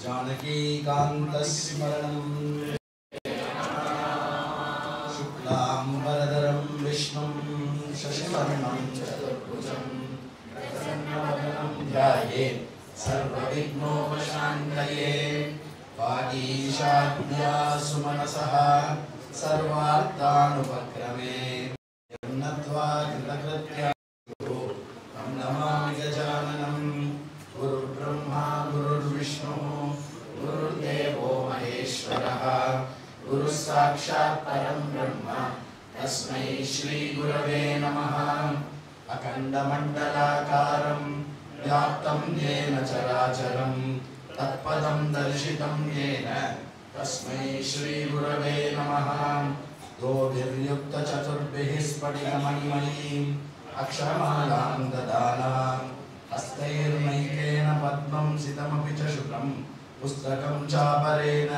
जानकीकान्तस्मरणं शुक्लाम्बरधरं विष्णुं शशिवर्णं चतुर्भुजं प्रसन्नवदनं ध्यायेत् सर्वविघ्नोपशान्तये वागीशाद्या सुमनसः सर्वार्थानुपक्रमे यन्नत्वा कृतकृत्या तं नमामि गजाननं गुरुर्ब्रह्मा गुरुर्विष्णुः गुरुर्देवो महेश्वरः गुरुः साक्षात् परं ब्रह्म तस्मै श्रीगुरवे नमः। अखण्डमण्डलाकारं व्याप्तं येन चराचरं तत्पदं दर्शितं येन तस्मै श्रीगुरवे नमः। दोभिर्युक्तचतुर्भिः स्फटिकमणिमयीम् अक्षरमालां ददानां हस्तैर्नैकेन पद्मं सितमपि च शुकं पुस्तकं चापरेण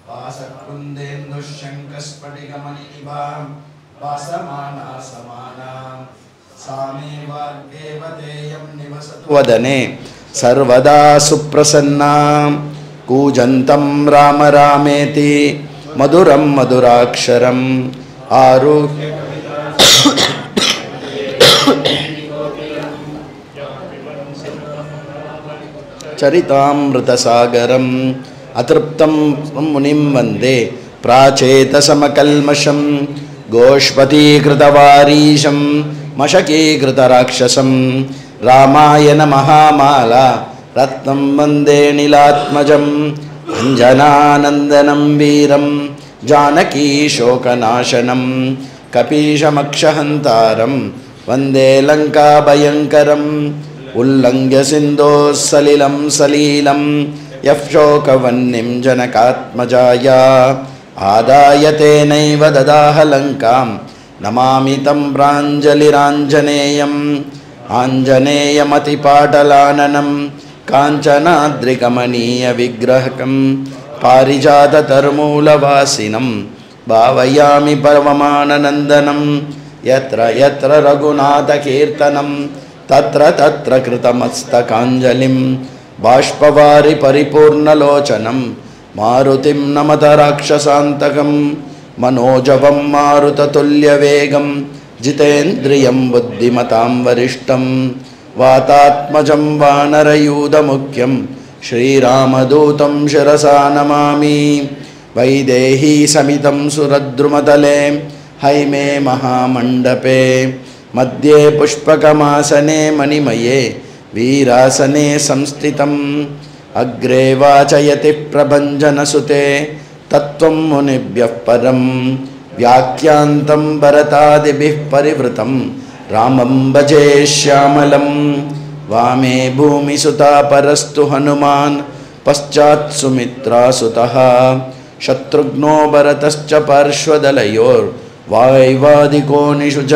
वासकुन्देन्दुशङ्खस्फटिकमणिनिभां वासमाना समानां सा मे वाग्देवतेयं निवसतु वदने सर्वदा सुप्रसन्नां कूजन्तं राम रामेति मधुरं मधुराक्षरम् आरुह्य चरितामृतसागरम् अतृप्तं मुनिं वन्दे प्राचेतसमकल्मषं गोष्पतीकृतवारीशं मशकीकृतराक्षसं रामायण महामाला रत्नं वन्दे नीलात्मजम् अंजनानन्दनं वीरं जानकी शोकनाशनं कपीशमक्षहन्तारं वन्दे लङ्काभयङ्करम् उल्लङ्घ्य सिन्धोः सलिलं सलीलं यः शोकवह्निं जनकात्मजाया आदाय तेनैव ददाह लङ्कां नमामि तं प्राञ्जलिराञ्जनेयम् आञ्जनेयमतिपाटलाननं काञ्चनाद्रिकमनीयविग्रहकं पारिजाततरुमूलवासिनं भावयामि परममाननन्दनं यत्र यत्र रघुनाथकीर्तनं तत्र तत्र कृतमस्तकाञ्जलिं बाष्पवारि परिपूर्णलोचनं मारुतिं नमत राक्षसान्तकं मनोजवं मारुततुल्यवेगं जितेन्द्रियं बुद्धिमतां वरिष्ठं वातात्मजं वानरयूथमुख्यं श्रीरामदूतं शिरसा नमामि। वैदेही समितं सुरद्रुमतले हैमे महामण्डपे मध्ये पुष्पकमासने मणिमये वीरासने संस्थितम् अग्रे वाचयति प्रभञ्जनसुते तत्त्वं मुनिभ्यः परं व्याख्यान्तं भरतादिभिः परिवृतं रामं भजे श्यामलं। वामे भूमिसुता परस्तु हनुमान् पश्चात् सुमित्रासुतः शत्रुघ्नो भरतश्च पार्श्वदलयोर्वाय्वादिकोनिषु च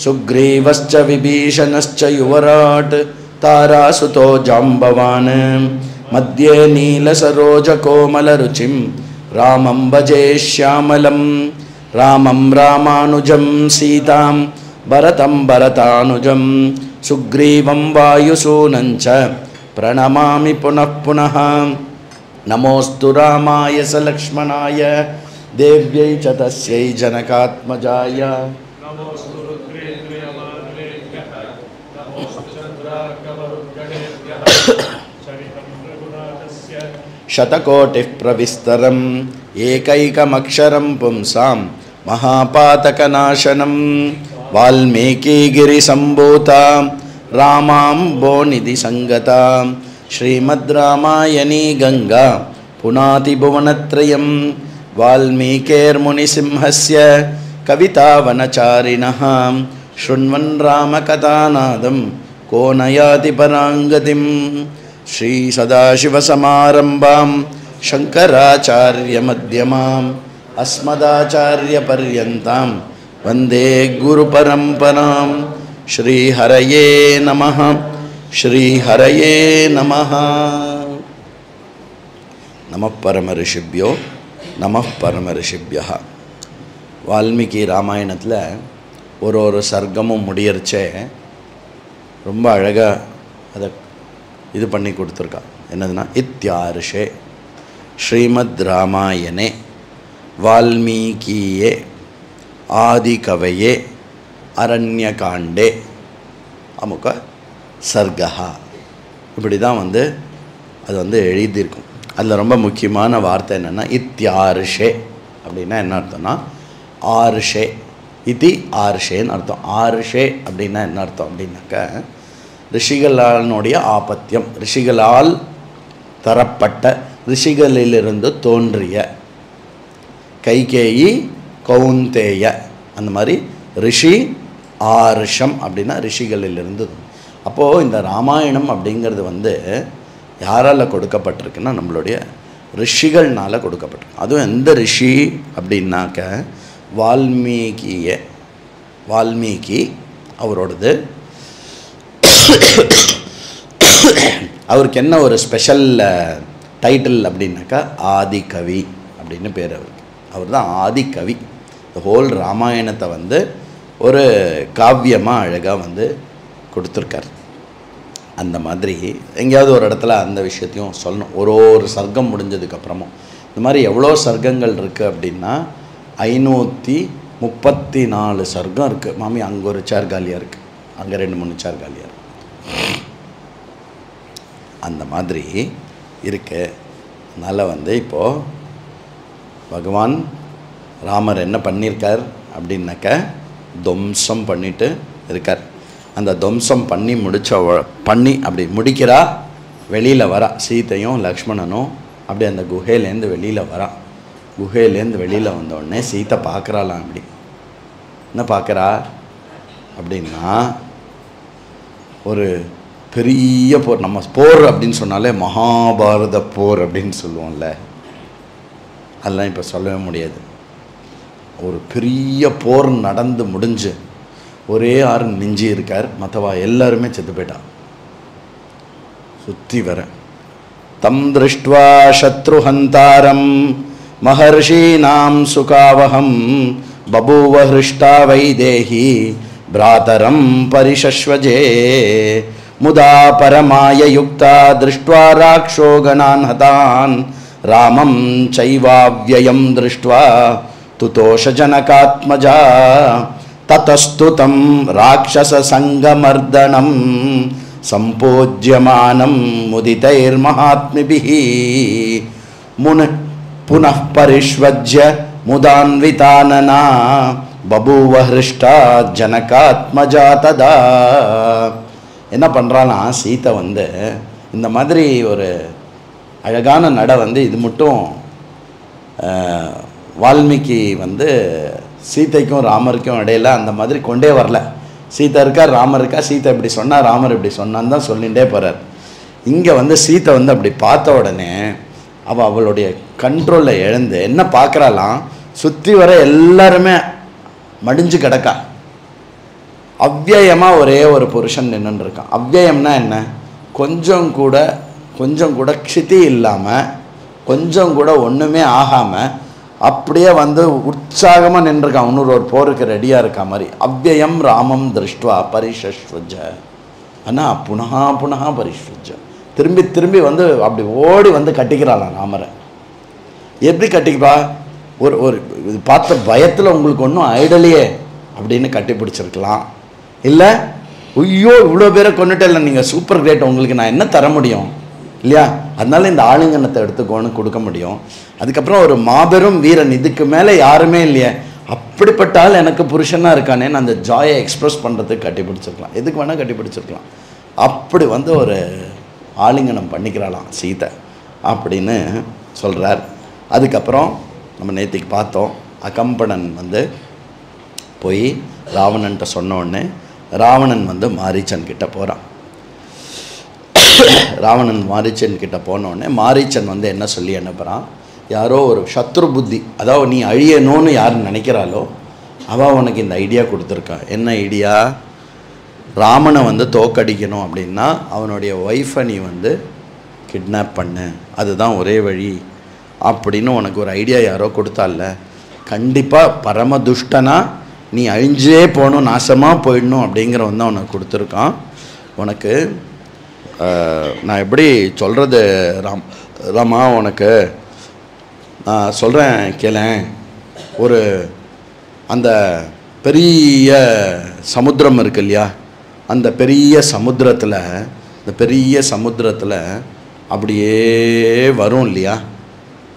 सुग्रीवश्च विभीषणश्च युवराट् तारासुतो जाम्बवान् मध्ये नीलसरोजकोमलरुचिं रामं भजे श्यामलं। रामं रामानुजं सीतां भरतं भरतानुजं सुग्रीवं वायुसूनं च प्रणमामि पुनः पुनः। नमोऽस्तु रामाय सलक्ष्मणाय देव्यै च तस्यै जनकात्मजाय। शतकोटिः प्रविस्तरम् एकैकमक्षरं पुंसां महापातकनाशनं वाल्मीकिगिरिसम्भूता रामाम्बोनिधि संगता श्रीमद्रामायणी गंगा पुनाति भुवनत्रयं वाल्मीकिर्मुनिसिंहस्य कवितावनचारिणः शृण्वन् रामकथानादं को न याति पराङ्गतिं। श्री सदाशिवसमारम्भां शङ्कराचार्यमध्यमाम् अस्मदाचार्यपर्यन्तां वन्दे गुरुपरम्परां। श्रीहरये नमः। श्रीहरये नमः। नमः परमऋषिभ्यो नमः परमऋषिभ्यः. வால்மீகி ராமாயணத்தில் ஒரு சர்க்கமும் முடியறச்சே ரொம்ப அழகாக அதை இது பண்ணி கொடுத்துருக்கா. என்னதுன்னா இத்யார்ஷே ஸ்ரீமத் ராமாயணே வால்மீகியே ஆதிகவையே அரண்யகாண்டே அமுக சர்கா. இப்படி தான் அது எழுதியிருக்கும். அதில் ரொம்ப முக்கியமான வார்த்தை என்னென்னா இத்யார்ஷே அப்படின்னா என்ன அர்த்தம்னா ஆர்ஷே, இதி ஆர்ஷேன்னு அர்த்தம். ஆர்ஷே அப்படின்னா என்ன அர்த்தம் அப்படின்னாக்க ரிஷிகளானுடைய ஆபத்தியம், ரிஷிகளால் தரப்பட்ட, ரிஷிகளிலிருந்து தோன்றிய, கைகேயி கௌந்தேய அந்த மாதிரி ரிஷி ஆர்ஷம் அப்படின்னா ரிஷிகளிலிருந்து. அப்போது இந்த ராமாயணம் அப்படிங்கிறது யாரால் கொடுக்கப்பட்டிருக்குன்னா நம்மளுடைய ரிஷிகள்னால் கொடுக்கப்பட்டிருக்கு. அதுவும் எந்த ரிஷி அப்படின்னாக்க வால்மீகி அவரோடது. அவருக்கு என்ன ஒரு ஸ்பெஷல் டைட்டில் அப்படின்னாக்கா ஆதிகவி அப்படின்னு பேர் அவருக்கு. அவர் தான் ஆதிகவி. இந்த ஹோல் ராமாயணத்தை ஒரு காவியமாக அழகாக கொடுத்துருக்கார். அந்த மாதிரி எங்கேயாவது ஒரு இடத்துல அந்த விஷயத்தையும் சொல்லணும். ஒரு சர்க்கம் முடிஞ்சதுக்கப்புறமும் இந்த மாதிரி எவ்வளோ சர்க்கங்கள் இருக்குது அப்படின்னா 534 சர்க்கம் இருக்குது. மாமி அங்கே ஒரு சேர் காலியாக இருக்குது, அங்கே 2-3 சேர் காலியாக இருக்குது. அந்த மாதிரி இருக்குது. அதனால் இப்போது பகவான் ராமர் என்ன பண்ணியிருக்கார் அப்படின்னாக்க துவம்சம் பண்ணிட்டு இருக்கார். அந்த துவம்சம் பண்ணி அப்படி முடிக்கிறா. வெளியில் வரா சீத்தையும் லக்ஷ்மணனும். அப்படி அந்த குகையிலேருந்து வெளியில் வரா. குகையிலேருந்து வெளியில் வந்தோடனே சீத்தை பார்க்குறாளாம். அப்படி என்ன பார்க்குறா அப்படின்னா ஒரு பெரிய போர். நம்ம போர் அப்படின்னு சொன்னாலே மகாபாரத போர் அப்படின்னு சொல்லுவோம்ல, அதெல்லாம் இப்போ சொல்லவே முடியாது. ஒரு பெரிய போர் நடந்து முடிஞ்சு ஒரே ஆறு மிஞ்சி இருக்கார். மற்றவா எல்லாருமே செத்து போயிட்டான். சுற்றி வர தம் திருஷ்டுவா சத்ருஹந்தாரம் மஹர்ஷீனாம் சுகாவகம் பபூவ ஹிருஷ்டா வைதேஹி பிராதரம் பரிஷஸ்வஜே முதா பரமாய யுக்தா திருஷ்டுவா ராக்ஷோ கணான் ஹதான் ராமம் சைவாவ்யயம் திருஷ்டுவா துதோஷ ஜனகாத்மஜா ததஸ்துதம் ராட்சச சங்கமர்தனம் சம்போஜ்யமானம் முதிதைர்மஹாத்மிபிஹி புனః பரிஷ்வஜ்ய முதான்விதானனா பபூவ ஹிருஷ்டா ஜனகாத்மஜா ததா. என்ன பண்ணுறான்னா சீத்தை இந்த மாதிரி ஒரு அழகான நடை இது மட்டும் வால்மீகி சீத்தைக்கும் ராமருக்கும் இடையில அந்த மாதிரி கொண்டே வரல. சீத்தை இருக்கா, ராமர் இருக்கா, சீத்தை இப்படி சொன்னால் ராமர் இப்படி சொன்னான்னு தான் சொல்லிகிட்டே போகிறார். இங்கே சீத்தை அப்படி பார்த்த உடனே அவளுடைய கண்ட்ரோலில் இழந்து என்ன பார்க்குறாலாம், சுற்றி வர எல்லாருமே மடிஞ்சு கிடக்கா. அவ்வியமாக ஒரே ஒரு புருஷன் நின்றுன்னு இருக்கான். அவ்வியம்னா என்ன, கொஞ்சம் கூட க்ஷிதி இல்லாமல், கொஞ்சம் கூட ஒன்றுமே ஆகாமல் அப்படியே உற்சாகமாக நின்றுருக்கான். இன்னொரு போருக்கு ரெடியாக இருக்கா மாதிரி. அவ்வியம் ராமம் திருஷ்டுவா பரிஷஸ்வஜ ஆனால் புனகா பரிஷ்வஜ. திரும்பி அப்படி ஓடி கட்டிக்கிறாளாம் ராமரை. எப்படி கட்டிப்பா, ஒரு பார்த்த பயத்தில் உங்களுக்கு ஒன்றும் ஐடலையே அப்படின்னு கட்டி பிடிச்சிருக்கலாம். இல்லை ஐயோ இவ்வளோ பேரை கொண்டுட்டே இல்லை, நீங்கள் சூப்பர் கிரேட், உங்களுக்கு நான் என்ன தர முடியும் இல்லையா, அதனால இந்த ஆலிங்கனத்தை எடுத்துக்கோன்னு கொடுக்க முடியும். அதுக்கப்புறம் ஒரு மாபெரும் வீரன், இதுக்கு மேலே யாருமே இல்லையே, அப்படிப்பட்டால் எனக்கு புருஷனாக இருக்கானேன்னு அந்த ஜாயை எக்ஸ்ப்ரெஸ் பண்ணுறதுக்கு கட்டி பிடிச்சிருக்கலாம். எதுக்கு வேணால் கட்டி பிடிச்சிருக்கலாம். அப்படி ஒரு ஆலிங்கனம் பண்ணிக்கிறாளாம் சீதை அப்படின்னு சொல்கிறார். அதுக்கப்புறம் நம்ம நேற்றுக்கு பார்த்தோம், அகம்பனன் போய் ராவணன்ட்ட சொன்ன உடனே ராவணன் மாரீச்சன் கிட்ட போகிறான். ராவணன் மாரீச்சன் கிட்ட போனோடனே மாரீச்சன் என்ன சொல்லி அனுப்புகிறான், யாரோ ஒரு சத்ரு புத்தி, அதாவது நீ அழியணும்னு யார் நினைக்கிறாளோ அவள் உனக்கு இந்த ஐடியா கொடுத்துருக்கா. என்ன ஐடியா, ராமனை தோக்கடிக்கணும் அப்படின்னா அவனுடைய ஒய்ஃபை நீ கிட்னாப் பண்ணு, அதுதான் ஒரே வழி அப்படின்னு உனக்கு ஒரு ஐடியா யாரோ கொடுத்தால. கண்டிப்பாக பரமதுஷ்டனா நீ அழிஞ்சே போகணும், நாசமாக போயிடணும் அப்படிங்கிறவன் தான் உனக்கு கொடுத்துருக்கான். உனக்கு நான் எப்படி சொல்கிறது ராமா உனக்கு நான் சொல்கிறேன் கேளேன். ஒரு அந்த பெரிய சமுத்திரம் இருக்கு இல்லையா, அந்த பெரிய சமுத்திரத்தில் அப்படியே வரும் இல்லையா,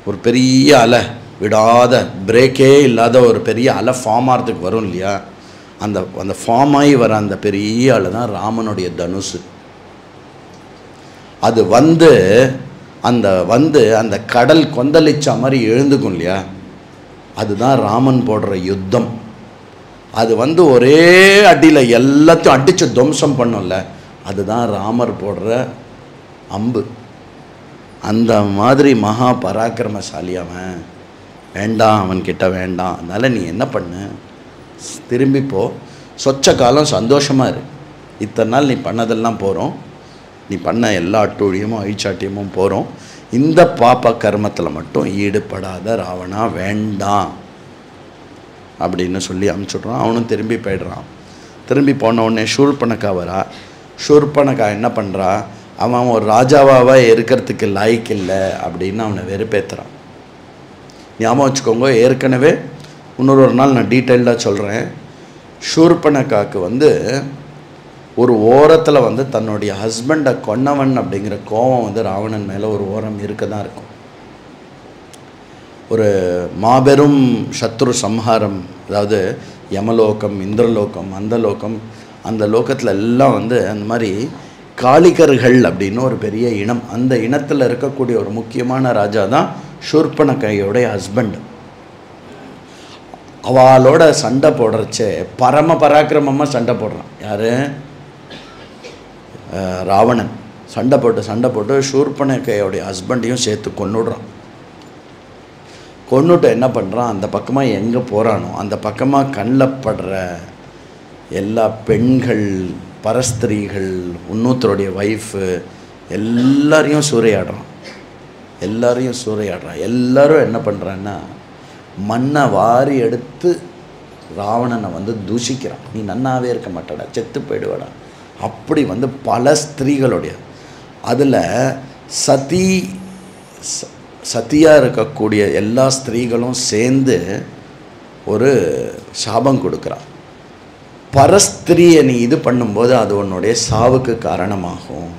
ஒரு பெரிய அலை, விடாத பிரேக்கே இல்லாத ஒரு பெரிய அலை ஃபார்ம் ஆகிறதுக்கு வரும் இல்லையா, அந்த ஃபார்ம் ஆகி வர அந்த பெரிய அலை தான் ராமனுடைய தனுசு. அது அந்த கடல் கொந்தளிச்ச மாதிரி எழுந்துக்கும் இல்லையா, அதுதான் ராமன் போடுற யுத்தம். அது ஒரே அடியில் எல்லாத்தையும் அடித்து துவம்சம் பண்ணும்ல, அதுதான் ராமர் போடுற அம்பு. அந்த மாதிரி மகா பராக்கிரமசாலி அவன். வேண்டாம், அவன்கிட்ட வேண்டாம். அதனால் நீ என்ன பண்ணு, திரும்பிப்போ, சொச்ச காலம் சந்தோஷமாக இரு. இத்தனை நாள் நீ பண்ணதெல்லாம் போகிறோம், நீ பண்ண எல்லா அட்டூழியமும் அழிச்சாட்டியமும் போகிறோம். இந்த பாப்ப கர்மத்தில் மட்டும் ஈடுபடாத ராவணா, வேண்டாம் அப்படின்னு சொல்லி அனுப்பிச்சுட்றான். அவனும் திரும்பி போய்டுறான். திரும்பி போன உடனே ஷூர்பனகா வரா. ஷூர்பனகா என்ன பண்ணுறா, அவன் ஒரு ராஜாவாக இருக்கிறதுக்கு லாய்க்கு இல்லை அப்படின்னு அவனை வெறுப்பேற்றுறான். ஞாபகம் வச்சுக்கோங்க, ஏற்கனவே இன்னொரு நாள் நான் டீட்டெயில்டாக சொல்கிறேன். ஷூர்பனகாவுக்கு ஒரு ஓரத்தில் தன்னுடைய ஹஸ்பண்டை கொன்னவன் அப்படிங்கிற கோபம் ராவணன் மேலே ஒரு ஓரம் இருக்க தான் இருக்கும். ஒரு மாபெரும் சத்ரு சம்ஹாரம், அதாவது யமலோகம், இந்திரலோகம், அந்த லோகத்தில் எல்லாம் அந்த மாதிரி காளிகர்கள் அப்படின்னு ஒரு பெரிய இனம், அந்த இனத்தில் இருக்கக்கூடிய ஒரு முக்கியமான ராஜா தான் ஷூர்பனகையோடைய ஹஸ்பண்ட். அவளோட சண்டை போடுறச்சே பரம பராக்கிரமமாக சண்டை போடுறான். யார்? ராவணன். சண்டை போட்டு ஷூர்பனகையோடைய ஹஸ்பண்டையும் சேர்த்து கொன்னுடுறான். கொன்னுட்டு என்ன பண்ணுறான், அந்த பக்கமாக எங்கே போகிறானோ அந்த பக்கமாக கண்ணில் படுற எல்லா பெண்கள், பரஸ்திரீகள், இன்னொருத்தருடைய ஒய்ஃபு எல்லாரையும் சூறையாடுறான். எல்லாரும் என்ன பண்ணுறான்னா, மண்ணை வாரி எடுத்து ராவணனை தூஷிக்கிறான். நீ நன்னாவே இருக்க மாட்டாடா, செத்து போயிடுவாடா. அப்படி பல ஸ்திரீகளுடைய, அதில் சதியாக இருக்கக்கூடிய எல்லா ஸ்திரீகளும் சேர்ந்து ஒரு சாபம் கொடுக்குறான். பரஸ்திரியை நீ இது பண்ணும்போது அது உன்னுடைய சாவுக்கு காரணமாகும்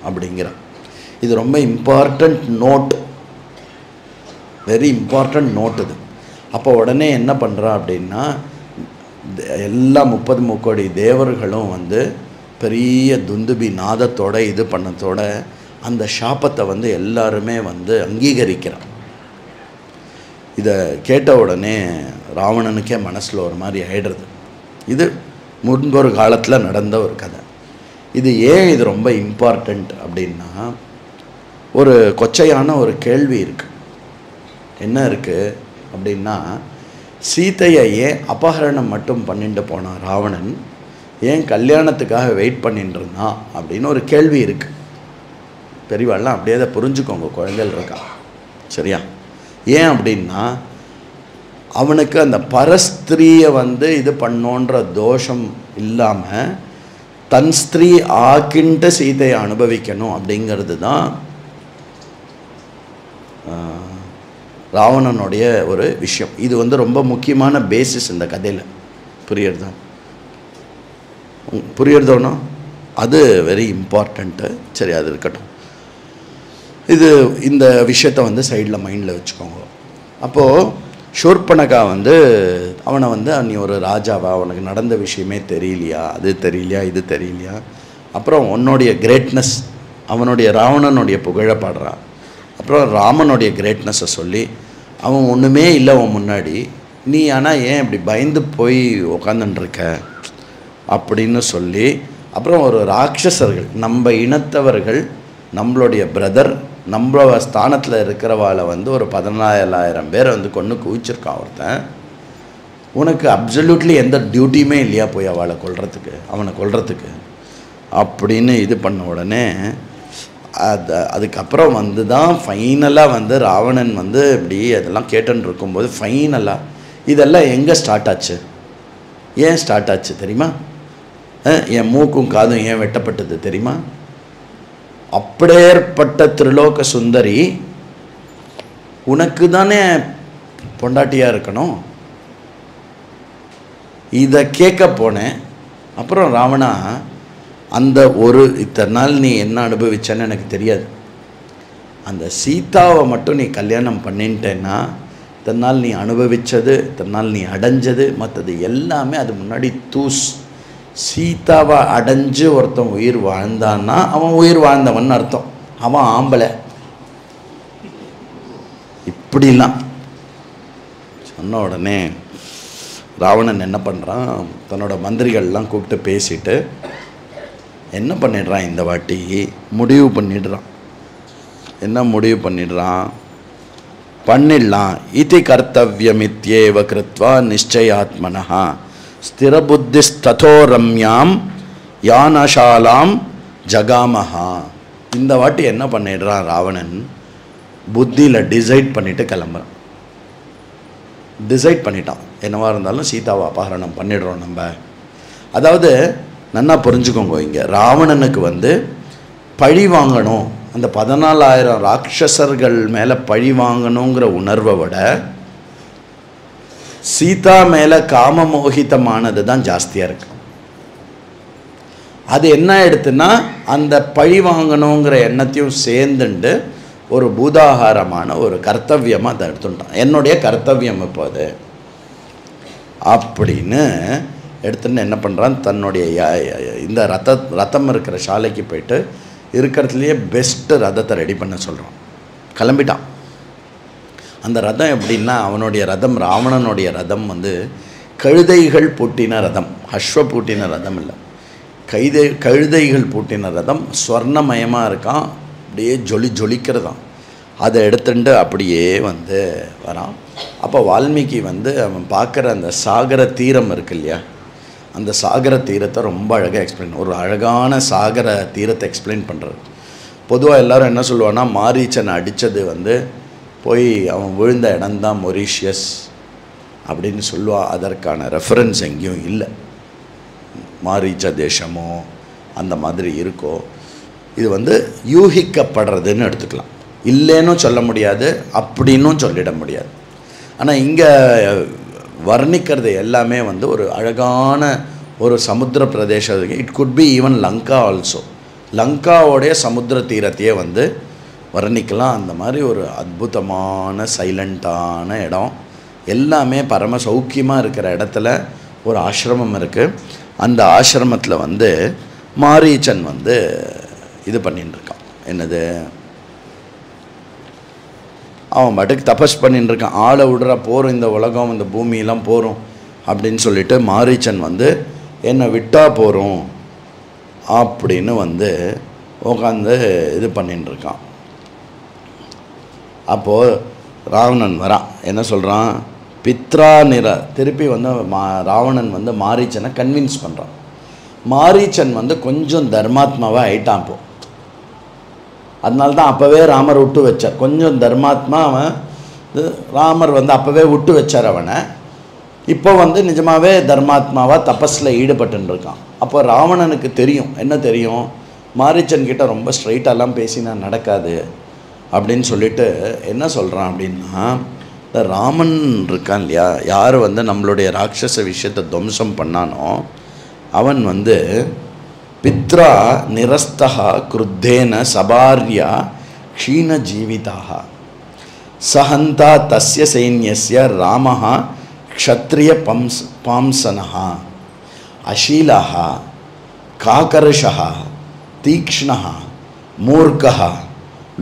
அப்படிங்கிறான். இது ரொம்ப important note, very important note இது. அப்போ உடனே என்ன பண்ணுறா அப்படின்னா, எல்லா 30 முக்கோடி தேவர்களும் பெரிய துந்துபி நாதத்தோட இது பண்ணத்தோட அந்த சாபத்தை எல்லாருமே அங்கீகரிக்கிறான். இதை கேட்ட உடனே ராவணனுக்கே மனசில் ஒரு மாதிரி ஆயிடுறது. இது முன்பொரு காலத்தில் நடந்த ஒரு கதை. இது ஏன் இது ரொம்ப இம்பார்ட்டண்ட் அப்படின்னா, ஒரு கொச்சையான ஒரு கேள்வி இருக்குது. என்ன இருக்குது அப்படின்னா, சீதையை ஏன் அபகரணம் மட்டும் பண்ணிட்டு போனான் ராவணன், ஏன் கல்யாணத்துக்காக வெயிட் பண்ணிட்டு இருந்தான் அப்படின்னு ஒரு கேள்வி இருக்குது. பெரியவாள்லாம் அப்படியே அதை புரிஞ்சுக்கோங்க, குழந்தைகள் இருக்கா, சரியா? ஏன் அப்படின்னா, அவனுக்கு அந்த பரஸ்திரியை இது பண்ணோன்ற தோஷம் இல்லாமல் தன் ஸ்திரீ ஆக்கின்ற சீதையை அனுபவிக்கணும் அப்படிங்கிறது தான் ராவணனுடைய ஒரு விஷயம். இது ரொம்ப முக்கியமான பேசிஸ் இந்த கதையில். புரியுறதோனோ அது வெரி இம்பார்ட்டண்ட்டு. சரி, அது இருக்கட்டும். இந்த விஷயத்தை சைடில் மைண்டில் வச்சுக்கோங்க. அப்போது ஷூர்பனகா அவனை நீ ஒரு ராஜாவா, உனக்கு நடந்த விஷயமே தெரியலையா, அது தெரியலையா, இது தெரியலையா, அப்புறம் உன்னுடைய கிரேட்னஸ், அவனுடைய ராவணனுடைய புகழ பாடுறான். அப்புறம் ராமனுடைய கிரேட்னஸை சொல்லி, அவன் ஒன்றுமே இல்லை அவன் முன்னாடி, நீ ஆனால் ஏன் இப்படி பயந்து போய் உக்காந்துட்டுருக்க அப்படின்னு சொல்லி, அப்புறம் ஒரு ராட்சசர்கள், நம்ம இனத்தவர்கள், நம்மளுடைய பிரதர், நம்ம ஸ்தானத்தில் இருக்கிறவாளை ஒரு 14,000 பேரை கொன்று குவிச்சிருக்கான் ஒருத்தன். உனக்கு அப்சல்யூட்லி எந்த டியூட்டியுமே இல்லையா போய் அவளை கொல்றதுக்கு, அவனை கொல்றதுக்கு அப்படின்னு இது பண்ண உடனே அதுக்கப்புறம் தான் ஃபைனலாக ராவணன் இப்படி அதெல்லாம் கேட்டுன்னு இருக்கும்போது ஃபைனலாக இதெல்லாம் எங்கே ஸ்டார்ட் ஆச்சு, ஏன் ஸ்டார்ட் ஆச்சு தெரியுமா? என் மூக்கும் காதும் ஏன் வெட்டப்பட்டது தெரியுமா? அப்படியேற்பட்ட திரிலோக சுந்தரி உனக்கு தானே பொண்டாட்டியாக இருக்கணும். இதை கேட்க போனேன். அப்புறம் ராவணா, அந்த ஒரு இத்தனை நாள் நீ என்ன அனுபவிச்சேன்னு எனக்கு தெரியாது. அந்த சீதாவை மட்டும் நீ கல்யாணம் பண்ணிட்டேன்னா இத்தனை நாள் நீ அனுபவித்தது, இத்தனை நாள் நீ அடைஞ்சது, மற்றது எல்லாமே அது முன்னாடி தூஸ். சீதாவை அடைஞ்சு ஒருத்தன் உயிர் வாழ்ந்தான்னா அவன் உயிர் வாழ்ந்தவன் அர்த்தம். அவன் ஆம்பளை. இப்படிலாம் சொன்ன உடனே ராவணன் என்ன பண்ணுறான், தன்னோட மந்திரிகள்லாம் கூப்பிட்டு பேசிட்டு என்ன பண்ணிடுறான், இந்த வாட்டி முடிவு பண்ணிடுறான். என்ன முடிவு பண்ணிடலாம், இதி கர்த்தவியமித்யேவ கிருத்வா நிச்சயாத்மனः ஸ்திரபுத்திஸ்ததோ ரம்யாம் யானசாலாம் ஜகாமஹா. இந்த வாட்டி என்ன பண்ணிடுறான் ராவணன், புத்தியில் டிசைட் பண்ணிவிட்டு கிளம்புறான். டிசைட் பண்ணிட்டான், என்னவாக இருந்தாலும் சீதாவை அபகரணம் பண்ணிடுறோம் நம்ம. அதாவது நன்னா புரிஞ்சுக்கோங்க, இங்கே ராவணனுக்கு பழி வாங்கணும், அந்த 14,000 ராட்சசர்கள் மேலே பழி வாங்கணுங்கிற உணர்வை விட சீதா மேலே காமமோகிதமானது தான் ஜாஸ்தியாக இருக்கு. அது என்ன எடுத்துன்னா அந்த பழி வாங்கணுங்கிற எண்ணத்தையும் சேர்ந்துண்டு ஒரு பூதாகாரமான ஒரு கர்த்தவியமாக அதை எடுத்துட்டான். என்னுடைய கர்த்தவியம் இப்போ அது அப்படின்னு எடுத்துன்னு என்ன பண்ணுறான், தன்னுடைய இந்த ரதம் இருக்கிற சாலைக்கு போயிட்டு இருக்கிறதுலையே பெஸ்ட்டு ரதத்தை ரெடி பண்ண சொல்கிறான். கிளம்பிட்டான். அந்த ரதம் எப்படின்னா, அவனுடைய ரதம், ராவணனுடைய ரதம் கழுதைகள் பூட்டின ரதம், அஸ்வ பூட்டின ரதம் இல்லை, கழுதைகள் பூட்டின ரதம். ஸ்வர்ணமயமாக இருக்கான், அப்படியே ஜொலிக்கிறதான். அதை எடுத்துட்டு அப்படியே வரான். அப்போ வால்மீகி அவன் பார்க்குற அந்த சாகர தீரம் இருக்கு இல்லையா, அந்த சாகர தீரத்தை ரொம்ப அழகாக எக்ஸ்பிளைன், ஒரு அழகான சாகர தீரத்தை எக்ஸ்பிளைன் பண்ணுறது. பொதுவாக எல்லோரும் என்ன சொல்லுவான்னா, மாரீச்சனை அடித்தது போய் அவன் விழுந்த இடம்தான் மொரீஷியஸ் அப்படின்னு சொல்லுவான். அதற்கான ரெஃபரன்ஸ் எங்கேயும் இல்லை. மாரீச்ச தேசமோ அந்த மாதிரி இருக்கோ, இது யூகிக்கப்படுறதுன்னு எடுத்துக்கலாம். இல்லைன்னு சொல்ல முடியாது, அப்படின்னும் சொல்லிட முடியாது. ஆனால் இங்கே வர்ணிக்கிறது எல்லாமே ஒரு அழகான ஒரு சமுத்திர பிரதேசம். It could be even Lanka also. லங்காவோடைய சமுத்திர தீரத்தையே வர்ணிக்கலாம். அந்த மாதிரி ஒரு அற்புதமான சைலண்ட்டான இடம், எல்லாமே பரம சௌக்கியமாக இருக்கிற இடத்துல ஒரு ஆசிரமம் இருக்குது. அந்த ஆசிரமத்தில் மாரீச்சன் இது பண்ணின்னு இருக்கான். என்னது, அவன் பாட்டுக்கு தபஸ் பண்ணின்னு இருக்கான். ஆளை விடுறா, போகிறோம் இந்த உலகம், இந்த பூமியெல்லாம் போகிறோம் அப்படின்னு சொல்லிட்டு மாரீச்சன் என்னை விட்டா போகிறோம் அப்படின்னு உட்காந்து இது பண்ணின்னு இருக்கான். அப்போது ராவணன் வரான். என்ன சொல்கிறான், பித்ரா திருப்பி ராவணன் மாரீச்சனை கன்வின்ஸ் பண்ணுறான். மாரீச்சன் கொஞ்சம் தர்மாத்மாவாக ஆயிட்டான். இப்போ அதனால தான் அப்போவே ராமர் விட்டு வச்சார். கொஞ்சம் தர்மாத்மா அவன், ராமர் அப்போவே விட்டு வச்சார் அவனை. இப்போ நிஜமாகவே தர்மாத்மாவாக தபஸில் ஈடுபட்டுன்னு இருக்கான். அப்போ ராவணனுக்கு தெரியும், என்ன தெரியும், மாரீச்சன் கிட்ட ரொம்ப ஸ்ட்ரைட்டாலாம் பேசினா நடக்காது அப்படின்னு சொல்லிட்டு என்ன சொல்கிறான் அப்படின்னா, இந்த ராமன் இருக்கான் இல்லையா, யார் நம்மளுடைய ராட்சச விஷயத்தை துவம்சம் பண்ணானோ அவன் பித்ரா நிரஸ்தா குருத்தேன சபார்யா க்ஷீண ஜீவிதாக சஹந்தா தஸ்ய சைன்யஸ்ய ராமஹ க்ஷத்ரிய பாம்சனஹ அஷீலஹ காகர்ஷஹ தீக்ஷ்ணஹ மூர்க்கஹ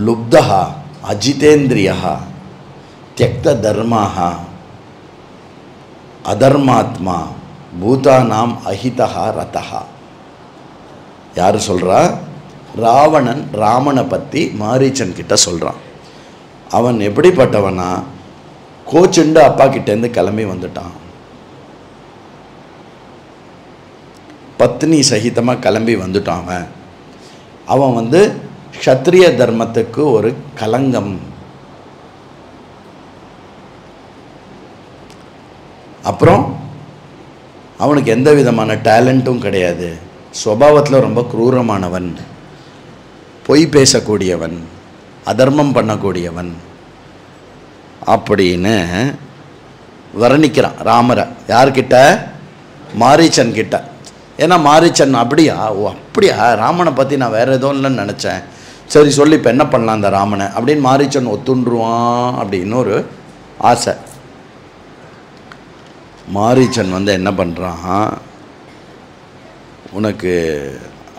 லுப்தஹ அஜிதேந்திரியஹ தியக்த தர்மஹ அதர்மாத்மா பூதானாம் அஹிதஹ ரதஹ. யார் சொல்கிறா, ராவணன் ராமனை பற்றி மாரீச்சன் கிட்ட சொல்கிறான். அவன் எப்படிப்பட்டவனா, கோச்சுண்டு அப்பா கிட்டேருந்து கிளம்பி வந்துட்டான். பத்னி சகிதமாக கிளம்பி வந்துட்டான். அவன் க்ஷத்ரிய தர்மத்துக்கு ஒரு கலங்கம். அப்புறம் அவனுக்கு எந்த விதமான டேலண்ட்டும் கிடையாது. ஸ்வபாவத்தில் ரொம்ப குரூரமானவன். பொய் பேசக்கூடியவன், அதர்மம் பண்ணக்கூடியவன் அப்படின்னு வர்ணிக்கிறான் ராமரை. யார்கிட்ட? மாரீச்சன் கிட்ட. ஏன்னா மாரீச்சன் அப்படியா, ஓ அப்படியா, ராமனை பற்றி நான் வேறு எதுவும் இல்லைன்னு நினச்சேன், சரி சொல்லி இப்போ என்ன பண்ணலாம் அந்த ராமனை அப்படின்னு மாரீச்சன் ஒத்துண்டுருவான் அப்படின்னு ஒரு ஆசை. மாரீச்சன் வந்து என்ன பண்ணுறான், உனக்கு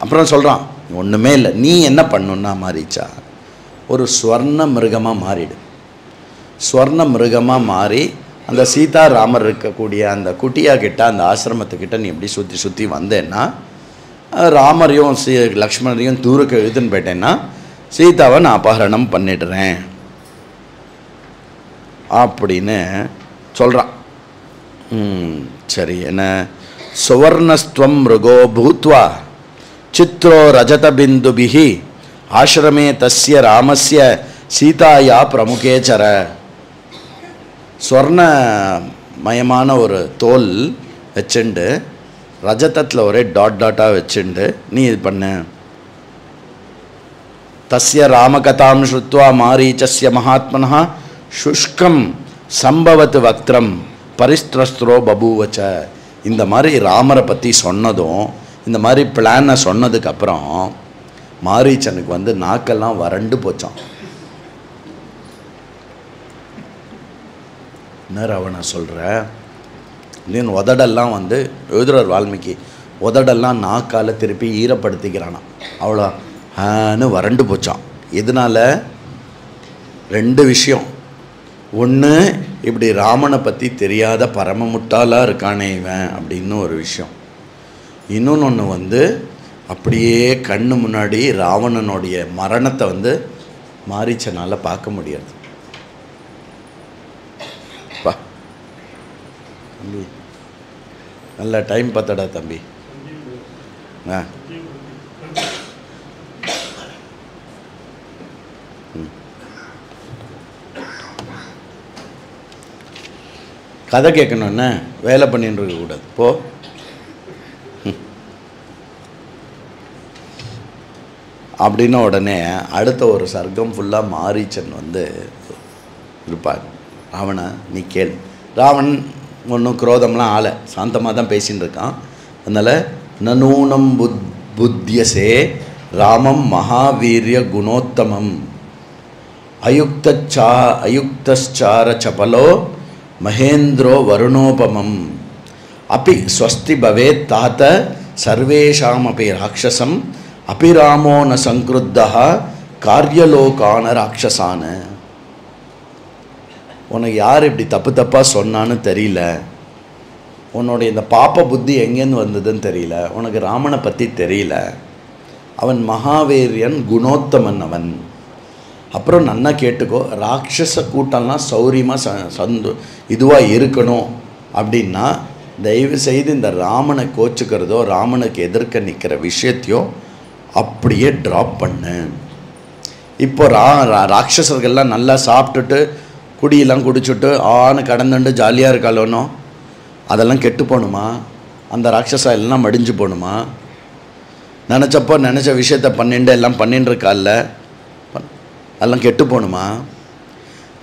அப்புறம் சொல்கிறான், ஒன்றுமே இல்லை, நீ என்ன பண்ணுன்னா மாரீச்சா, ஒரு ஸ்வர்ண மிருகமாக மாறிடு. ஸ்வர்ண மிருகமாக மாறி அந்த சீதா ராமர் இருக்கக்கூடிய அந்த குட்டியா கிட்ட, அந்த ஆசிரமத்துக்கிட்ட நீ எப்படி சுற்றி சுற்றி வந்தேன்னா, ராமரையும் லக்ஷ்மணரையும் தூரக்கு எழுதுன்னு போயிட்டேன்னா சீதாவை நான் அபகரணம் பண்ணிடுறேன் அப்படின்னு சொல்கிறான். சரி, என்ன சுவர்ணஸ்துவம் மிருகோ பூத்வா சித்ரோ ரஜதபிந்துபிஹி ஆசிரமே தஸ்ய ராமஸ்ய சீதாயா பிரமுகேச்சர. ஸ்வர்ணமயமான ஒரு தோல் வச்சுண்டு ரஜதத்தில் ஒரே டாட் டாட்டாக வச்சுண்டு நீ இது பண்ண. தஸ்ய ராமகதாம் ஸ்ருத்வா மாரீச்சஸ்ய மகாத்மனா சுஷ்கம் சம்பவத் வக்திரம் பரிஸ்திரஸ்திரோ பபூவச்ச. இந்த மாதிரி ராமரை பற்றி சொன்னதும், இந்த மாதிரி பிளானை சொன்னதுக்கப்புறம் மாரீச்சனுக்கு வந்து நாக்கெல்லாம் வறண்டு போச்சான். என்ன ராவண சொல்கிற, இல்லைன்னு உதடெல்லாம் வந்து எழுதுறார் வால்மீகி, உதடெல்லாம் நாக்கால் திருப்பி ஈரப்படுத்திக்கிறானா, அவ்வளோ ஆன்னு வறண்டு போச்சான். இதனால் ரெண்டு விஷயம். ஒன்று, இப்படி ராமனை பற்றி தெரியாத பரம முட்டாளாக இருக்கானே இவன் அப்படின்னு ஒரு விஷயம். இன்னொன்று வந்து அப்படியே கண்ணு முன்னாடி ராவணனுடைய மரணத்தை வந்து மாரீச்சனால் பார்க்க முடியாது. பா தம்பி, நல்ல டைம் பார்த்தடா தம்பி. ஆ கதை கேட்கணுன்னு வேலை பண்ணிட்டு இருக்கக்கூடாது. போ. அப்படின்ன உடனே அடுத்த ஒரு சர்க்கம் ஃபுல்லாக மாரீச்சன் வந்து இருப்பார். ராவணா நீ கேள். ராவணன் ஒன்றும் குரோதம்லாம் ஆளை, சாந்தமாக தான் பேசின்னு இருக்கான். அதனால் நனூனம் புத்தியசே ராமம் மகாவீரிய குணோத்தமம் அயுக்தார சபலோ மகேந்திரோ வருணோபமம் அப்பி ஸ்வஸ்தி பவேத் தாத்த சர்வேஷாம் அப்பி ராட்சசம் அபிராமோ ந சங்கிருத்தா காரியலோகான ராட்சசான. உனக்கு யார் இப்படி தப்பு தப்பாக சொன்னான்னு தெரியல, உன்னுடைய இந்த பாப்ப புத்தி எங்கேருந்து வந்ததுன்னு தெரியல, உனக்கு ராமனை பற்றி தெரியல. அவன் மகாவீரியன், குணோத்தமன் அவன். அப்புறம் நன்னா கேட்டுக்கோ, ராட்சச கூட்டம்லாம் சௌரியமாக இதுவாக இருக்கணும் அப்படின்னா தயவு செய்து இந்த ராமனை கோச்சுக்கிறதோ ராமனுக்கு எதிர்க்க நிற்கிற விஷயத்தையோ அப்படியே ட்ராப் பண்ணு. இப்போ ராட்சசர்கள்லாம் நல்லா சாப்பிட்டுட்டு குடியெல்லாம் குடிச்சுட்டு ஆன்னு கடந்துண்டு ஜாலியாக இருக்காளோனோ, அதெல்லாம் கெட்டு போகணுமா? அந்த ராட்சசா எல்லாம் மடிஞ்சு போகணுமா? நினச்சப்போ நினச்ச விஷயத்த பண்ணிட்டு எல்லாம் பண்ணிட்டு இருக்கால, அதெல்லாம் கெட்டு போகணுமா?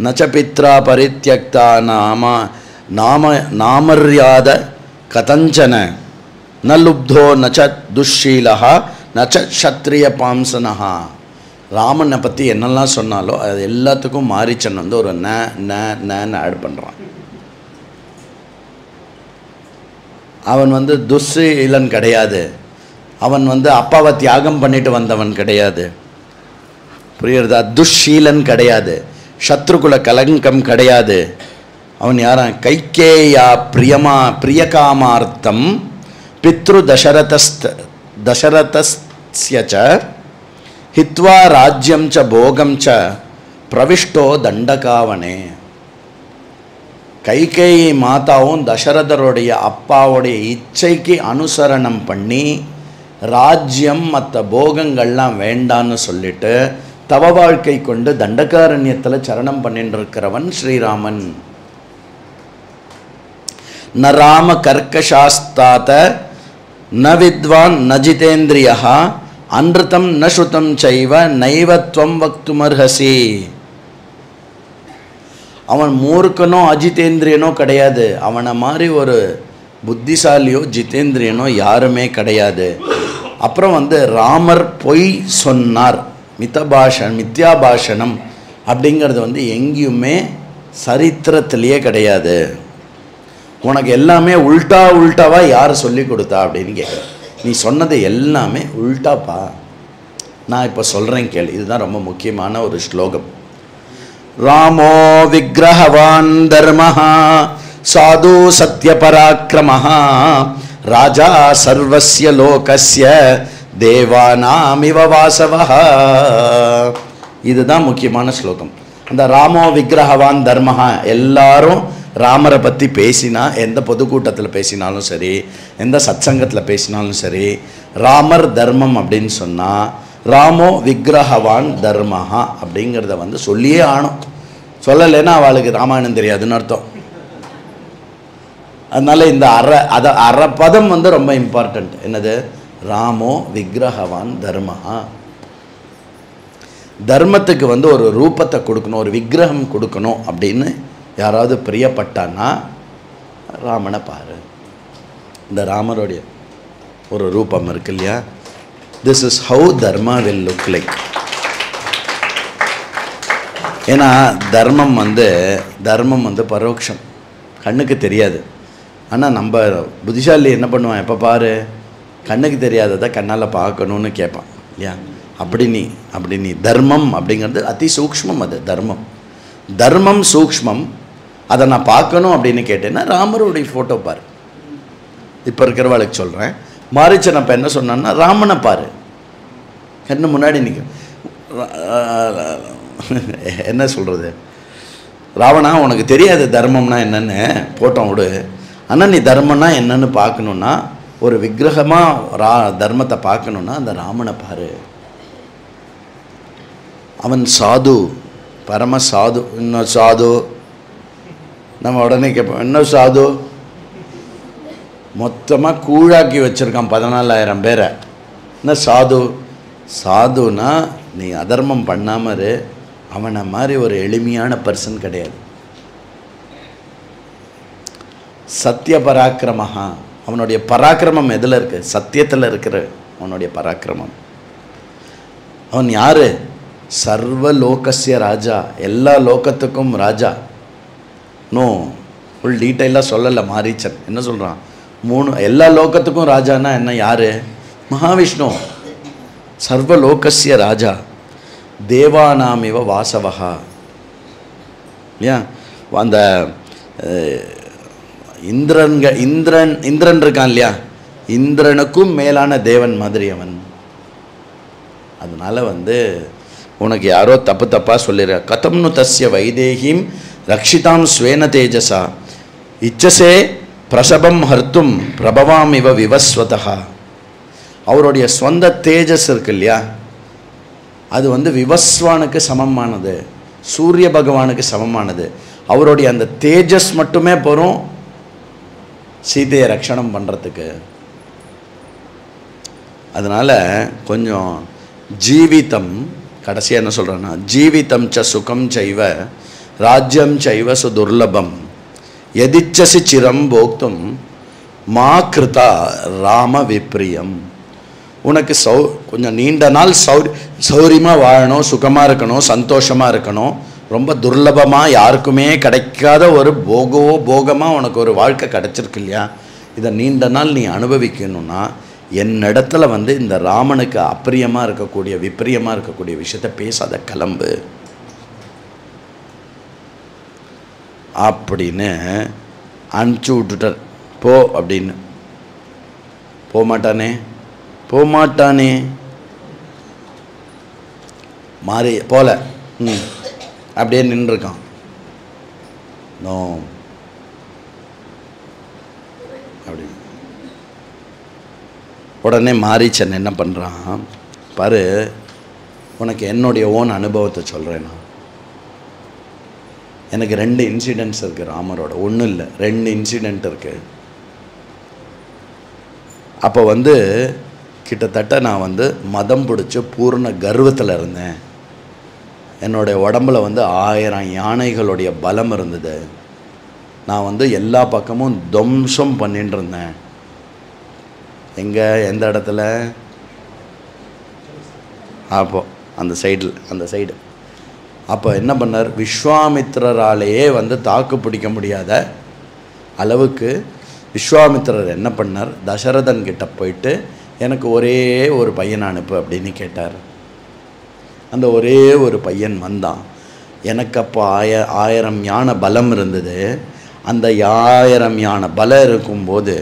நச்ச பித்ரா பரித்யக்தா நாமர்யாத கதஞ்சன ந லுப்தோ நச்ச துஷீலா நச்ச க்ஷத்ரிய பாம்சனஹா. ராமனை பற்றி என்னெல்லாம் சொன்னாலோ அது எல்லாத்துக்கும் மாரீச்சன் வந்து ஒரு நன்னு ஆட் பண்ணுறான். அவன் வந்து துஷ்சீலன் கிடையாது, அவன் வந்து அப்பாவை தியாகம் பண்ணிட்டு வந்தவன் கிடையாது, புரியுறதா? துஷ்சீலன் கிடையாது, சத்ருகுல கலங்கம் கிடையாது. அவன் யாரா? கைகேயா பிரியகாமார்த்தம் பித்ரு தசரதஸ்ய ஹித்வா ராஜ்யம் ச போகம் ச பிரவிஷ்டோ தண்டகாவனே. கைகேயி மாதாவும் தசரதருடைய அப்பாவுடைய இச்சைக்கு அனுசரணம் பண்ணி ராஜ்யம் மற்ற போகங்கள்லாம் வேண்டான்னு சொல்லிட்டு தவ வாழ்க்கை கொண்டு தண்டகாரண்யத்தில் சரணம் பண்ணிட்டு இருக்கிறவன் ஸ்ரீராமன். ந ராம கர்க்கசாஸ்தாத ந வித்வான் ந ஜிதேந்திரியா அன்ருதம் ந ஸ்ருதம் சைவ நைவத்வம் வக்துமர்ஹசி. அவன் மூர்க்கனோ அஜிதேந்திரியனோ கிடையாது. அவனை மாதிரி ஒரு புத்திசாலியோ ஜிதேந்திரியனோ யாருமே கிடையாது. அப்புறம் ராமர் பொய் சொன்னார், மித்யா பாஷணம் அப்படிங்கிறது எங்கேயுமே சரித்திரத்திலேயே கிடையாது. உனக்கு எல்லாமே உல்டாவா யார் சொல்லி கொடுத்தா அப்படின்னு கேட்குறேன். நீ சொன்னது எல்லாமே உல்டாப்பா. நான் இப்போ சொல்கிறேன் கேளு. இதுதான் ரொம்ப முக்கியமான ஒரு ஸ்லோகம். ராமோ விக்கிரகவான் தர்மஹ சாது சத்ய பராக்கிரமஹ ராஜா சர்வஸ்ய லோகஸ்ய தேவானாமிவ வாசவஹ. இதுதான் முக்கியமான ஸ்லோகம். அந்த ராமோ விக்கிரகவான் தர்மஹா, எல்லாரும் ராமரை பற்றி பேசினா, எந்த பொதுக்கூட்டத்தில் பேசினாலும் சரி, எந்த சத்சங்கத்தில் பேசினாலும் சரி, ராமர் தர்மம் அப்படின்னு சொன்னால் ராமோ விக்கிரகவான் தர்மஹா அப்படிங்கிறத சொல்லியே ஆனும். சொல்லலைன்னா அவளுக்கு ராமாயணம் தெரியாதுன்னு அர்த்தம். அதனால இந்த அரை பதம் ரொம்ப இம்பார்ட்டண்ட். என்னது? ராமோ விக்கிரகவான் தர்மஹா. தர்மத்துக்கு ஒரு ரூபத்தை கொடுக்கணும், ஒரு விக்கிரகம் கொடுக்கணும் அப்படின்னு யாராவது பிரியப்பட்டான்னா ராமனை பாரு. இந்த ராமருடைய ஒரு ரூபம் இருக்கு இல்லையா? This is how Dharma will look like. ஏன்னா தர்மம் பரோட்சம், கண்ணுக்கு தெரியாது. ஆனால் நம்ம புத்திசாலி என்ன பண்ணுவான், எப்போ பாரு கண்ணுக்கு தெரியாததை கண்ணால் பார்க்கணுன்னு கேட்பான் இல்லையா? அப்படி நீ தர்மம் அப்படிங்கிறது அதி சூக்ஷ்மம். அது தர்மம் சூக்ஷ்மம். அதை நான் பார்க்கணும் அப்படின்னு கேட்டேன்னா ராமருடைய ஃபோட்டோ பாரு. இப்போ இருக்கிறவாளுக்கு சொல்கிறேன், மாரிச்சன் அப்போ என்ன சொன்னான்னா ராமனை பாரு, கண்ணு முன்னாடி நிற்க. என்ன சொல்கிறது, ராவணா உனக்கு தெரியாது தர்மம்னா என்னன்னு போட்டோம் விடு. ஆனால் நீ தர்மம்னா என்னன்னு பார்க்கணுன்னா, ஒரு விக்கிரகமாக தர்மத்தை பார்க்கணுன்னா அந்த ராமனை பாரு. அவன் சாது, பரம சாது. இன்னும் சாது நம்ம உடனே கேட்போம், இன்னும் சாது மொத்தமாக கூழாக்கி வச்சுருக்கான் 14,000 பேரை. என்ன சாதுனா நீ அதர்மம் பண்ணாமரு. அவனை மாதிரி ஒரு எளிமையான பர்சன் கிடையாது. சத்திய பராக்கிரமஹா, அவனுடைய பராக்கிரமம் எதில் இருக்கு? சத்தியத்தில் இருக்கிற அவனுடைய பராக்கிரமம். அவன் யாரு? சர்வ லோகஸ்ய ராஜா, எல்லா லோகத்துக்கும் ராஜா. ஃபுல் டீட்டெயிலாக சொல்லலை மாரீச்சன். என்ன சொல்கிறான்? 3 எல்லா லோகத்துக்கும் ராஜானா என்ன? யாரு? மகாவிஷ்ணு. சர்வ லோகஸ்ய ராஜா தேவானாமிவ வாசவஹா இல்லையா? அந்த இந்திரன் இருக்கான் இல்லையா? இந்திரனுக்கும் மேலான தேவன் மாதிரி அவன். அதனால உனக்கு யாரோ தப்பாக சொல்லிடுற. கதம்னு தஸ்ய வைதேகிம் ரக்ஷிதாம் ஸ்வேன தேஜசா இச்சசே பிரசபம் ஹர்த்தும் பிரபவாம் இவ விவஸ்வதா. அவருடைய சொந்த தேஜஸ் இருக்கு இல்லையா, அது விவஸ்வானுக்கு சமமானது, சூரிய பகவானுக்கு சமமானது. அவருடைய அந்த தேஜஸ் மட்டுமே போகிறோம் சீதையை ரட்சணம் பண்ணுறதுக்கு. அதனால் கொஞ்சம் ஜீவிதம், கடைசியாக என்ன சொல்கிறேன்னா, ஜீவிதம் ச சுகம் சைவ ராஜ்யம் சைவ சுதுர்லபம் எதிச்சசி சிரம் போக்தும் மா கிருதா ராம விப்ரியம். உனக்கு கொஞ்சம் நீண்ட நாள் சௌரியமாக வாழணும், சுகமாக இருக்கணும், சந்தோஷமாக இருக்கணும், ரொம்ப துர்லபமாக யாருக்குமே கிடைக்காத ஒரு போகமாக உனக்கு ஒரு வாழ்க்கை கிடச்சிருக்கு இல்லையா? இதை நீண்ட நாள் நீ அனுபவிக்கணும்னா என்னிடத்துல இந்த ராமனுக்கு அப்பிரியமாக இருக்கக்கூடிய விப்ரியமாக இருக்கக்கூடிய விஷயத்த பேசாத, கிளம்பு அப்படின்னு அனுப்பிச்சி விட்டுட்டார். போ அப்படின்னு. போமாட்டானே மாறி போல அப்படியே நின்றுருக்கான். நோ அப்படி உடனே மாரீச்சன் என்ன பண்ணுறான் பாரு. உனக்கு என்னுடைய ஓன் அனுபவத்தை சொல்கிறேன். நான் எனக்கு 2 இன்சிடென்ட்ஸ் இருக்குது ராமரோட. ஒன்றும் இல்லை, 2 இன்சிடெண்ட் இருக்குது. அப்போ கிட்டத்தட்ட நான் வந்து மதம் பிடிச்சி பூர்ண கர்வத்தில் இருந்தேன். என்னுடைய உடம்புல வந்து 1000 யானைகளுடைய பலம் இருந்தது. நான் வந்து எல்லா பக்கமும் துவம்சம் பண்ணிட்டு இருந்தேன். எங்கே, எந்த இடத்துல? அப்போது அந்த சைடு. அப்போ என்ன பண்ணார், விஸ்வாமித்திரராலேயே வந்து தாக்கு பிடிக்க முடியாத அளவுக்கு விஸ்வாமித்திரர் என்ன பண்ணார், தசரதன் கிட்ட போயிட்டு எனக்கு ஒரே ஒரு பையனை அனுப்பு அப்படின்னு கேட்டார். அந்த ஒரே ஒரு பையன் வந்தான். எனக்கு அப்போ 1000 யானை பலம் இருந்தது. அந்த 1000 யானை பலம் இருக்கும்போது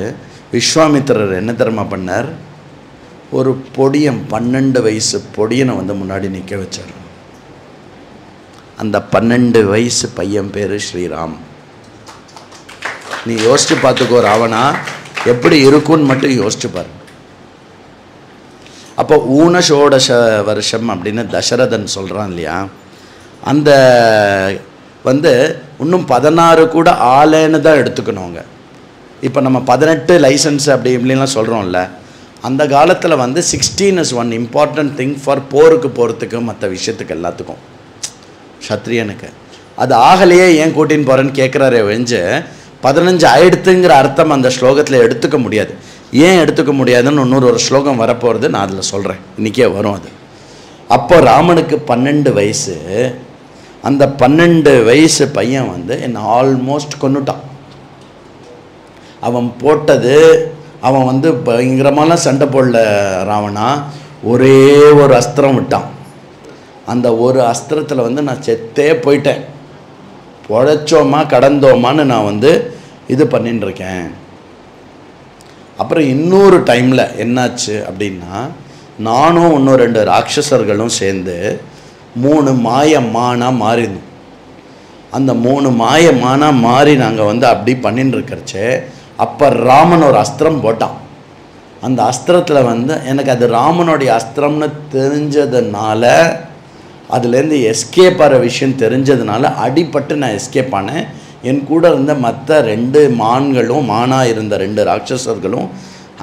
விஸ்வாமித்திரர் என்ன தெரியுமா பண்ணார், ஒரு பொடியன் 12 வயசு பொடியனை வந்து முன்னாடி நிற்க வச்சார். அந்த 12 வயசு பையன் பேர் ஸ்ரீராம். நீ யோசிச்சு பார்த்துக்கோ, ராவணா எப்படி இருக்குன்னு மட்டும் யோசிச்சு பாரு. அப்போ ஊனஷோடச வருஷம் அப்படின்னு தசரதன் சொல்கிறான் இல்லையா, அந்த வந்து இன்னும் 16 கூட ஆலைன்னு தான் எடுத்துக்கணுங்க. இப்போ நம்ம 18 லைசன்ஸ் அப்படி இப்படிலாம் சொல்கிறோம்ல, அந்த காலத்தில் வந்து 16 is one important thing for போருக்கு போகிறதுக்கு மற்ற விஷயத்துக்கு எல்லாத்துக்கும். சத்ரியனுக்கு அது ஆகலையே ஏன் கூட்டின்னு போகிறேன்னு கேட்குறாரே ஒழிஞ்சு 15 ஆயிடுத்துங்கிற அர்த்தம் அந்த ஸ்லோகத்தில் எடுத்துக்க முடியாது. ஏன் எடுத்துக்க முடியாதுன்னு இன்னொரு ஸ்லோகம் வரப்போகிறது, நான் அதில் சொல்கிறேன், இன்றைக்கே வரும் அது. அப்போ ராமனுக்கு 12 வயசு. அந்த 12 வயசு பையன் வந்து என்னை ஆல்மோஸ்ட் கொன்னுட்டான். அவன் போட்டது, அவன் வந்து பயங்கரமான சண்டை போடல ராவணா, ஒரே ஒரு அஸ்திரம் விட்டான். அந்த ஒரு அஸ்திரத்தில் வந்து நான் செத்தே போயிட்டேன். பொழைச்சோமா கடந்தோமான்னு நான் வந்து இது பண்ணின்னு இருக்கேன். அப்புறம் இன்னொரு டைமில் என்னாச்சு அப்படின்னா, நானும் இன்னும் 2 ராட்சசர்களும் சேர்ந்து 3 மாயமானாக மாறினோம். அந்த 3 மாயமானாக மாறி நாங்கள் வந்து அப்படி பண்ணின்னு இருக்கிறச்சே, அப்போ ராமன் ஒரு அஸ்திரம் போட்டான். அந்த அஸ்திரத்தில் வந்து எனக்கு அது ராமனுடைய அஸ்திரம்னு தெரிஞ்சதுனால, அதுலேருந்து எஸ்கேப் ஆகிற விஷயம் தெரிஞ்சதுனால அடிப்பட்டு நான் எஸ்கேப் ஆனேன். என் கூட இருந்த மற்ற 2 மான்களும், மானாக இருந்த 2 ராட்சசர்களும்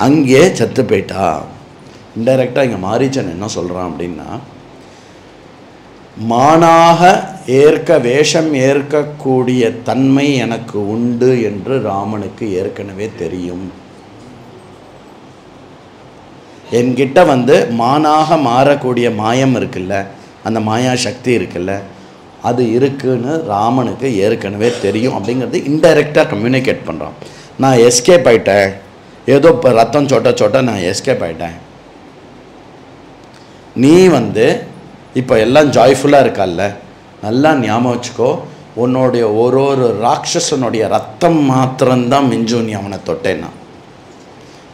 அங்கே செத்து போயிட்டா. இன்டைரக்டாக இங்கே மாரீச்சன் என்ன சொல்கிறான் அப்படின்னா, மானாக வேஷம் ஏற்கக்கூடிய தன்மை எனக்கு உண்டு என்று ராமனுக்கு ஏற்கனவே தெரியும். என்கிட்ட வந்து மானாக மாறக்கூடிய மாயம் இருக்குல்ல, அந்த மாயா சக்தி இருக்குல்ல, அது இருக்குன்னு ராமனுக்கு ஏற்கனவே தெரியும் அப்படிங்கிறது இன்டைரக்டாக கம்யூனிகேட் பண்ணுறான். நான் எஸ்கேப் ஆகிட்டேன், ஏதோ இப்போ ரத்தம் சொட்ட நான் எஸ்கேப் ஆகிட்டேன். நீ வந்து இப்போ எல்லாம் ஜாய்ஃபுல்லாக இருக்கால்ல, நல்லா ஞாபகம் வச்சுக்கோ, உன்னுடைய ஒரு ராட்சசனுடைய ரத்தம் மாத்திரம்தான் மிஞ்சும். நீ அவனை தொட்டேன்னா,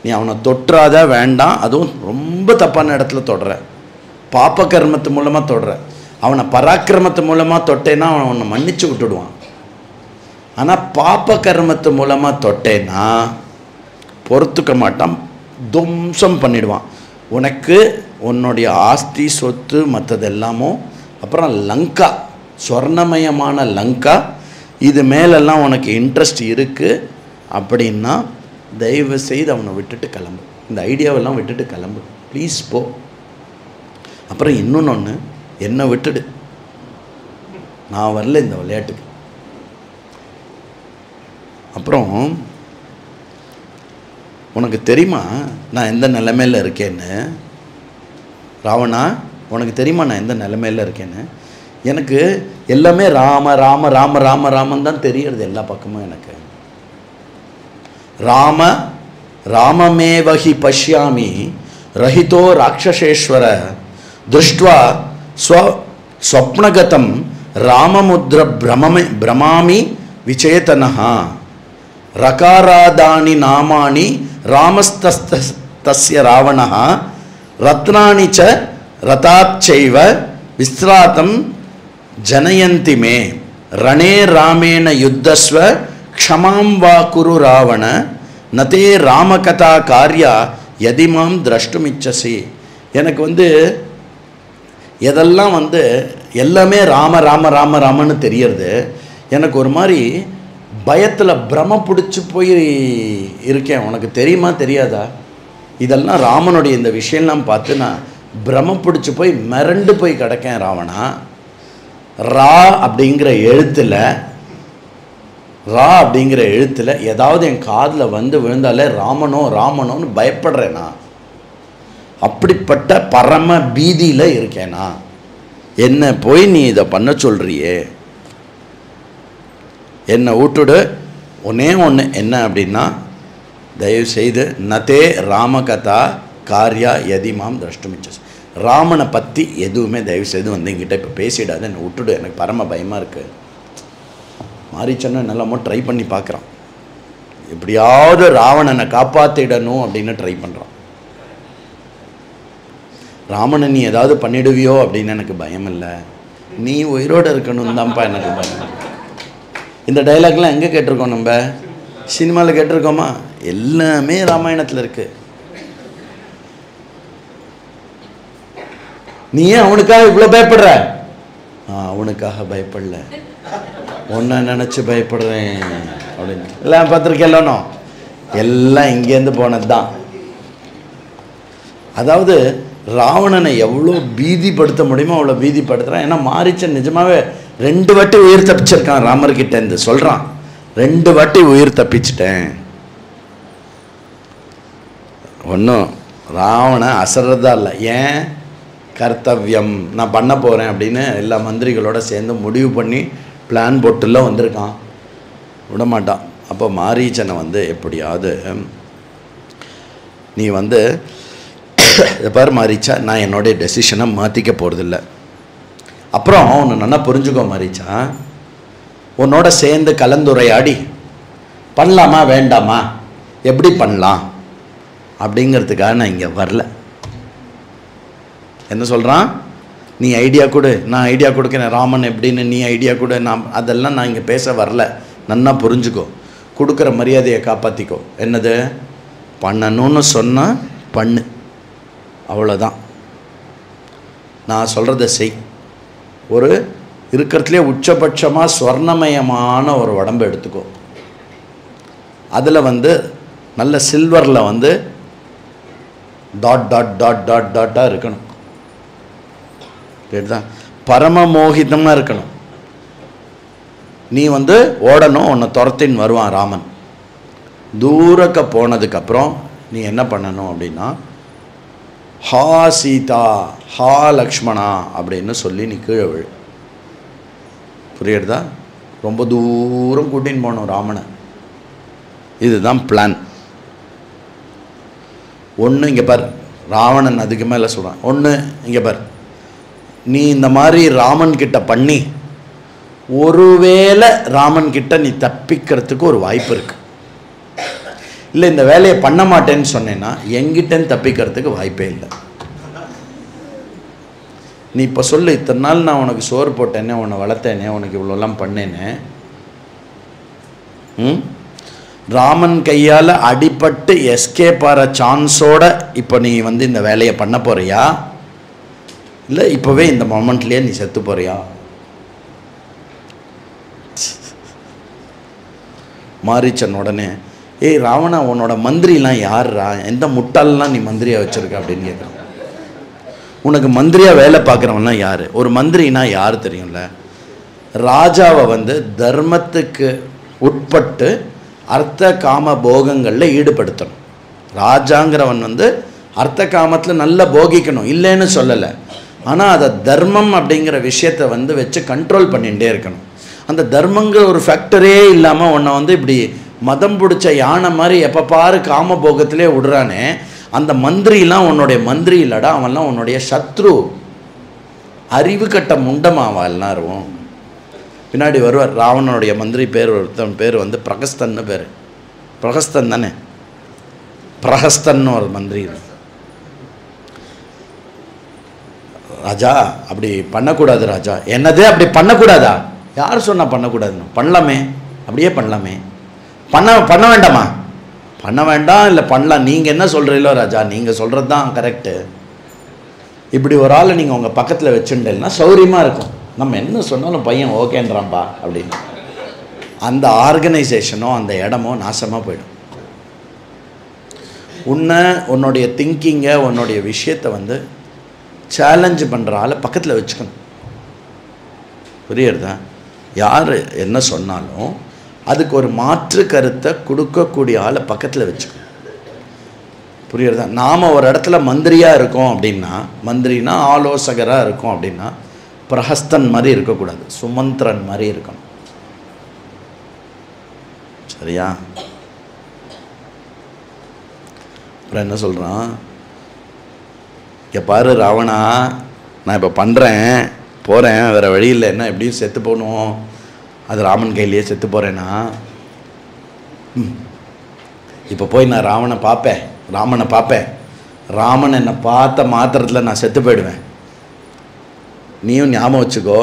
நீ அவனை தொட்டுறாத, வேண்டாம். அதுவும் ரொம்ப தப்பான இடத்துல தொடுற, பாப்ப கர்மத்து மூலமாக தொடுற. அவனை பராக்கிரமத்து மூலமாக தொட்டேன்னா அவனை உன்னை மன்னிச்சு விட்டுடுவான். ஆனால் பாப்ப கர்மத்து மூலமாக தொட்டேன்னா பொறுத்துக்க மாட்டான், துவம்சம் பண்ணிடுவான். உனக்கு உன்னுடைய ஆஸ்தி சொத்து மற்றது எல்லாமும், அப்புறம் லங்கா, சொர்ணமயமான லங்கா, இது மேலெல்லாம் உனக்கு இன்ட்ரெஸ்ட் இருக்குது அப்படின்னா தயவு செய்து அவனை விட்டுட்டு கிளம்பு. இந்த ஐடியாவெல்லாம் விட்டுட்டு கிளம்பு ப்ளீஸ், போ. அப்புறம் இன்னொன்று, என்னை விட்டுடு, நான் வரல இந்த விளையாட்டுக்கு. அப்புறம் உனக்கு தெரியுமா நான் எந்த நிலைமையில் இருக்கேன்னு? ராவணா, உனக்கு தெரியுமா நான் எந்த நிலைமையில் இருக்கேன்னு? எனக்கு எல்லாமே ராம ராம ராம ராம ராமன் தான் தெரியறது எல்லா பக்கமும். எனக்கு ராம ராமமேவஹி பஷ்யாமி ரஹிதோ ராட்சசேஸ்வர திருஷ்ட்வா ஸ்வப்னகதம் ராமமுத்ர பிரமாமி விசேதனஹ ரகாராதானி நாமானி ராமஸ்தஸ்ய ராவணஹ ரத்னானி ச ரதாச்சைவ விஸ்ராதம் ஜனயந்தி மே ரணே ராமேன யுத்தஸ்வ க்ஷமாம் வா குரு ராவண நதே ராமகதா காரியா யதிமாம் திரஷ்டுமிச்சசி. எனக்கு வந்து எதெல்லாம் வந்து எல்லாமே ராம ராம ராம ராமன்னு தெரியறது. எனக்கு ஒரு மாதிரி பயத்தில் பிரம பிடிச்சி போய் இருக்கேன். உனக்கு தெரியுமா தெரியாதா? இதெல்லாம் ராமனுடைய இந்த விஷயம்லாம் பார்த்து நான் பிரம பிடிச்சி போய் மிரண்டு போய் கிடக்கேன். ராவணா, ரா அப்படிங்கிற எழுத்தில் ஏதாவது என் காதில் வந்து விழுந்தாலே ராமனோன்னு பயப்படுறேனா? அப்படிப்பட்ட பரம பீதியில் இருக்கேனா? என்ன போய் நீ இதை பண்ண சொல்றியே, என்னை விட்டுடு. ஒன்னே ஒன்று என்ன அப்படின்னா, தயவு செய்து நதே ராமகதா காரியா யதிமாம் திரஷ்டுமிச்சஸ், ராமனை பற்றி எதுவுமே தயவு செய்து வந்து என்கிட்ட இப்போ பேசிடாது, என்னை விட்டுடு, எனக்கு பரம பயமாக இருக்குது. மாரீச்சனை நல்லாமோ ட்ரை பண்ணி பார்க்குறான், எப்படியாவது ராவணனை காப்பாற்றிடணும் அப்படின்னு ட்ரை பண்ணுறான். ராமனை நீ ஏதாவது பண்ணிடுவியோ அப்படின்னு எனக்கு பயம் இல்லை, நீ உயிரோடு இருக்கணும் தான்ப்பா எனக்கு பயம். இந்த டைலாக்லாம் எங்கே கேட்டிருக்கோம்? நம்ம சினிமாவில் கேட்டிருக்கோமா? எல்லாமே ராமாயணத்தில் இருக்குது. நீ ஏன் அவனுக்காக இவ்வளோ பயப்படுற? அவனுக்காக பயப்படல, ஒன்றை நினச்சி பயப்படுறேன் அப்படின்னு. எல்லாம் பார்த்துருக்கேன், எல்லாம் இங்கேருந்து போனது தான். அதாவது ராவணனை எவ்வளோ பீதிப்படுத்த முடியுமோ அவ்வளோ பீதிப்படுத்துகிறான். ஏன்னா மாரீச்சன் நிஜமாகவே 2 வாட்டி உயிர் தப்பிச்சிருக்கான் ராமர்கிட்டேருந்து. சொல்கிறான், 2 வாட்டி உயிர் தப்பிச்சிட்டேன். ஒன்றும் ராவணன் அசரதா இல்லை, ஏன் கர்த்தவியம் நான் பண்ண போகிறேன் அப்படின்னு எல்லா மந்திரிகளோட சேர்ந்து முடிவு பண்ணி பிளான் போட்டுலாம் வந்திருக்கான், விடமாட்டான். அப்போ மாரீச்சனை வந்து எப்படியாவது நீ வந்து இதை பாரு மாரீச்சா, நான் என்னோடைய டெசிஷனை மாற்றிக்க போகிறதில்ல. அப்புறம் ஒன்று நல்லா புரிஞ்சுக்கோ மாரீச்சா, உன்னோட சேர்ந்து கலந்துரையாடி பண்ணலாமா வேண்டாமா, எப்படி பண்ணலாம் அப்படிங்கிறதுக்காக நான் இங்கே வரல. என்ன சொல்கிறான்? நீ ஐடியா கொடு, நான் ஐடியா கொடுக்குறேன், ராமன் எப்படின்னு நீ ஐடியா கொடு, அதெல்லாம் நான் இங்கே பேச வரல. நன்னா புரிஞ்சுக்கோ, கொடுக்குற மரியாதையை காப்பாற்றிக்கோ. என்னது பண்ணணும்னு சொன்னால் பண்ணு, அவ்வளோதான். நான் சொல்கிறத செய். ஒரு இருக்கிறதுலே உச்சபட்சமாக ஸ்வர்ணமயமான ஒரு உடம்பு எடுத்துக்கோ, அதில் வந்து நல்ல சில்வரில் வந்து டாட்டாக இருக்கணும். கேட்டுதான், பரம மோகிதமாக இருக்கணும். நீ வந்து ஓடணும், உன்னை துரத்தின்னு வருவான் ராமன். தூரக்க போனதுக்கப்புறம் நீ என்ன பண்ணணும் அப்படின்னா, ஹா சீதா ஹா லக்ஷ்மணா அப்படின்னு சொல்லி நீ கீழே விழு. புரியுறதா? ரொம்ப தூரம் கூட்டின்னு போகணும் ராமனை. இதுதான் பிளான். ஒன்று இங்கே பார், ராவணன் அதுக்கு மேலே சொல்கிறான். ஒன்று இங்கே பார், நீ இந்த மாதிரி ராமன் கிட்ட பண்ணி ஒருவேளை ராமன் கிட்ட நீ தப்பிக்கிறதுக்கு ஒரு வாய்ப்பு இருக்கு. இல்லை இந்த வேலையை பண்ண மாட்டேன்னு சொன்னேன்னா எங்கிட்டன்னு தப்பிக்கிறதுக்கு வாய்ப்பே இல்லை. நீ இப்போ சொல்லு, இத்தனை நாள் நான் உனக்கு சோறு போட்டேனே, உன்னை வளர்த்தேனே, உனக்கு இவ்வளோலாம் பண்ணேனே, ராமன் கையால் அடிபட்டு எஸ்கேப் ஆகிற சான்ஸோட இப்போ நீ வந்து இந்த வேலையை பண்ண போறியா, இல்லை இப்போவே இந்த மொமெண்ட்லேயே நீ செத்து போறியா? மாரீச்சன் உடனே, ஏய் ராவணா, உன்னோட மந்திரிலாம் யார்ரா, எந்த முட்டாளெலாம் நீ மந்திரியாக வச்சுருக்க அப்படின்னு கேட்குறான். உனக்கு மந்திரியாக வேலை பார்க்குறவன்லாம் யார்? ஒரு மந்திரினா யார் தெரியும்ல? ராஜாவை வந்து தர்மத்துக்கு உட்பட்டு அர்த்த காம போகங்களில் ஈடுபடுத்தணும். ராஜாங்கிறவன் வந்து அர்த்த காமத்தில் நல்லா போகிக்கணும், இல்லைன்னு சொல்லலை. ஆனால் அதை தர்மம் அப்படிங்கிற விஷயத்தை வந்து வச்சு கண்ட்ரோல் பண்ணிகிட்டே இருக்கணும். அந்த தர்மங்கிற ஒரு ஃபேக்டரே இல்லாமல் உன்னை வந்து இப்படி மதம் பிடிச்ச யானை மாதிரி எப்போ பாரு காம போகத்திலே விடுறானே, அந்த மந்திரிலாம் உன்னுடைய மந்திரி இல்லடா, அவன்லாம் உன்னுடைய சத்ரு, அறிவு கட்ட முண்டமாவா எல்லாரும். பின்னாடி வருவார் ராவணனுடைய மந்திரி பேர், ஒருத்தன் பேர் வந்து பிரகஸ்தன்னு பேர். பிரகஸ்தன் தானே, பிரகஸ்தன்னு ஒரு மந்திரி. ராஜா அப்படி பண்ணக்கூடாது ராஜா. என்னது அப்படி பண்ணக்கூடாதா? யார் சொன்னால் பண்ணக்கூடாதுன்னு? பண்ணலாமே, அப்படியே பண்ணலாமே. பண்ண வேண்டாமா? பண்ண வேண்டாம் இல்லை பண்ணலாம். நீங்கள் என்ன சொல்கிறீங்களோ ராஜா, நீங்கள் சொல்கிறது தான் கரெக்டு. இப்படி ஒரு ஆளை நீங்கள் உங்கள் பக்கத்தில் வச்சுட்டேன்னா சௌரியமாக இருக்கும். நம்ம என்ன சொன்னாலும் பையன் ஓகேன்றான்பா அப்படின்னு. அந்த ஆர்கனைசேஷனோ அந்த இடமோ நாசமாக போயிடும். உன்னுடைய திங்கிங்கை உன்னுடைய விஷயத்தை வந்து சேலஞ்சு பண்ணுற ஆளை பக்கத்தில் வச்சுக்கணும். புரியுறதா? யார் என்ன சொன்னாலும் அதுக்கு ஒரு மாற்று கருத்தை கொடுக்கக்கூடிய ஆளை பக்கத்தில் வச்சுக்கணும். புரியுறதா? நாம் ஒரு இடத்துல மந்திரியாக இருக்கோம் அப்படின்னா, மந்திரினா ஆலோசகராக இருக்கோம் அப்படின்னா பிரஹஸ்தன் மாதிரி இருக்கக்கூடாது, சுமந்திரன் மாதிரி இருக்கணும். சரியா? அப்புறம் என்ன சொல்கிறான், இங்கே பாரு ராவணா, நான் இப்போ பண்ணுறேன் போகிறேன், வேறு வழி இல்லை, என்ன எப்படியும் செத்து போகணும், அது ராமன் கையிலேயே செத்து போகிறேன்னா, இப்போ போய் நான் ராமனை பார்ப்பேன், ராமன் என்னை பார்த்த மாத்திரத்தில் நான் செத்து போயிடுவேன். நீயும் ஞாபகம் வச்சுக்கோ,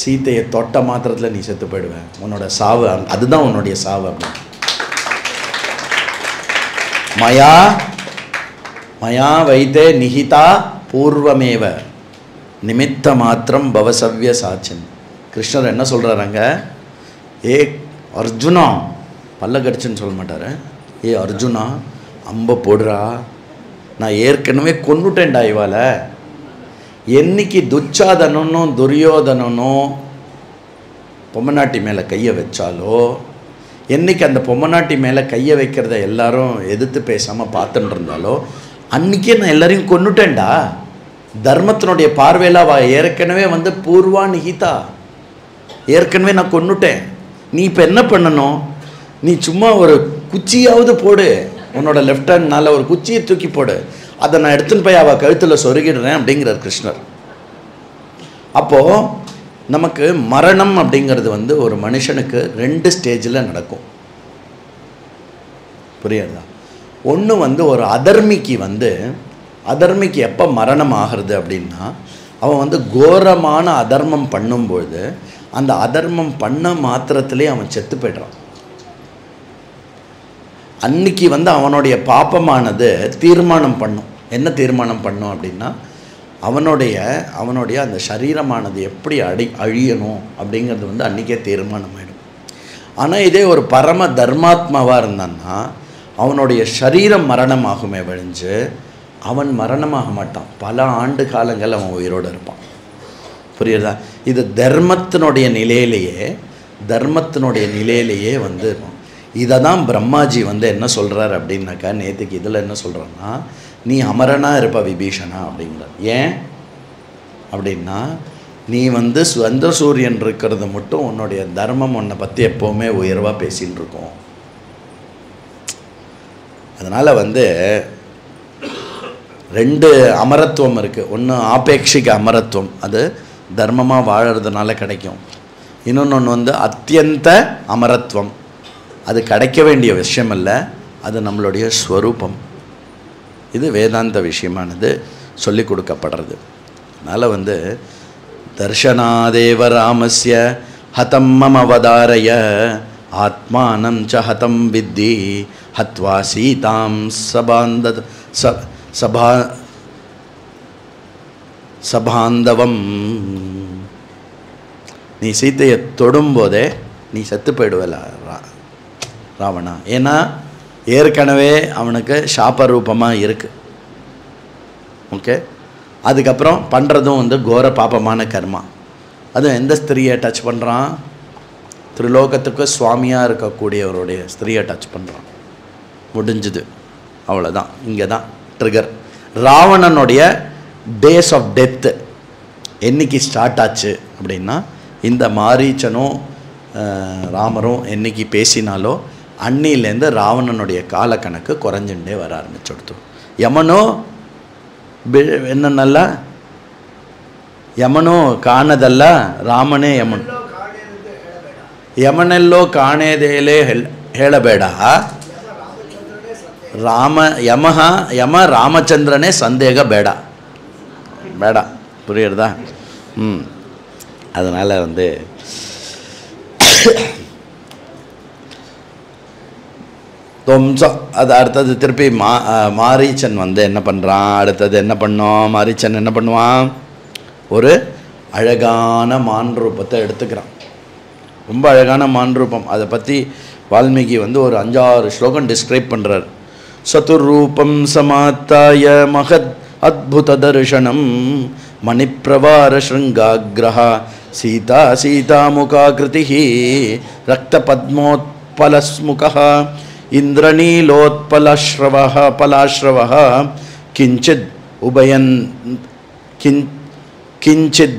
சீத்தையை தொட்ட மாத்திரத்தில் நீ செத்து போயிடுவேன், உன்னோட சாவு அதுதான் உன்னுடைய சாவு. அப்படின்னு மயா வைத்தே நிகிதா பூர்வமேவ நிமித்த மாத்திரம் பவசவ்ய சாட்சன். கிருஷ்ணர் என்ன சொல்கிறாருங்க, ஏ அர்ஜுனா, பல்ல கடிச்சுன்னு சொல்ல மாட்டார், ஏ அர்ஜுனா அம்ப போடுறா, நான் ஏற்கனவே கொன்னுட்டேன்டா இவாளை. என்னைக்கு துச்சாதனனும் துரியோதனனும் பொம்மநாட்டி மேலே கையை வச்சாலோ, என்னைக்கு அந்த பொம்மநாட்டி மேலே கையை வைக்கிறத எல்லாரும் எதிர்த்து பேசாமல் பார்த்துட்டு இருந்தாலோ, அன்றைக்கே நான் எல்லாரையும் கொன்னுட்டேன்டா. தர்மத்தினுடைய பார்வையில் ஏற்கனவே வந்து பூர்வா நிகிதா, ஏற்கனவே நான் கொன்னுட்டேன். நீ இப்போ என்ன பண்ணணும், நீ சும்மா ஒரு குச்சியாவது போடு, உன்னோட லெஃப்ட் ஹேண்ட்னால ஒரு குச்சியை தூக்கி போடு, அதை நான் எடுத்துன்னு போய் அவள் கழுத்தில் சொருகிடுறேன் அப்படிங்கிறார் கிருஷ்ணர். அப்போது நமக்கு மரணம் அப்படிங்கிறது வந்து ஒரு மனுஷனுக்கு 2 ஸ்டேஜில் நடக்கும். புரியுதா? ஒன்று வந்து ஒரு அதர்மிக்கு எப்போ மரணம் ஆகிறது அப்படின்னா, அவன் வந்து கோரமான அதர்மம் பண்ணும்பொழுது அந்த அதர்மம் பண்ண மாத்திரத்திலே அவன் செத்து போய்ட்றான். அன்னைக்கு வந்து அவனுடைய பாப்பமானது தீர்மானம் பண்ணும். என்ன தீர்மானம் பண்ணும் அப்படின்னா, அவனுடைய அந்த சரீரமானது எப்படி அழியணும் அப்படிங்கிறது வந்து அன்றைக்கே தீர்மானம் ஆகிடும். ஆனால் இதே ஒரு பரம தர்மாத்மாவாக இருந்தான்னா அவனுடைய சரீரம் மரணமாகுமே வழிஞ்சு அவன் மரணமாக மாட்டான், பல ஆண்டு காலங்கள் அவன் உயிரோடு இருப்பான். புரியுதா? இது தர்மத்தினுடைய நிலையிலேயே வந்து இருக்கும். இதை தான் பிரம்மாஜி வந்து என்ன சொல்கிறார் அப்படின்னாக்கா, நேற்றுக்கு இதில் என்ன சொல்கிறான்னா, நீ அமரனாக இருப்ப விபீஷணா அப்படிங்கிறார். ஏன் அப்படின்னா, நீ வந்து சந்திர சூரியன் இருக்கிறது மட்டும் உன்னுடைய தர்மம் உன்னை பற்றி எப்போவுமே உயர்வாக பேசின்னு இருக்கும். அதனால் வந்து 2 அமரத்துவம் இருக்குது. ஒன்று ஆபேட்சிக அமரத்துவம், அது தர்மமாக வாழறதுனால கிடைக்கும். இன்னொன்று வந்து அத்தியந்த அமரத்துவம், அது கிடைக்க வேண்டிய விஷயம் இல்லை, அது நம்மளுடைய ஸ்வரூபம். இது வேதாந்த விஷயமானது சொல்லி கொடுக்கப்படுறது. அதனால் வந்து தர்ஷனாதேவ ராமஸ்ய ஹதம் மம அவதாரய ஆத்மானம் ச ஹதம் வித்தி ஹத்வா சீதாம் சபாந்தவம். நீ சீத்தையை தொடும்போதே நீ செத்து போயிடுவல ராவணா. ஏன்னா ஏற்கனவே அவனுக்கு சாபரூபமாக இருக்குது. ஓகே, அதுக்கப்புறம் பண்ணுறதும் வந்து கோர பாபமான கர்மா. அதுவும் எந்த ஸ்திரியை டச் பண்ணுறான், திரிலோகத்துக்கு சுவாமியாக இருக்கக்கூடியவருடைய ஸ்திரியை டச் பண்ணுறான். முடிஞ்சுது, அவ்வளோதான். இங்கே தான் ட்ரிகர். ராவணனுடைய டேஸ் ஆஃப் டெத்து என்றைக்கு ஸ்டார்ட் ஆச்சு அப்படின்னா, இந்த மாரீச்சனும் ராமரும் என்றைக்கு பேசினாலோ அன்னிலேருந்து ராவணனுடைய காலக்கணக்கு குறைஞ்சுட்டே வர ஆரம்பிச்சுடுத்து. யமனோ என்னன்னಲ್ಲ, யமனோ ಕಾಣದಲ್ಲ ರಾಮನೇ ಯಮನೆಲ್ಲೋ ಕಾಣೆದೇಲೆ ಹೇಳಬೇಡ, ಯಮ ರಾಮಚಂದ್ರನೇ ಸಂದೇಹ ಬೇಡ. புரியுறதா? அதனால் வந்து அது அடுத்தது திருப்பி மாரீச்சன் வந்து என்ன பண்ணுறான், அடுத்தது என்ன பண்ணோம், மாரீச்சன் என்ன பண்ணுவான், ஒரு அழகான மான் ரூபத்தை எடுத்துக்கிறான். ரொம்ப அழகான மான் ரூபம். அதை பற்றி வால்மீகி வந்து ஒரு 5-6 ஸ்லோகம் டிஸ்கிரைப் பண்ணுறார். சதுரூபம் சமாத்தாய மகத் அத்புத தர்சனம் மணிப்பிரவார ஸ்ருங்காக்ரஹ சீதா சீதாமுகாகிருதிஹி ரக்த பத்மோத்பலஸ்முகஹ இந்திரநீலோத்பலாஸ்ரவஹ பலாஸ்ரவஹ கிஞ்சித் உபயன் கிஞ்சித்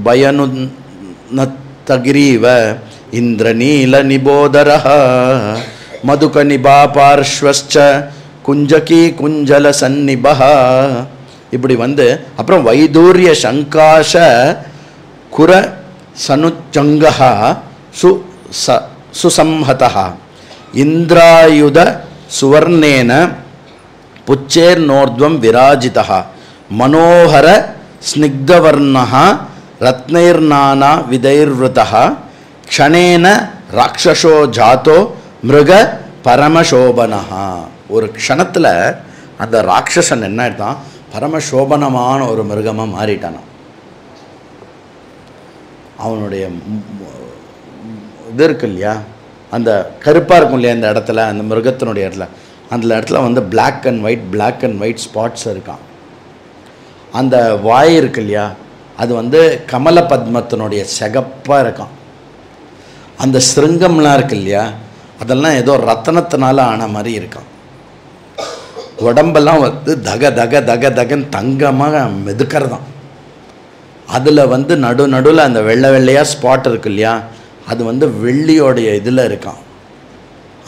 பயனுன்னத்தகிரீவ இந்திரநீல நிபோதரஹ மதுக நிபா பார்ஷ்வஸ்ச குஞ்சகி குஞ்சல சந்நிபஹ. இப்படி வந்து அப்புறம் வைதூரிய சங்காஷ குர சனுச்சங்கஹ சுசம்ஹதஹ இந்திராயுத சுவர்ணேன புச்சேர்நோர்த்வம் விராஜிதஹ மனோஹர ஸ்னிக்தவர்ணஹ ரத்னைர்நானா விதைர்விருதஹ க்ஷணேன ராட்சசோ ஜாதோ மிருக பரமசோபனஹா. ஒரு க்ஷணத்தில் அந்த ராட்சசன் என்ன ஆயிட்டான், பரமசோபனமான ஒரு மிருகமாக மாறிட்டானான். அவனுடைய இது இருக்கு இல்லையா, அந்த கருப்பாக இருக்கும் இல்லையா இந்த இடத்துல, அந்த மிருகத்தினுடைய இடத்துல, அந்த இடத்துல வந்து பிளாக் அண்ட் ஒயிட் ஸ்பாட்ஸ் இருக்கான். அந்த வாய் இருக்கு இல்லையா, அது வந்து கமல பத்மத்தினுடைய சிகப்பாக இருக்கான். அந்த சிருங்கம்லாம் இருக்கு இல்லையா, அதெல்லாம் ஏதோ ரத்தனத்தினால ஆன மாதிரி இருக்கான். உடம்பெல்லாம் வந்து தக தக தக தகன்னு தங்கமாக மெதுக்கிறதான். அதில் வந்து நடுவில் அந்த வெள்ளை வெள்ளையாக ஸ்பாட் இருக்கு இல்லையா, அது வந்து வெள்ளியோடைய இதில் இருக்கான்.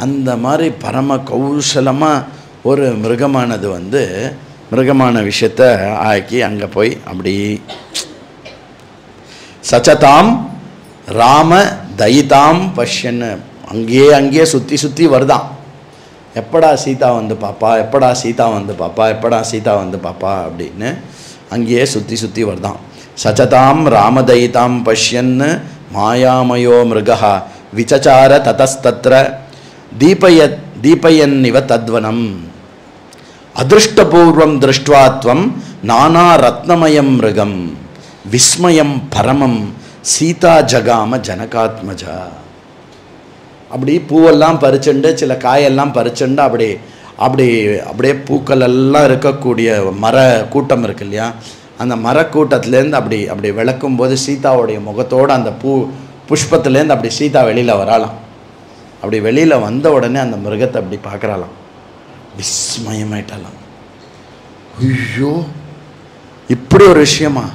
அந்த மாதிரி பரம கௌசலமாக ஒரு மிருகமானது வந்து மிருகமான விஷயத்தை ஆக்கி அங்கே போய் அப்படி சச்சதாம் ராம தயிதாம் பஷ்யன்னு அங்கேயே சுற்றி வருதான். எப்படா சீதா வந்து பாப்பா, எப்படா சீதா வந்து பாப்பா, எப்படா சீதா வந்து பாப்பா அப்படின்னு அங்கேயே சுற்றி வருதான். சச்சதாம் ராமதயிதாம் பஷ்யன்னு மாயாமயோ மிருகா விசச்சார ததஸ்தத்ர தீபயன்னிவ தத்வனம் அதிருஷ்டபூர்வம் திருஷ்டுவாத்வம் நானா ரத்னமயம் மிருகம் விஸ்மயம் பரமம் சீதா ஜகாம ஜனகாத்மஜா. அப்படி பூவெல்லாம் பறிச்சுண்டு சில காயெல்லாம் பறிச்சுண்டு அப்படியே பூக்கள் எல்லாம் இருக்கக்கூடிய மர கூட்டம் இருக்கு இல்லையா, அந்த மரக்கூட்டத்துலேருந்து அப்படி விளக்கும் போது சீதாவுடைய முகத்தோடு அந்த புஷ்பத்துலேருந்து அப்படி சீதா வெளியில் வராலாம். அப்படி வெளியில் வந்த உடனே அந்த மிருகத்தை அப்படி பார்க்குறாலாம், விஸ்மயமாயிட்டாலாம். ஐயோ இப்படி ஒரு விஷயமா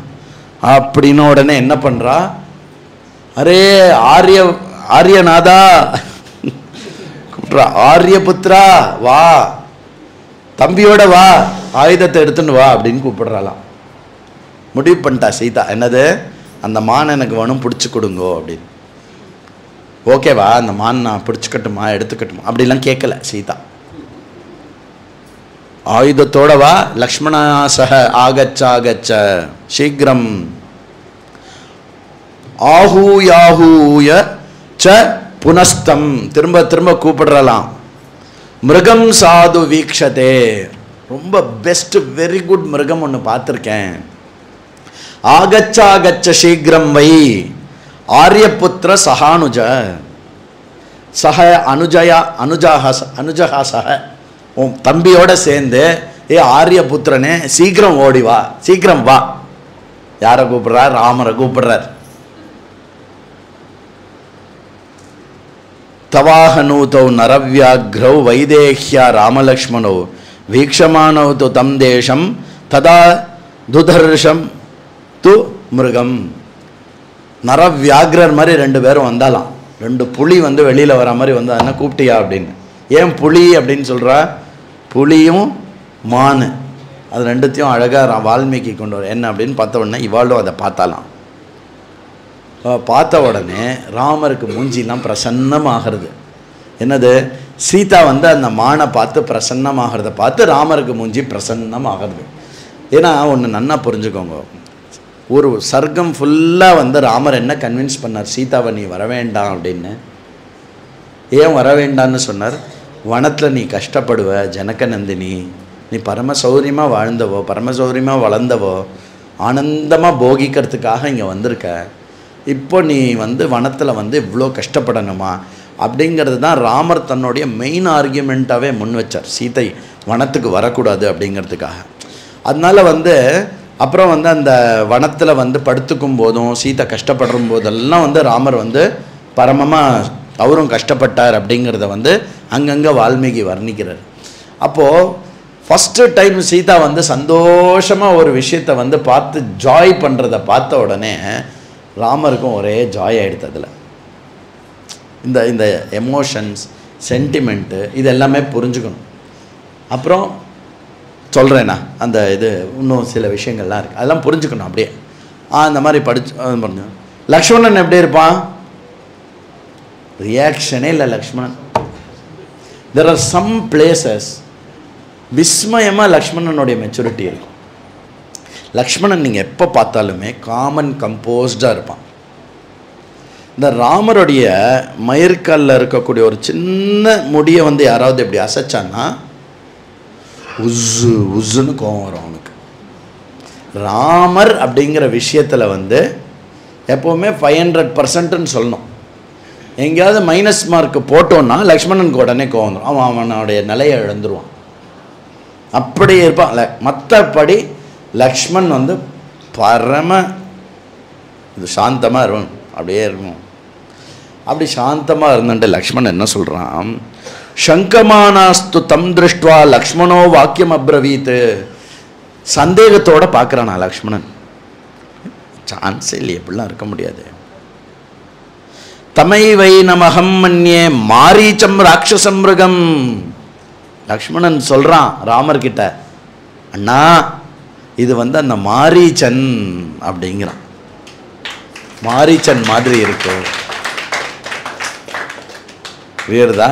அப்படின்னு உடனே என்ன பண்ணுறா, அரே ஆரியநாதா கூப்பிட்றா, ஆரியபுத்ரா வா, தம்பியோட வா, ஆயுதத்தை எடுத்துன்னு வா அப்படின்னு கூப்பிடுறாளாம். முடிவு பண்ணிட்டா சீதா, என்னது அந்த மான் எனக்கு வேணும், பிடிச்சி கொடுங்கோ அப்படின்னு. ஓகேவா, அந்த மான் நான் பிடிச்சிக்கட்டுமா எடுத்துக்கட்டுமா அப்படிலாம் கேட்கல சீதா. ஆயுதத்தோட வா, லக்ஷ்மணா சக ஆகச்ச சீக்கிரம் ஆஹூயாஹூய ச புனஸ்தம் திரும்ப கூப்பிடுறலாம். மிருகம் சாது வீக்ஷதே, ரொம்ப பெஸ்ட் வெரி குட் மிருகம் ஒன்று பார்த்துருக்கேன். ஆகச்ச சீக்கிரம் வை ஆரியபுத்திர சகானுஜ சக அனுஜா சக உன் தம்பியோட சேர்ந்து ஏ ஆரியபுத்திரனே சீக்கிரம் ஓடி வா, சீக்கிரம் வா. யாரை கூப்பிடுறார், ராமரை கூப்பிடுறார். தவாஹனூதௌ நரவ்யாக்ரௌ வைதேஹ்யா ராமலக்ஷ்மணோ வீக்ஷமானௌ து தம் தேசம் ததா துதர்ஷம் து மிருகம். நரவ்யாக்ரர் மாதிரி ரெண்டு பேரும் வந்தாலாம், ரெண்டு புலி வந்து வெளியில் வர மாதிரி வந்தா, என்ன கூப்பிட்டியா அப்படின்னு. ஏன் புலி அப்படின்னு சொல்கிறா, புலியும் மானு அது ரெண்டுத்தையும் அழகாக வால்மீகி கொண்டு வர என்ன அப்படின்னு பார்த்த உடனே இவாளும் அதை பார்த்தாலாம். பார்த்த உடனே ராமருக்கு மூஞ்சிலாம் பிரசன்னமாகிறது. என்னது, சீதா வந்து அந்த மானை பார்த்து பிரசன்னமாகிறத பார்த்து ராமருக்கு மூஞ்சி பிரசன்னமாகிறது. ஏன்னா ஒன்று நன்னா புரிஞ்சுக்கோங்க, ஒரு சர்க்கம் ஃபுல்லாக வந்து ராமர் என்ன கன்வின்ஸ் பண்ணார், சீதாவை நீ வர வேண்டாம் அப்படின்னு. ஏன் வர வேண்டான்னு சொன்னார், வனத்தில் நீ கஷ்டப்படுவ ஜனகநந்தினி, நீ பரமசௌரியமாக வாழ்ந்தவோ பரமசௌரியமாக வளர்ந்தவோ ஆனந்தமாக போகிக்கிறதுக்காக இங்கே வந்திருக்க. இப்போ நீ வந்து வனத்தில் வந்து இவ்வளோ கஷ்டப்படணுமா, அப்படிங்கிறது தான் ராமர் தன்னுடைய மெயின் ஆர்கியூமெண்ட்டாகவே முன் வச்சார், சீதை வனத்துக்கு வரக்கூடாது அப்படிங்கிறதுக்காக. அதனால் அப்புறம் அந்த வனத்தில் படுத்துக்கும் போதும் சீதை கஷ்டப்படுற போதெல்லாம் ராமர் பரமமாக அவரும் கஷ்டப்பட்டார் அப்படிங்கிறத அங்கங்கே வால்மீகி வர்ணிக்கிறார். அப்போது ஃபஸ்ட்டு டைம் சீதா சந்தோஷமாக ஒரு விஷயத்தை பார்த்து ஜாய் பண்ணுறத பார்த்த உடனே ராமருக்கும் ஒரே ஜாய் ஆகிடுது. அதில் இந்த எமோஷன்ஸ், சென்டிமெண்ட்டு இது எல்லாமே புரிஞ்சுக்கணும். அப்புறம் சொல்கிறேண்ணா, அந்த இது இன்னும் சில விஷயங்கள்லாம் இருக்குது, அதெல்லாம் புரிஞ்சுக்கணும். அப்படியே அந்த மாதிரி படிச்சு லக்ஷ்மணன் எப்படி இருப்பான்? ரியாக்ஷனே இல்லை Lakshmanan. There are some places விஸ்மயமாக லக்ஷ்மணனுடைய மெச்சூரிட்டி இருக்கும். லக்ஷ்மணன் நீங்கள் எப்போ பார்த்தாலுமே காமன் கம்போஸ்டாக இருப்பான். இந்த ராமருடைய மயிர்காலில் இருக்கக்கூடிய ஒரு சின்ன முடியை யாராவது எப்படி அசைச்சான்னா உஸ்ஸு உஸ்ஸுன்னு கோவம் வரும் அவனுக்கு. ராமர் அப்படிங்கிற விஷயத்தில் எப்போவுமே 500%ன்னு சொல்லணும். எங்கேயாவது மைனஸ் மார்க்கு போட்டோன்னா லக்ஷ்மணனுக்கு உடனே கோவம் வந்துடும், அவனுடைய நிலையை இழந்துருவான். அப்படியே இருப்பான். மற்றபடி லக்ஷ்மண் பரம இது சாந்தமாக இருக்கும், அப்படியே இருக்கும். அப்படி சாந்தமாக இருந்துட்டு லக்ஷ்மணன் என்ன சொல்கிறான், சங்கமானாஸ்து தம் திருஷ்டுவா லக்ஷ்மணோ வாக்கியம் அப்ரவீத். சந்தேகத்தோடு பார்க்குறானா லக்ஷ்மணன். சான்ஸே இல்லை, எப்படிலாம் இருக்க முடியாது. தமை வை நமகம் மன்யே மாரீச்சம் ராட்சசம் மிருகம். லக்ஷ்மணன் சொல்கிறான் ராமர்கிட்ட, அண்ணா இது அந்த மாரீச்சன் அப்படிங்கிறான். மாரீச்சன் மாதிரி இருக்கு. வீருதா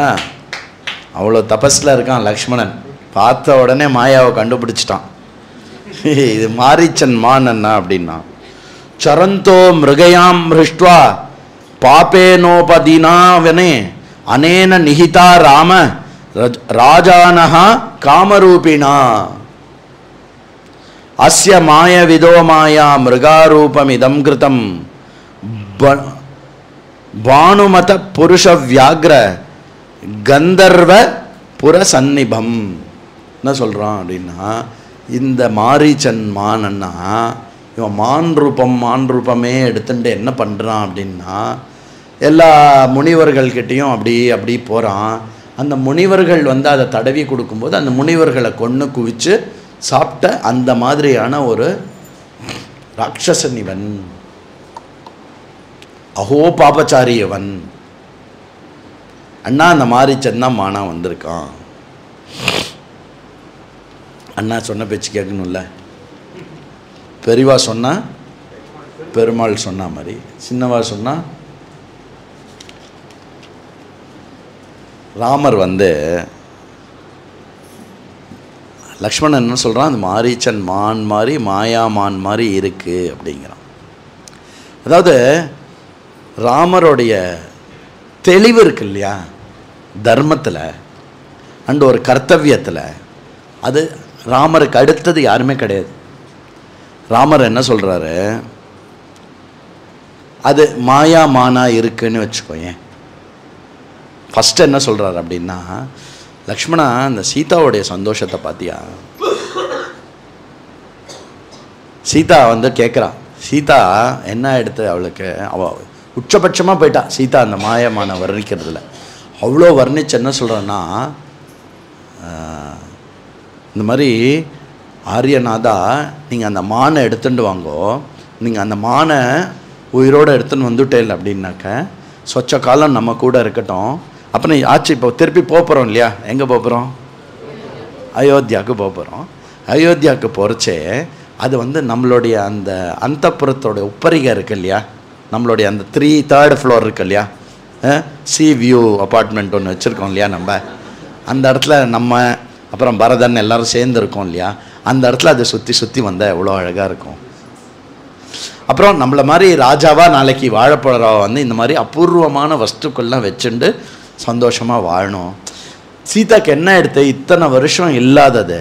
அவ்வளோ தபஸில் இருக்கான் லக்ஷ்மணன். பார்த்த உடனே மாயாவை கண்டுபிடிச்சிட்டான். இது மாரீச்சன் மான் அண்ணா அப்படின்னா. சரந்தோ மிருகயாம் மிருஷ்டுவா பாபேனோபதினாவனே அனேன நிஹிதா ராம ராஜானஹா காமரூபிணா அஸ்ய மாய விதோ மாயா மிருகாரூபம் இதம் கிருதம் பானுமத புருஷ வியாக்ர கந்தர்வ புரசன்னிபம். என்ன சொல்கிறான் அப்படின்னா, இந்த மாரீச்சன் மானன்னா இவன் மான் ரூபமே எடுத்துட்டு என்ன பண்ணுறான் அப்படின்னா, எல்லா முனிவர்கள்கிட்டையும் அப்படி போகிறான். அந்த முனிவர்கள் அதை தடவி கொடுக்கும்போது அந்த முனிவர்களை கொன்று குவிச்சு சாப்பிட்ட அந்த மாதிரியான ஒரு ராட்சசன் இவன். அஹோ பாபச்சாரி இவன். அண்ணா அந்த மாரீச்சன் தான் மானா வந்திருக்கான். அண்ணா சொன்ன பேச்சு கேட்கணும்ல. பெரியவா சொன்னா பெருமாள் சொன்ன மாதிரி, சின்னவா சொன்னா ராமர் லக்ஷ்மணன் என்ன சொல்கிறான், அந்த மாரீச்சன் மான் மாதிரி மாயா மான் மாதிரி இருக்குது அப்படிங்கிறான். அதாவது ராமருடைய தெளிவு இருக்கு இல்லையா, தர்மத்தில் அண்ட் ஒரு கர்த்தவியத்தில், அது ராமருக்கு அடுத்தது யாருமே கிடையாது. ராமர் என்ன சொல்கிறாரு, அது மாயா மானா இருக்குன்னு வச்சுக்கோயேன். ஃபஸ்ட்டு என்ன சொல்கிறார் அப்படின்னா, லக்ஷ்மணா அந்த சீதாவுடைய சந்தோஷத்தை பார்த்தியா? சீதா கேட்குறா. சீதா என்ன எடுத்து அவளுக்கு அவள் உச்சபட்சமாக போயிட்டா. சீதா அந்த மாயமான வர்ணிக்கிறதுல அவ்வளோ வர்ணிச்சு என்ன சொல்கிறான்னா, இந்த மாதிரி ஆரியநாதா நீங்கள் அந்த மானை எடுத்துட்டு வாங்கோ, நீங்கள் அந்த மானை உயிரோடு எடுத்துன்னு வந்துட்டேன் அப்படின்னாக்க சொச்ச காலம் நம்ம கூட இருக்கட்டும். அப்புறம் ஆச்சு, இப்போ திருப்பி போகிறோம் இல்லையா, எங்கே போகிறோம்? அயோத்தியாவுக்கு போகிறோம். அயோத்தியாவுக்கு போகிறச்சே அது நம்மளுடைய அந்த அந்தப்புறத்தோட உப்பரிகை இருக்குது இல்லையா, நம்மளுடைய அந்த 3rd floor இருக்கு இல்லையா, சி வியூ அப்பார்ட்மெண்ட் ஒன்று வச்சுருக்கோம் இல்லையா, நம்ம அந்த இடத்துல நம்ம அப்புறம் பரதன் எல்லோரும் சேர்ந்துருக்கோம் இல்லையா, அந்த இடத்துல அதை சுற்றி வந்தால் எவ்வளோ அழகாக இருக்கும். அப்புறம் நம்மளை மாதிரி ராஜாவாக நாளைக்கு வாழப்போகிறவா இந்த மாதிரி அபூர்வமான வஸ்துக்கள்லாம் வச்சுண்டு சந்தோஷமாக வாழணும். சீதாக்கு என்ன எடுத்து இத்தனை வருஷம் இல்லாதது,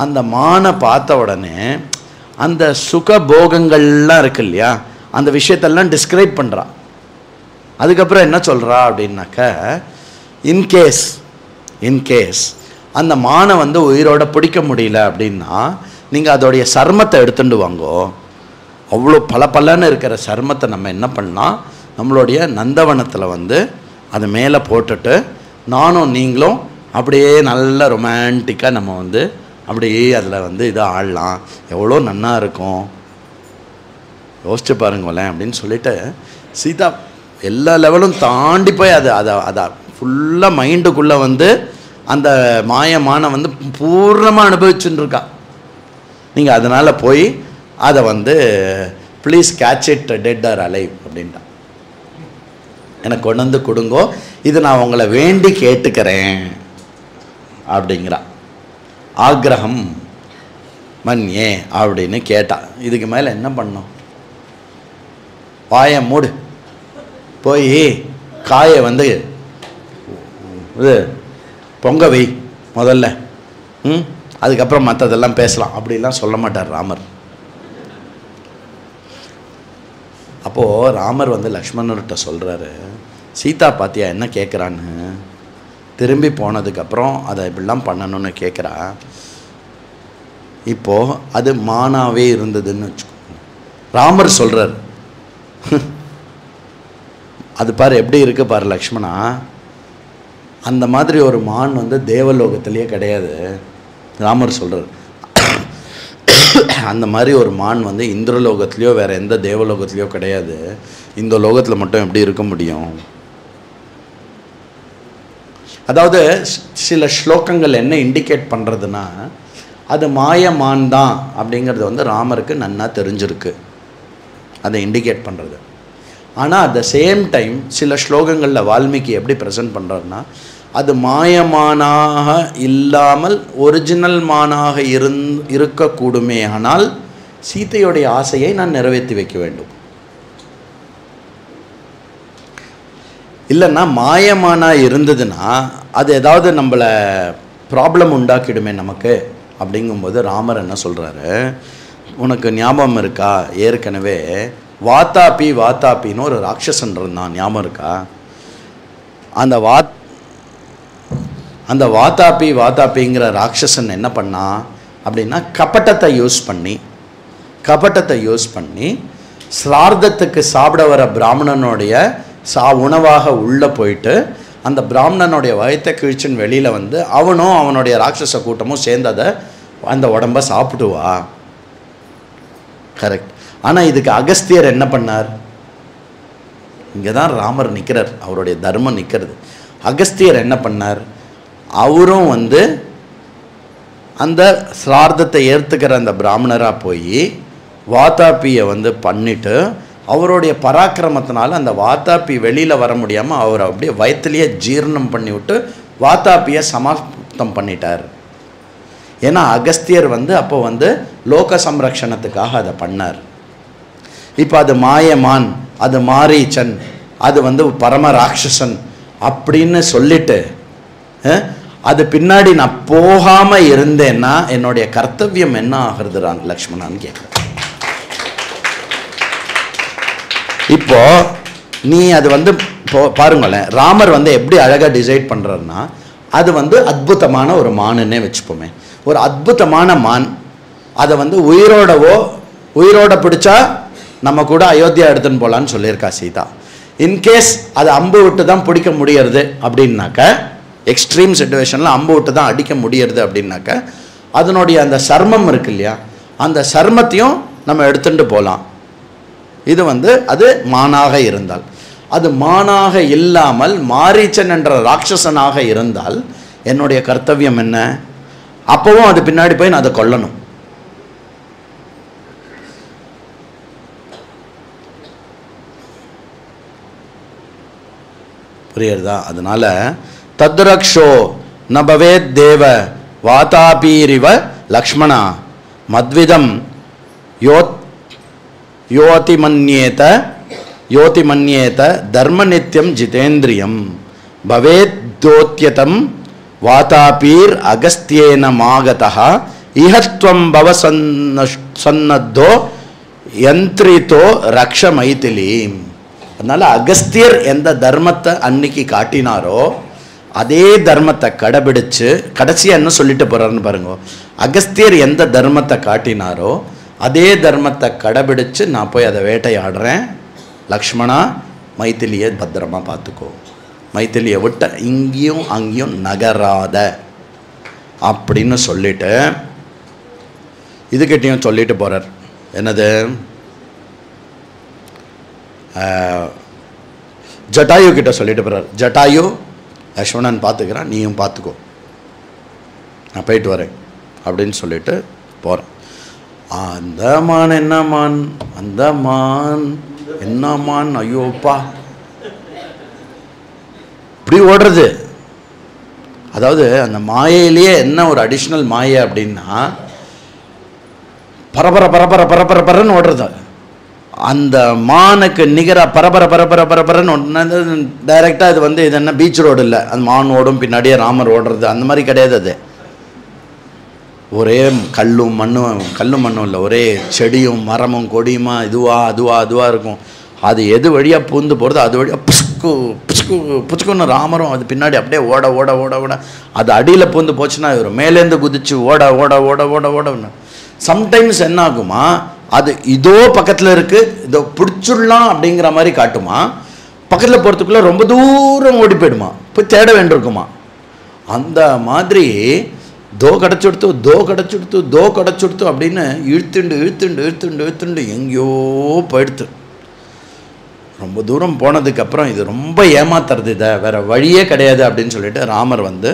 அந்த மானை பார்த்த உடனே அந்த சுக போகங்கள்லாம் இருக்கு இல்லையா, அந்த விஷயத்தெல்லாம் டிஸ்கிரைப் பண்ணுறான். அதுக்கப்புறம் என்ன சொல்கிறா அப்படின்னாக்க, இன்கேஸ் அந்த மானை வந்து உயிரோட பிடிக்க முடியல அப்படின்னா நீங்கள் அதோடைய சர்மத்தை எடுத்துட்டு வாங்கோ. அவ்வளோ பலன்னு இருக்கிற சர்மத்தை நம்ம என்ன பண்ணலாம், நம்மளுடைய நந்தவனத்தில் வந்து அது மேலே போட்டுட்டு நானும் நீங்களும் அப்படியே நல்ல ரொமான்டிக்காக நம்ம வந்து அப்படியே அதில் வந்து இதை ஆடலாம், எவ்வளோ நன்னா இருக்கும், யோசிச்சு பாருங்களேன் அப்படின்னு சொல்லிட்டு சீதா எல்லா லெவலும் தாண்டி போய் அதை ஃபுல்லாக மைண்டுக்குள்ளே வந்து அந்த மாயமான வந்து பூர்ணமாக அனுபவிச்சுன்னு இருக்கா. நீங்கள் அதனால் போய் அதை வந்து please catch it dead or alive அப்படின்ட்டா. எனக்கு கொண்டு வந்து கொடுங்கோ, இது நான் உங்களை வேண்டி கேட்டுக்கிறேன் அப்படிங்கிறா. ஆக்ரஹம் மன்யே அப்படின்னு கேட்டா. இதுக்கு மேலே என்ன பண்ணோம், வாயை மூடு, போய் காயை வந்து இது பொங்க வை முதல்ல, அதுக்கப்புறம் மற்றதெல்லாம் பேசலாம் அப்படிலாம் சொல்ல மாட்டார் ராமர். அப்போது ராமர் வந்து லக்ஷ்மணர்கிட்ட சொல்கிறாரு, சீதா பாத்தியா என்ன கேட்குறான்னு, திரும்பி போனதுக்கப்புறம் அதை இப்படிலாம் பண்ணணும்னு கேட்குறா. இப்போது அது மானாவே இருந்ததுன்னு வச்சுக்கோங்க. ராமர் சொல்கிறார், அது பாரு எப்படி இருக்குது பாரு லக்ஷ்மணா, அந்த மாதிரி ஒரு மான் வந்து தேவலோகத்திலேயே கிடையாது. ராமர் சொல்கிறார், அந்த மாதிரி ஒரு மான் வந்து இந்திரலோகத்துலேயோ வேறு எந்த தேவலோகத்துலேயோ கிடையாது, இந்த லோகத்தில் மட்டும் எப்படி இருக்க முடியும். அதாவது சில ஸ்லோகங்கள் என்ன இண்டிகேட் பண்ணுறதுன்னா, அது மாயமான் தான் அப்படிங்கிறது வந்து ராமருக்கு நன்னா தெரிஞ்சிருக்கு, அதை இண்டிகேட் பண்ணுறது. ஆனால் அட் த சேம் டைம் சில ஸ்லோகங்களில் வால்மீகி எப்படி ப்ரெசென்ட் பண்ணுறாருன்னா, அது மாயமானாக இல்லாமல் ஒரிஜினல் மானாக இருக்கக்கூடுமே, ஆனால் சீதையுடைய ஆசையை நான் நிறைவேற்றி வைக்க வேண்டும். இல்லைன்னா மாயமானாக இருந்ததுன்னா அது ஏதாவது நம்மளை ப்ராப்ளம் உண்டாக்கிடுமே நமக்கு. அப்படிங்கும்போது ராமர் என்ன சொல்கிறாரு, உனக்கு ஞாபகம் இருக்கா, ஏற்கனவே வாத்தாப்பின்னு ஒரு ராட்சசன் இருந்தான், ஞாபகம் இருக்கா? அந்த வாத்தாப்பிங்கிற ராட்சசன் என்ன பண்ணா அப்படின்னா, கபட்டத்தை யூஸ் பண்ணி ஸ்ரார்த்தத்துக்கு சாப்பிட வர பிராமணனுடைய உணவாக உள்ளே போயிட்டு அந்த பிராமணனுடைய வயத்தை கிழிச்சின்னு வெளியில் வந்து அவனும் அவனுடைய ராட்சச கூட்டமும் சேர்ந்து அந்த உடம்பை சாப்பிடுவா. கரெக்ட். ஆனால் இதுக்கு அகஸ்தியர் என்ன பண்ணார்? இங்கே தான் ராமர் நிற்கிறார், அவருடைய தர்மம் நிற்கிறது. அகஸ்தியர் என்ன பண்ணார்? அவரும் வந்து அந்த சிரார்த்தத்தை ஏற்றுக்கிற அந்த பிராமணராக போய் வாத்தாப்பியை வந்து பண்ணிட்டு அவருடைய பராக்கிரமத்தினால அந்த வாத்தாப்பி வெளியில் வர முடியாமல் அவர் அப்படியே வயிற்றுலேயே ஜீர்ணம் பண்ணிவிட்டு வாத்தாப்பியை சமாப்தம் பண்ணிட்டார். ஏன்னா அகஸ்தியர் வந்து அப்போ வந்து லோக சம்ரக்ஷணத்துக்காக அதை பண்ணார். இப்போ அது மாயமான், அது மாரீச்சன், அது வந்து பரம ராட்சசன் அப்படின்னு சொல்லிட்டு அது பின்னாடி நான் போகாமல் இருந்தேன்னா என்னுடைய கர்த்தவியம் என்ன ஆகுறதுறான் லக்ஷ்மணான்னு கேட்குறேன். இப்போ நீ அது வந்து பாருங்களேன், ராமர் வந்து எப்படி அழகாக டிசைட் பண்ணுறாருன்னா, அது வந்து அற்புதமான ஒரு மானுன்னே வச்சுப்போமே, ஒரு அற்புதமான மான். அதை வந்து உயிரோட பிடிச்சா நம்ம கூட அயோத்தியா எடுத்துன்னு போகலான்னு சொல்லியிருக்கா சீதா. இன்கேஸ் அது அம்பு விட்டு தான் பிடிக்க முடியறது அப்படின்னாக்க, எக்ஸ்ட்ரீம் சிச்சுவேஷனில் அம்பு விட்டு தான் அடிக்க முடியறது அப்படின்னாக்க, அதனுடைய அந்த சர்மம் இருக்கு இல்லையா, அந்த சர்மத்தையும் நம்ம எடுத்துட்டு போகலாம். இது வந்து அது மானாக இருந்தால். அது மானாக இல்லாமல் மாரீச்சன் என்ற ராட்சசனாக இருந்தால் என்னுடைய கர்த்தவியம் என்ன? அப்பவும் அது பின்னாடி போய் நான் அதை கொல்லணும். புரியுறதா? அதனால தத்ரக்ஷோ நபவேத் தேவ வாதாபீரிவ லக்ஷ்மணா மத்விதம் யோதிமன்யேத தர்ம நித்தியம் ஜிதேந்திரியம் பவேத்தோத்யதம் வாதாபீர் அகஸ்தியேன மாகதः இஹத்வம் பவ சன்னத்தோ யந்திரிதோ ரக்ஷ மைதிலீம். அதனால் அகஸ்தியர் எந்த தர்மத்தை அன்னைக்கு காட்டினாரோ அதே தர்மத்தை கடைபிடிச்சு கடைசியாக என்ன சொல்லிட்டு போகிறாருன்னு பாருங்க. அகஸ்தியர் எந்த தர்மத்தை காட்டினாரோ அதே தர்மத்தை கடைபிடிச்சு நான் போய் அதை வேட்டையாடுறேன். லக்ஷ்மணா மைதிலியை பத்திரமா பார்த்துக்கோ, மைதிலியை விட்ட இங்கேயும் அங்கேயும் நகராத அப்படின்னு சொல்லிட்டு இதுக்கிட்டையும் சொல்லிட்டு போகிறார். என்னது, ஜட்டாயு கிட்ட சொல்லிட்டு போகிறார். ஜட்டாயு லக்ஷ்மணன் பார்த்துக்கிறான், நீயும் பார்த்துக்கோ, நான் போயிட்டு வரேன் அப்படின்னு சொல்லிட்டு போகிறேன். அந்த மான் என்ன மான், அந்த மான் என்ன மான், ஐயோப்பா இப்படி ஓடுறது. அதாவது அந்த மாயையிலேயே என்ன ஒரு அடிஷ்னல் மாயை அப்படின்னா பரபர பரபர பரபர பரன்னு ஓடுறது. அந்த மானுக்கு நிகராக பரபர பரபர பரபரன்னு டைரெக்டாக இது வந்து இது என்ன பீச் ரோடு இல்லை, அந்த மான் ஓடும் பின்னாடியே ராமர் ஓடுறது அந்த மாதிரி கிடையாது. அது ஒரே கல்லும் மண்ணும் இல்லை, ஒரே செடியும் மரமும் கொடியுமா அதுவாக இருக்கும். அது எது வழியாக பூந்து போகிறது அது வழியாக புஷ்கு புஷ்கு புஷ்குன்னு ராமரும் அது பின்னாடி அப்படியே ஓட ஓட ஓட ஓட அது அடியில் பூந்து போச்சுன்னா இவர் மேலேருந்து குதிச்சு ஓட ஓட ஓட ஓட ஓடன்னு. சம்டைம்ஸ் என்ன ஆகுமா, அது இதோ பக்கத்தில் இருக்குது, இதோ பிடிச்சிடலாம் அப்படிங்கிற மாதிரி காட்டுமா, பக்கத்தில் போகிறதுக்குள்ளே ரொம்ப தூரம் ஓடி போயிடுமா, போய் தேட வேண்டியிருக்குமா. அந்த மாதிரி தோ கிடச்சுடுத்து அப்படின்னு இழுத்துண்டு எங்கேயோ போயிடுத்து. ரொம்ப தூரம் போனதுக்கப்புறம் இது ரொம்ப ஏமாத்துறது, இதை வேறு வழியே கிடையாது அப்படின்னு சொல்லிட்டு ராமர் வந்து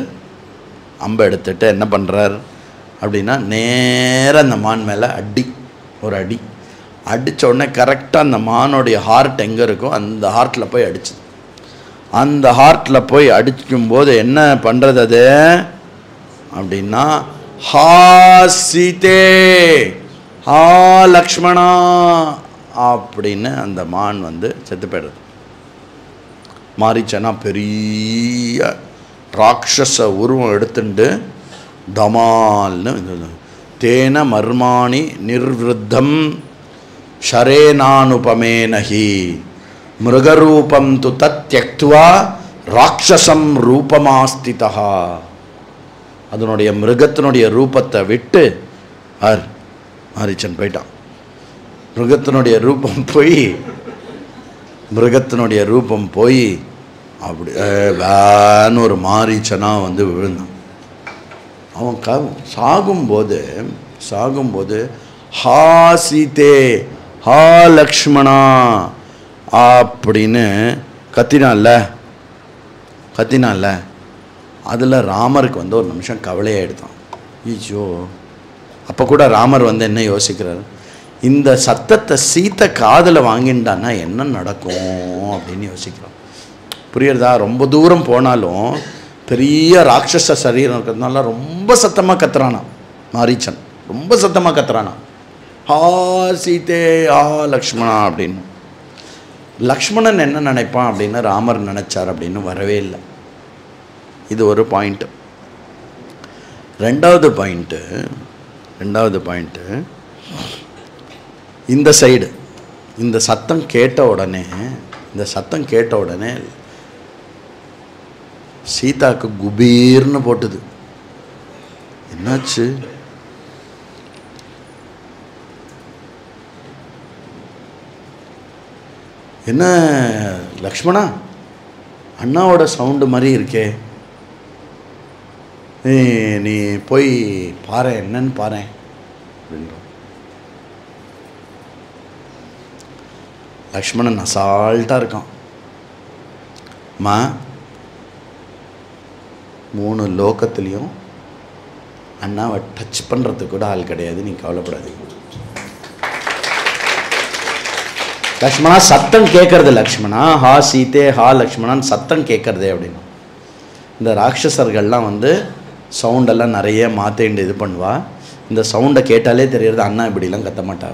அம்பை எடுத்துட்டு என்ன பண்ணுறார் அப்படின்னா நேராக அந்த மான் மேலே ஒரு அடி அடித்த உடனே கரெக்டாக அந்த மானோடைய ஹார்ட் எங்கே இருக்கோ அந்த ஹார்ட்டில் போய் அடிச்சுது. அந்த ஹார்ட்டில் போய் அடிக்கும்போது என்ன பண்ணுறது அது அப்படின்னா, ஹா சீதே ஹா லக்ஷ்மணா அப்படின்னு அந்த மான் வந்து செத்து போயிடுது. மாரிச்சனா பெரிய ராட்சச உருவம் எடுத்துட்டு டமால்னு தேன மர்மாணி நிர்விருத்தம் ஷரேனானுபமேனஹி மிருகரூபம் து தத் த்யக்த்வா ராட்சசம் ரூபமாஸ்திதா. அதனுடைய மிருகத்தினுடைய ரூபத்தை விட்டு மாரீச்சன் போயிட்டான். மிருகத்தினுடைய ரூபம் போய் அப்படி வேன்னு ஒரு மாரீச்சனா வந்து விழுந்தான். அவன் சாகும்போது ஹா சீதே ஹா லக்ஷ்மணா அப்படின்னு கத்தினான்ல. அதில் ராமருக்கு வந்து ஒரு நிமிஷம் கவலையாயிடுதான். ஐயோ, அப்போ கூட ராமர் வந்து என்ன யோசிக்கிறார், இந்த சத்தத்தை சீத்தை காதில் வாங்கிட்டான்னா என்ன நடக்கும் அப்படின்னு யோசிக்கிறான். புரியுறதா? ரொம்ப தூரம் போனாலும் பெரிய ராட்சச சரீரம் இருக்கிறதுனால ரொம்ப சத்தமாக கத்துறானா மாரீச்சன், ரொம்ப சத்தமாக கத்துறானா, ஹா சீதே ஹா லக்ஷ்மணா அப்படின்னு. லக்ஷ்மணன் என்ன நினைப்பான் அப்படின்னு ராமர் நினைச்சார் அப்படின்னு வரவே இல்லை. இது ஒரு பாயிண்ட்டு. ரெண்டாவது பாயிண்ட்டு இந்த சைடு இந்த சத்தம் கேட்ட உடனே சீதாக்கு குபீர்னு போட்டுது. என்னாச்சு? என்ன லக்ஷ்மணா, அண்ணாவோட சவுண்டு மாதிரி இருக்கே, நீ போய் பாரு, என்னன்னு பாரு அப்படின்ற. லக்ஷ்மணன் அசால்ட்டாக இருக்கான். அம்மா, 3 லோகத்துலேயும் அண்ணாவை டச் பண்ணுறதுக்கு கூட ஆள் கிடையாது, நீ கவலைப்படாதீங்க. லக்ஷ்மணா சத்தம் கேட்கறது, லக்ஷ்மணா ஹா சீதே ஹா லக்ஷ்மணான்னு சத்தம் கேட்கறதே அப்படின்னா. இந்த ராட்சசர்கள்லாம் வந்து சவுண்டெல்லாம் நிறைய மாற்றிண்டு இது பண்ணுவா. இந்த சவுண்டை கேட்டாலே தெரியறது அண்ணா இப்படிலாம் கத்த மாட்டா.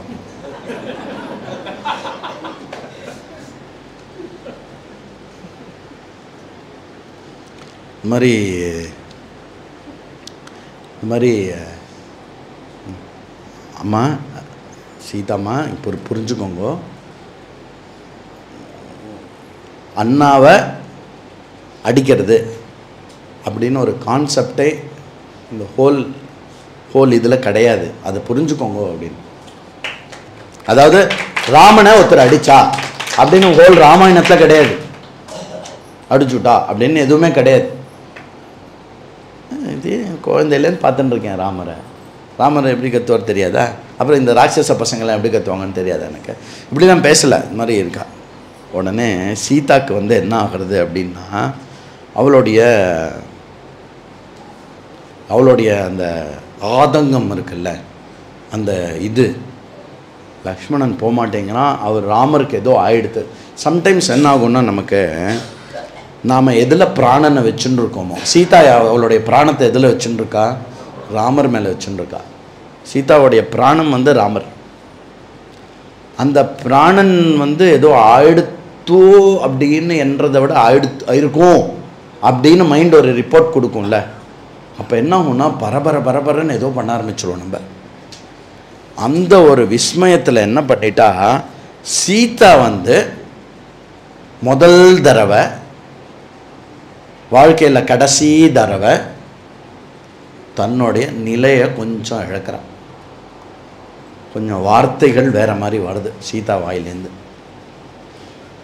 இந்த மாதிரி அம்மா சீதாம்மா இப்போ புரிஞ்சுக்கோங்க, அண்ணாவை அடிக்கிறது அப்படின்னு ஒரு கான்செப்டே இந்த ஹோல் இதில் கிடையாது. அதை புரிஞ்சுக்கோங்க அப்படின்னு. அதாவது ராமனை ஒருத்தர் அடித்தா அப்படின்னு ஹோல் ராமாயணத்தில் கிடையாது. அடிச்சுட்டா அப்படின்னு எதுவுமே கிடையாது. இது குழந்தையிலேருந்து பார்த்துட்டு இருக்கேன் ராமரை எப்படி கற்றுவார் தெரியாதா? அப்புறம் இந்த ராட்சச பசங்களாம் எப்படி கற்றுவாங்கன்னு தெரியாது எனக்கு. இப்படிலாம் பேசலை, இது மாதிரி இருக்கா. உடனே சீதாக்கு வந்து என்ன ஆகிறது அப்படின்னா, அவளுடைய அந்த ஆதங்கம் இருக்குல்ல, அந்த இது லக்ஷ்மணன் போகமாட்டேங்கிறான். அவர் ராமருக்கு ஏதோ ஆயிடுது. சம்டைம்ஸ் என்ன ஆகும்னா, நமக்கு நாம் எதில் பிராணனை வச்சுன்னு இருக்கோமோ, சீதா அவளுடைய பிராணத்தை எதில் வச்சுன்னு இருக்கா? ராமர் மேலே வச்சுன்னு இருக்கா. சீதாவுடைய பிராணம் வந்து ராமர். அந்த பிராணன் வந்து ஏதோ ஆயிடுத்தோ அப்படின்னு என்றதை விட இருக்கும் அப்படின்னு மைண்ட் ஒரு ரிப்போர்ட் கொடுக்கும்ல. அப்போ என்ன ஆகும்னா, பரபரன்னு ஏதோ பண்ண ஆரம்பிச்சிடுவோம் நம்ம. அந்த ஒரு விஸ்மயத்தில் என்ன பண்ணிட்டா, சீதா வந்து முதல் தடவை வாழ்க்கையில் கடைசி தடவை தன்னுடைய நிலையை கொஞ்சம் இழக்கிறான். கொஞ்சம் வார்த்தைகள் வேறு மாதிரி வருது சீதா வாயிலேருந்து.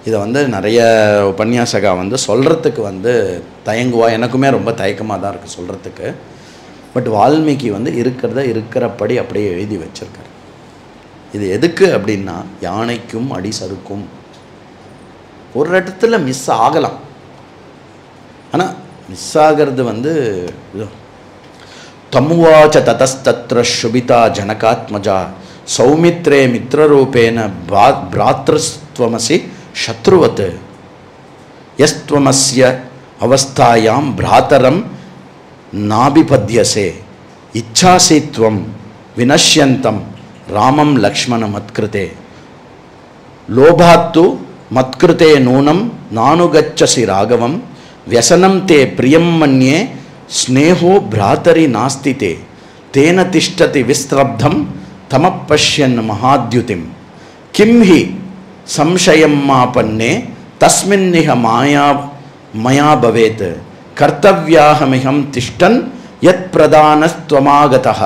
இதை வந்து நிறைய உபன்யாசகா வந்து சொல்கிறதுக்கு வந்து தயங்குவா. எனக்குமே ரொம்ப தயக்கமாக தான் இருக்குது சொல்கிறதுக்கு. பட் வால்மீகி வந்து இருக்கிறபடி அப்படியே எழுதி வச்சிருக்கார். இது எதுக்கு அப்படின்னா, யானைக்கும் அடி சறுக்கும். ஒரு இடத்துல மிஸ் ஆகலாம், ஆனால் மிஸ் ஆகிறது வந்து தமுவாச்ச ததஸ்தத்ர சுபிதா ஜனகாத்மஜா சௌமித்ரே மித்ரரூபேன பிராத்ருஸ்த்வமசி சத்ருவத் யஸ்த்வமஸ்ய அவஸ்தாயாம் பிராதரம் நாபிபத்யசே இச்சாசித்வம் வினஷ்யந்தம் ராமம் லக்ஷ்மண மத்கிருதே லோபாத்து மத்கிருதே நூனம் நானுகச்சசி ராகவம் व्यसनं ते प्रियं मन्ये स्नेहो भ्रातरि नास्ति ते तेन तिष्ठति विस्त्रब्धं तमः पश्यन् महाद्युतिं किं हि संशयं मापन्ने तस्मिन्निह मया भवेत् कर्तव्याहमिहं तिष्ठन् यत् प्रदानस्त्वमागतः.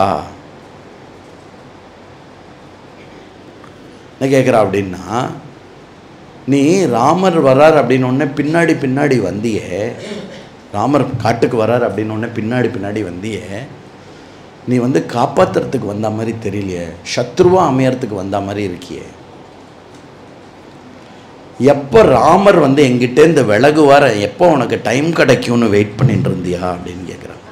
என்ன கேட்குறா அப்படின்னா, நீ ராமர் வரார் அப்படின்னு ஒன்று பின்னாடி வந்தியே, ராமர் காட்டுக்கு வரார் அப்படின்னு ஒன்று பின்னாடி வந்தியே, நீ வந்து காப்பாற்றுறதுக்கு வந்த மாதிரி தெரியலையே, சத்ருவாக அமையறதுக்கு வந்த மாதிரி இருக்கியே. எப்போ ராமர் வந்து எங்கிட்டேருந்து விலகுவார், எப்போ உனக்கு டைம் கிடைக்கும்னு வெயிட் பண்ணிட்டு இருந்தியா அப்படின்னு கேட்குறான்.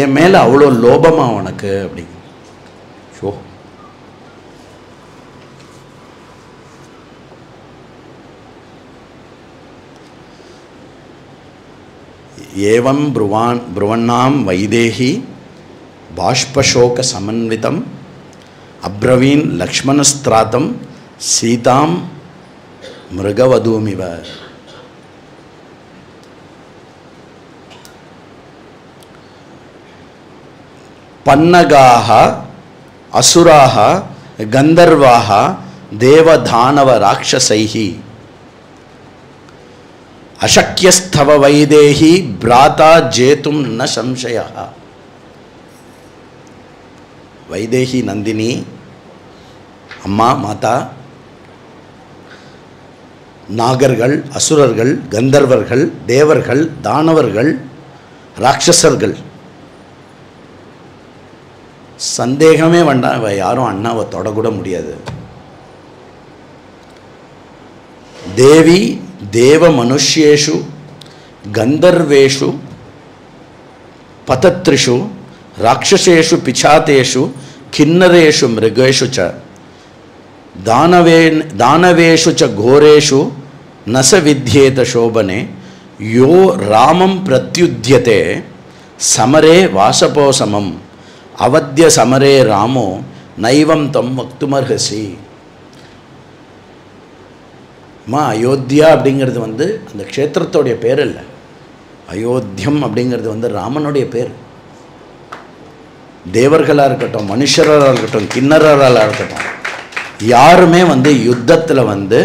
என் மேலே அவ்வளோ லோபமா உனக்கு அப்படின்னு. ஷோ, ஏவம் ப்ருவன்னாம் வைதேகி பாஷ்பசோக சமன்விதம் அப்ரவீன் லக்ஷ்மணஸ்திராத்தம் சீதாம் மிருகவதூமிவ. பன்னகாக அசுராக கந்தர்வாக தேவதானவ ராட்சசைஹி அசக்கியஸ்தவ வைதேகி பிராதா ஜேதும் ந சம்சயா. வைதேகி நந்தினி அம்மா மாதா, நாகர்கள், அசுரர்கள், கந்தர்வர்கள், தேவர்கள், தானவர்கள், ராட்சசர்கள், சந்தேகமே வேண்டாம், யாரும் அண்ணாவை தொடக்கூட முடியாது. தேவி தேவ மனுஷ்யேஷு கந்தர்வேஷு பதத்ரிஷு ராட்சசேஷு பிசாதேஷு கின்னரேஷு மிருகேஷு ச தானவேஷு ச கோரேஷு நச வித்யேத சோபனே யோ ராமம் பிரத்யுத்யதே சமரே வாசபோசமம் அவத்ய சமரே ராமோ நைவம் தம் வக்துமர்ஹசி. அயோத்தியா அப்படிங்கிறது வந்து அந்த க்ஷேத்திரத்தோடைய பேர் இல்லை. அயோத்தியம் அப்படிங்கிறது வந்து ராமனுடைய பேர். தேவர்களாக இருக்கட்டும், மனுஷராக இருக்கட்டும், கிண்ணறாக இருக்கட்டும், யாருமே வந்து யுத்தத்தில் வந்து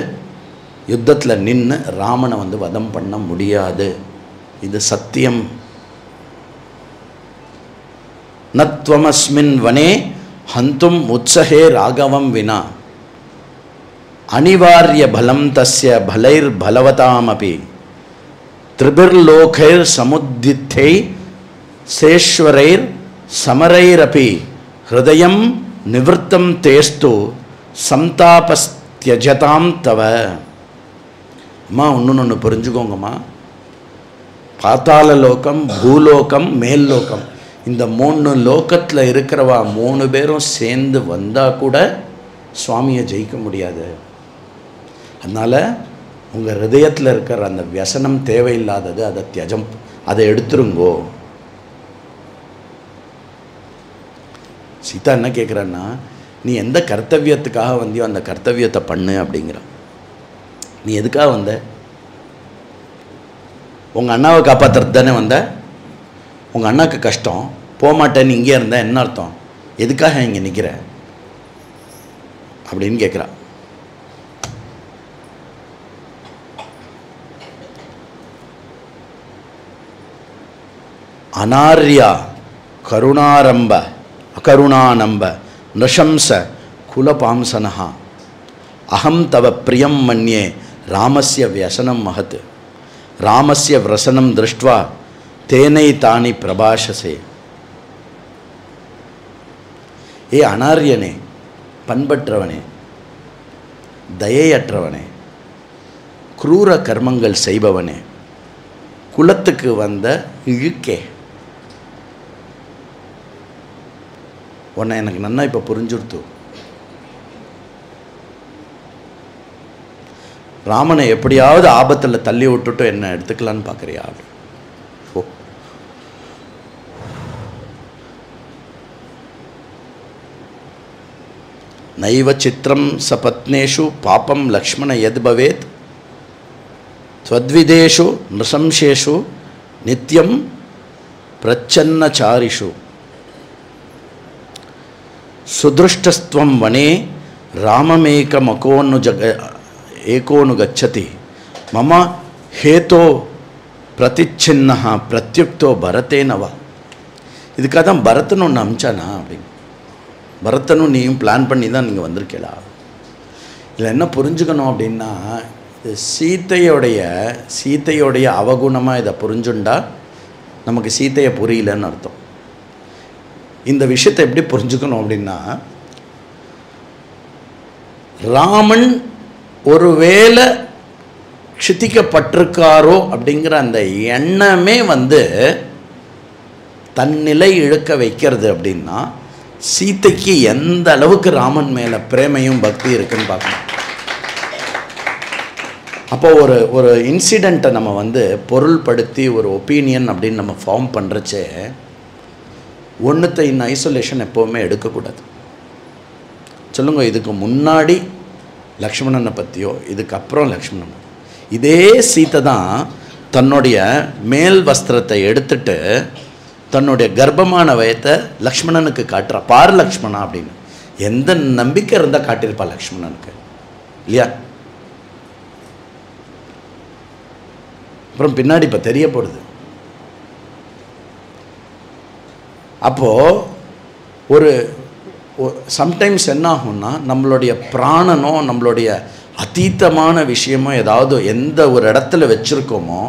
யுத்தத்தில் நின்று ராமனை வந்து வதம் பண்ண முடியாது. இது சத்தியம். நத்வமஸ்மின் வனே ஹந்தும் உத்ஸஹே ராகவம் வினா அனிவார்ய பலம் தஸ்ய பலைர் பலவதாமபி திரிபிர்லோகைர் சமுத்தித்தை சேஸ்வரைர் சமரைரபி ஹிருதயம் நிவர்த்தம் தேஸ்து சம்தாபஸ்த்யஜதாம் தவ. அம்மா ஒன்று புரிஞ்சுக்கோங்கம்மா, பாத்தாள லோகம், பூலோகம், மேல் லோகம், இந்த 3 லோகத்தில் இருக்கிறவா 3 பேரும் சேர்ந்து வந்தால் கூட சுவாமியை ஜெயிக்க முடியாது. அதனால் உங்கள் ஹிருதயத்தில் இருக்கிற அந்த வியசனம் தேவையில்லாதது, அதை எடுத்துருங்கோ. சீதா என்ன கேட்குறன்னா, நீ எந்த கர்த்தவியத்துக்காக வந்தியோ அந்த கர்த்தவியத்தை பண்ணு அப்படிங்கிற. நீ எதுக்காக வந்த? உங்கள் அண்ணாவை காப்பாற்றுறது தானே வந்த. உங்கள் அண்ணாவுக்கு கஷ்டம், போகமாட்டேன்னு இங்கே இருந்த என்ன அர்த்தம்? எதுக்காக இங்கே நிற்கிற அப்படின்னு கேட்குறா. அனார்யா கருணாரம்ப அகருணானம்ப நஷம்ச குலபாம்சனஹா அகம் தவ பிரியம் மன்யே ராமஸ்ய வியசனம் மகத் ராமஸ்ய விரசனம் திருஷ்ட்வா தேனை தானி பிரபாஷசே. ஏ அனாரியனே, பண்பற்றவனே, தயையற்றவனே, குரூர கர்மங்கள் செய்பவனே, குலத்துக்கு வந்த இழுக்கே, உன்னை எனக்கு நன்னா இப்போ புரிஞ்சுடுத்து. ராமனை எப்படியாவது ஆபத்தில் தள்ளி விட்டுட்டு என்ன எடுத்துக்கலான்னு பார்க்குறியா? ஓ, நைவ சித்திரம் சபத்னேஷு பாபம் லக்ஷ்மண யத் பவேத் त्वद्विदेषु नृशंसेषु नित्यं प्रच्छन्नचारिषु सुदृष्टस्त्वं वने एकोऽनुगच्छति मम हेतो प्रतिच्छिन्नः प्रत्युक्तो भरतेन वा. இதுக்காக தான் பரதன் ஒன்று அமிச்சானா அப்படின்னு. பரதனும் நீயும் பிளான் பண்ணி தான் நீங்கள் வந்திருக்கீங்களா? இதில் என்ன புரிஞ்சுக்கணும் அப்படின்னா, சீத்தையோடைய அவகுணமாக இதை புரிஞ்சுண்டா நமக்கு சீத்தையை புரியலன்னு அர்த்தம். இந்த விஷயத்தை எப்படி புரிஞ்சுக்கணும் அப்படின்னா, ராமன் ஒருவேளை க்ஷிதிக்கப்பட்டிருக்காரோ அப்படிங்கிற அந்த எண்ணமே தன்னிலை இழுக்க வைக்கிறது. அப்படின்னா சீத்தைக்கு எந்த அளவுக்கு ராமன் மேலே பிரேமையும் பக்தி இருக்குன்னு பார்க்கணும். அப்போ ஒரு இன்சிடெண்ட்டை நம்ம பொருள்படுத்தி ஒரு ஒப்பீனியன் அப்படின்னு நம்ம ஃபார்ம் பண்ணுறச்சே ஒன்றுத்தை இன் ஐசோலேஷன் எப்போவுமே எடுக்கக்கூடாது. சொல்லுங்கள், இதுக்கு முன்னாடி லக்ஷ்மணனை பற்றியோ இதுக்கப்புறம் லக்ஷ்மணன், இதே சீத்தை தான் தன்னுடைய மேல் வஸ்திரத்தை எடுத்துட்டு தன்னுடைய கர்ப்பமான வயத்தை லக்ஷ்மணனுக்கு காட்டுறா. பார் லக்ஷ்மணா அப்படின்னு. எந்த நம்பிக்கை இருந்தால் காட்டியிருப்பா லக்ஷ்மணனுக்கு இல்லையா? அப்புறம் பின்னாடி இப்போ தெரிய போடுது. அப்போது ஒரு சம்டைம்ஸ் என்ன ஆகும்னா, நம்மளுடைய பிராணனோ நம்மளுடைய அதீதமான விஷயமோ ஏதாவது எந்த ஒரு இடத்துல வச்சுருக்கோமோ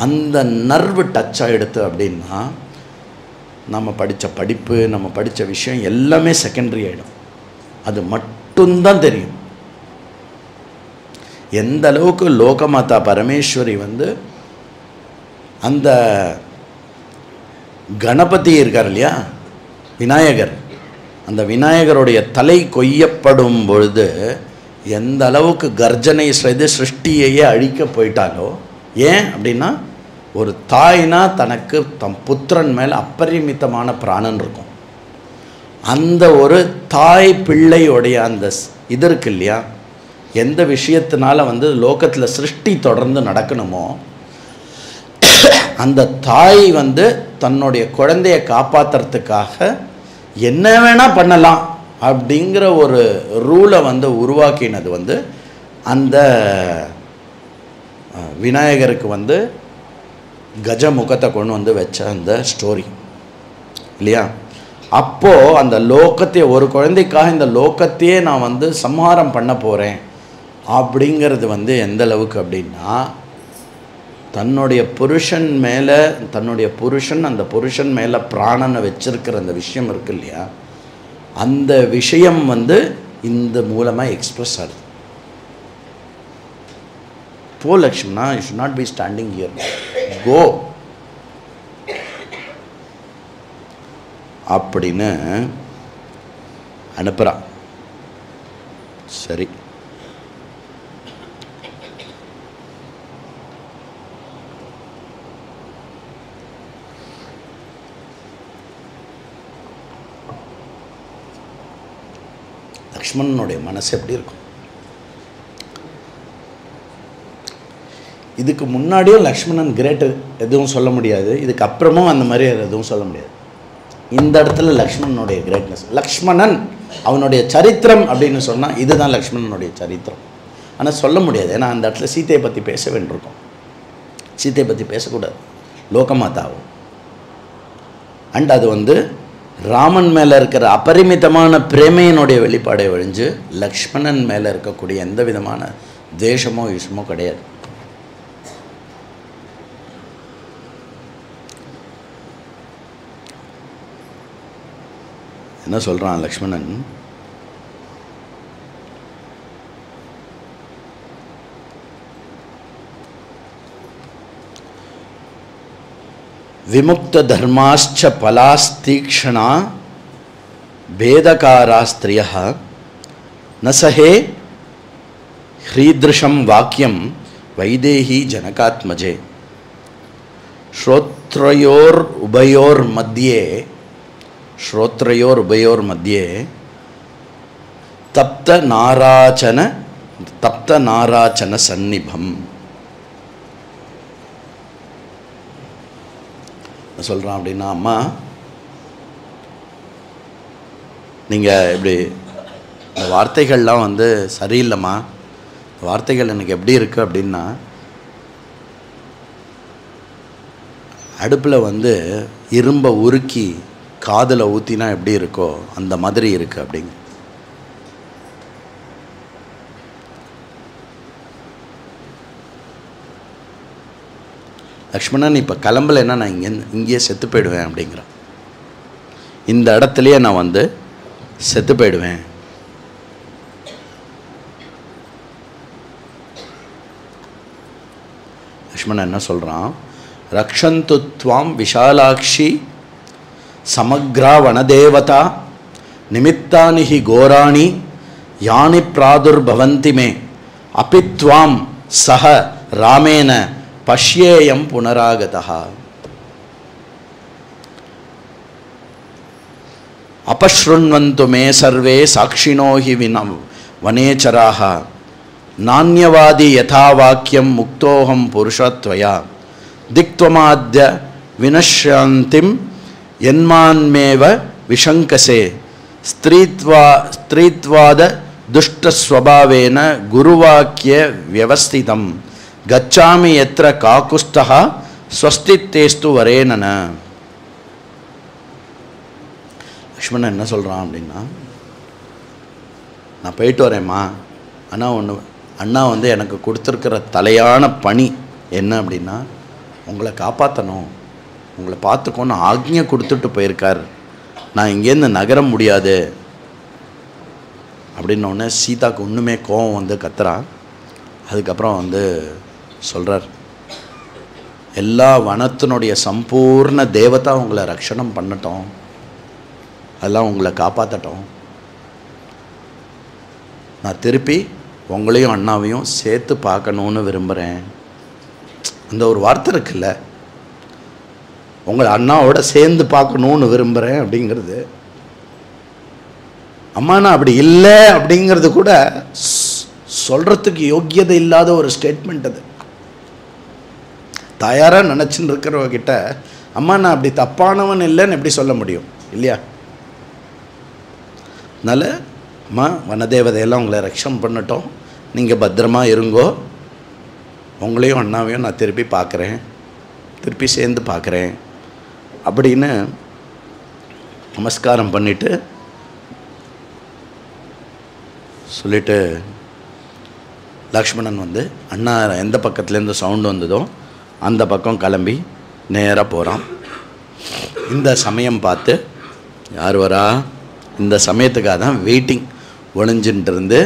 அந்த நர்வு டச் ஆகிடுது அப்படின்னா நம்ம படித்த படிப்பு, நம்ம படித்த விஷயம் எல்லாமே செகண்டரி ஆகிடும். அது மட்டும்தான் தெரியும். எந்த அளவுக்கு லோகமாதா பரமேஸ்வரி அந்த கணபதி இருக்கார் இல்லையா, விநாயகர், அந்த விநாயகருடைய தலை கொய்யப்படும் பொழுது எந்த அளவுக்கு கர்ஜனை செய்து சிருஷ்டியையே அழிக்க போயிட்டாலோ. ஏன் அப்படின்னா, ஒரு தாய்னா தனக்கு தம் புத்திரன் மேல் அப்பரிமிதமான பிராணன் இருக்கும். அந்த ஒரு தாய் பிள்ளையோடைய அந்த இது இருக்கு இல்லையா, எந்த விஷயத்தினால லோகத்தில் சிருஷ்டி தொடர்ந்து நடக்கணுமோ அந்த தாய் தன்னுடைய குழந்தையை காப்பாற்றுறதுக்காக என்ன வேணால் பண்ணலாம் அப்படிங்கிற ஒரு ரூலை உருவாக்கினது அந்த விநாயகருக்கு வந்து கஜ முகத்தை கொண்டு வந்து வச்ச அந்த ஸ்டோரி இல்லையா? அப்போது அந்த லோகத்தையே, ஒரு குழந்தைக்காக இந்த லோகத்தையே நான் வந்து சம்ஹாரம் பண்ண போகிறேன் அப்படிங்கிறது வந்து எந்த அளவுக்கு அப்படின்னா, தன்னுடைய புருஷன் மேலே, தன்னுடைய புருஷன் அந்த புருஷன் மேலே பிராணனை வச்சிருக்கிற அந்த விஷயம் இருக்கு இல்லையா, அந்த விஷயம் வந்து இந்த மூலமாக எக்ஸ்பிரஸ் ஆகுது. போ Lakshmana, you should not be standing here, go அப்படின்னு அனுப்புகிறா. சரி, லக்ஷ்மணனுடைய மனசு எப்படி இருக்கும்? இதுக்கு முன்னாடியும் லக்ஷ்மணன் கிரேட் எதுவும் சொல்ல முடியாது, இதுக்கு அப்புறமும் அந்த மாதிரி எதுவும் சொல்ல முடியாது. இந்த இடத்துல லக்ஷ்மணனுடைய கிரேட்னஸ், லக்ஷ்மணன் அவனுடைய சரித்திரம் அப்படின்னு சொன்னால் இதுதான் லக்ஷ்மணனுடைய சரித்திரம். ஆனால் சொல்ல முடியாது, ஏன்னா அந்த இடத்துல சீத்தையை பற்றி பேச வேண்டியிருக்கும். சீத்தையை பற்றி பேசக்கூடாது, லோகமாதாவும். அண்ட் அது வந்து ராமன் மேலே இருக்கிற அபரிமிதமான பிரேமையினுடைய வெளிப்பாடை ஒழிஞ்சு லக்ஷ்மணன் மேலே இருக்கக்கூடிய எந்த விதமான தேசமோ யுஷமோ கிடையாது. என்ன சொல்கிறான் லக்ஷ்மணன்? விமுக்த தர்மாஸ்ச பலாஸ்தீக்ஷணா பேதகாரா ஸ்திரியः நசஹே ஹ்ரீத்ருஷம் வாக்கியம் வைதேகி ஜனகாத்மஜே ஸ்ரோத்ரயோர் உபயோர் மத்தியே தப்த நாராச்சன சந்நிபம். சொல்கிறான் அப்படின்னா, அம்மா நீங்கள் இப்படி இந்த வார்த்தைகள்லாம் வந்து சரியில்லைம்மா, வார்த்தைகள் எனக்கு எப்படி இருக்குது அப்படின்னா, அடுப்பில் வந்து இரும்பை உருக்கி காதில் ஊற்றினா எப்படி இருக்கோ அந்த மாதிரி இருக்குது அப்படிங்க. லக்ஷ்மணன் இப்போ கிளம்பலைன்னா நான் இங்கேயே செத்து போயிடுவேன் அப்படிங்கிறான். இந்த இடத்துலையே நான் வந்து செத்து போயிடுவேன். லக்ஷ்மணன் என்ன சொல்கிறான்? ரக்ஷந்து த்வாம் விஷாலாக்ஷி சமக்ரா வனதேவதா நிமித்தானி ஹி கோராணி யானி பிராதுர்பவந்தி மே அபித்வாம் சஹ ராமேன பஷ்யேயம் புனராகதா. அபஸ்ருண்வந்து மே சர்வே சாட்சிணோ ஹி வனேச்சராஹ நான்யவாதி யதா வாக்கியம் முக்தோஹம் புருஷத்வயா திக்த்வமாத்ய வினஷ்யந்திம் யன்மான்மேவ விஷங்கசே ஸ்திரீத்வாத துஷ்டஸ்வபாவேன குருவாக்கிய வியவஸ்திதம் கச்சாமி எத்திர காகுஸ்தஹ ஸ்வஸ்தித்தேஸ்து வரேனன. லக்ஷ்மணன் என்ன சொல்கிறான் அப்படின்னா, நான் போயிட்டு வரேம்மா, ஆனால் அண்ணா வந்து எனக்கு கொடுத்துருக்கிற தலையான பணி என்ன அப்படின்னா, உங்களை காப்பாற்றணும், உங்களை பார்த்துக்கோன்னு ஆக்ஞை கொடுத்துட்டு போயிருக்கார், நான் இங்கேருந்து நகர முடியாது அப்படின்னோடனே சீதாவுக்கு ஒன்றுமே கோபம் வந்து கத்துறான். அதுக்கப்புறம் வந்து சொல்கிறார், எல்லா வனத்தினுடைய சம்பூர்ண தேவதா உங்களை ரட்சணம் பண்ணட்டும், அதெல்லாம் உங்களை காப்பாற்றட்டும், நான் திருப்பி உங்களையும் அண்ணாவையும் சேர்த்து பார்க்கணுன்னு விரும்புகிறேன். அந்த ஒரு வார்த்தை இருக்குல்ல, உங்களை அண்ணாவோட சேர்ந்து பார்க்கணுன்னு விரும்புகிறேன் அப்படிங்கிறது. அம்மா நான் அப்படி இல்லை அப்படிங்கிறது கூட சொல்கிறதுக்கு யோக்கியதை இல்லாத ஒரு ஸ்டேட்மெண்ட் அது. தாயாராக நினச்சின்னு இருக்கிறவங்கிட்ட அம்மா நான் அப்படி தப்பானவன் இல்லைன்னு எப்படி சொல்ல முடியும் இல்லையா? அதனால் அம்மா வனதேவதையெல்லாம் உங்களை ரட்சம் பண்ணட்டும், நீங்கள் பத்திரமா இருங்கோ, உங்களையும் அண்ணாவையும் நான் திருப்பி பார்க்குறேன், திருப்பி சேர்ந்து பார்க்குறேன் அப்படின்னு நமஸ்காரம் பண்ணிவிட்டு சொல்லிவிட்டு லக்ஷ்மணன் வந்து அண்ணா எந்த பக்கத்துலேருந்து சவுண்டு வந்ததோ அந்த பக்கம் கிளம்பி நேராக போகிறான். இந்த சமயம் பார்த்து யார் வரா, இந்த சமயத்துக்காக தான் வெயிட்டிங், ஒளிஞ்சின்ட்டு இருந்து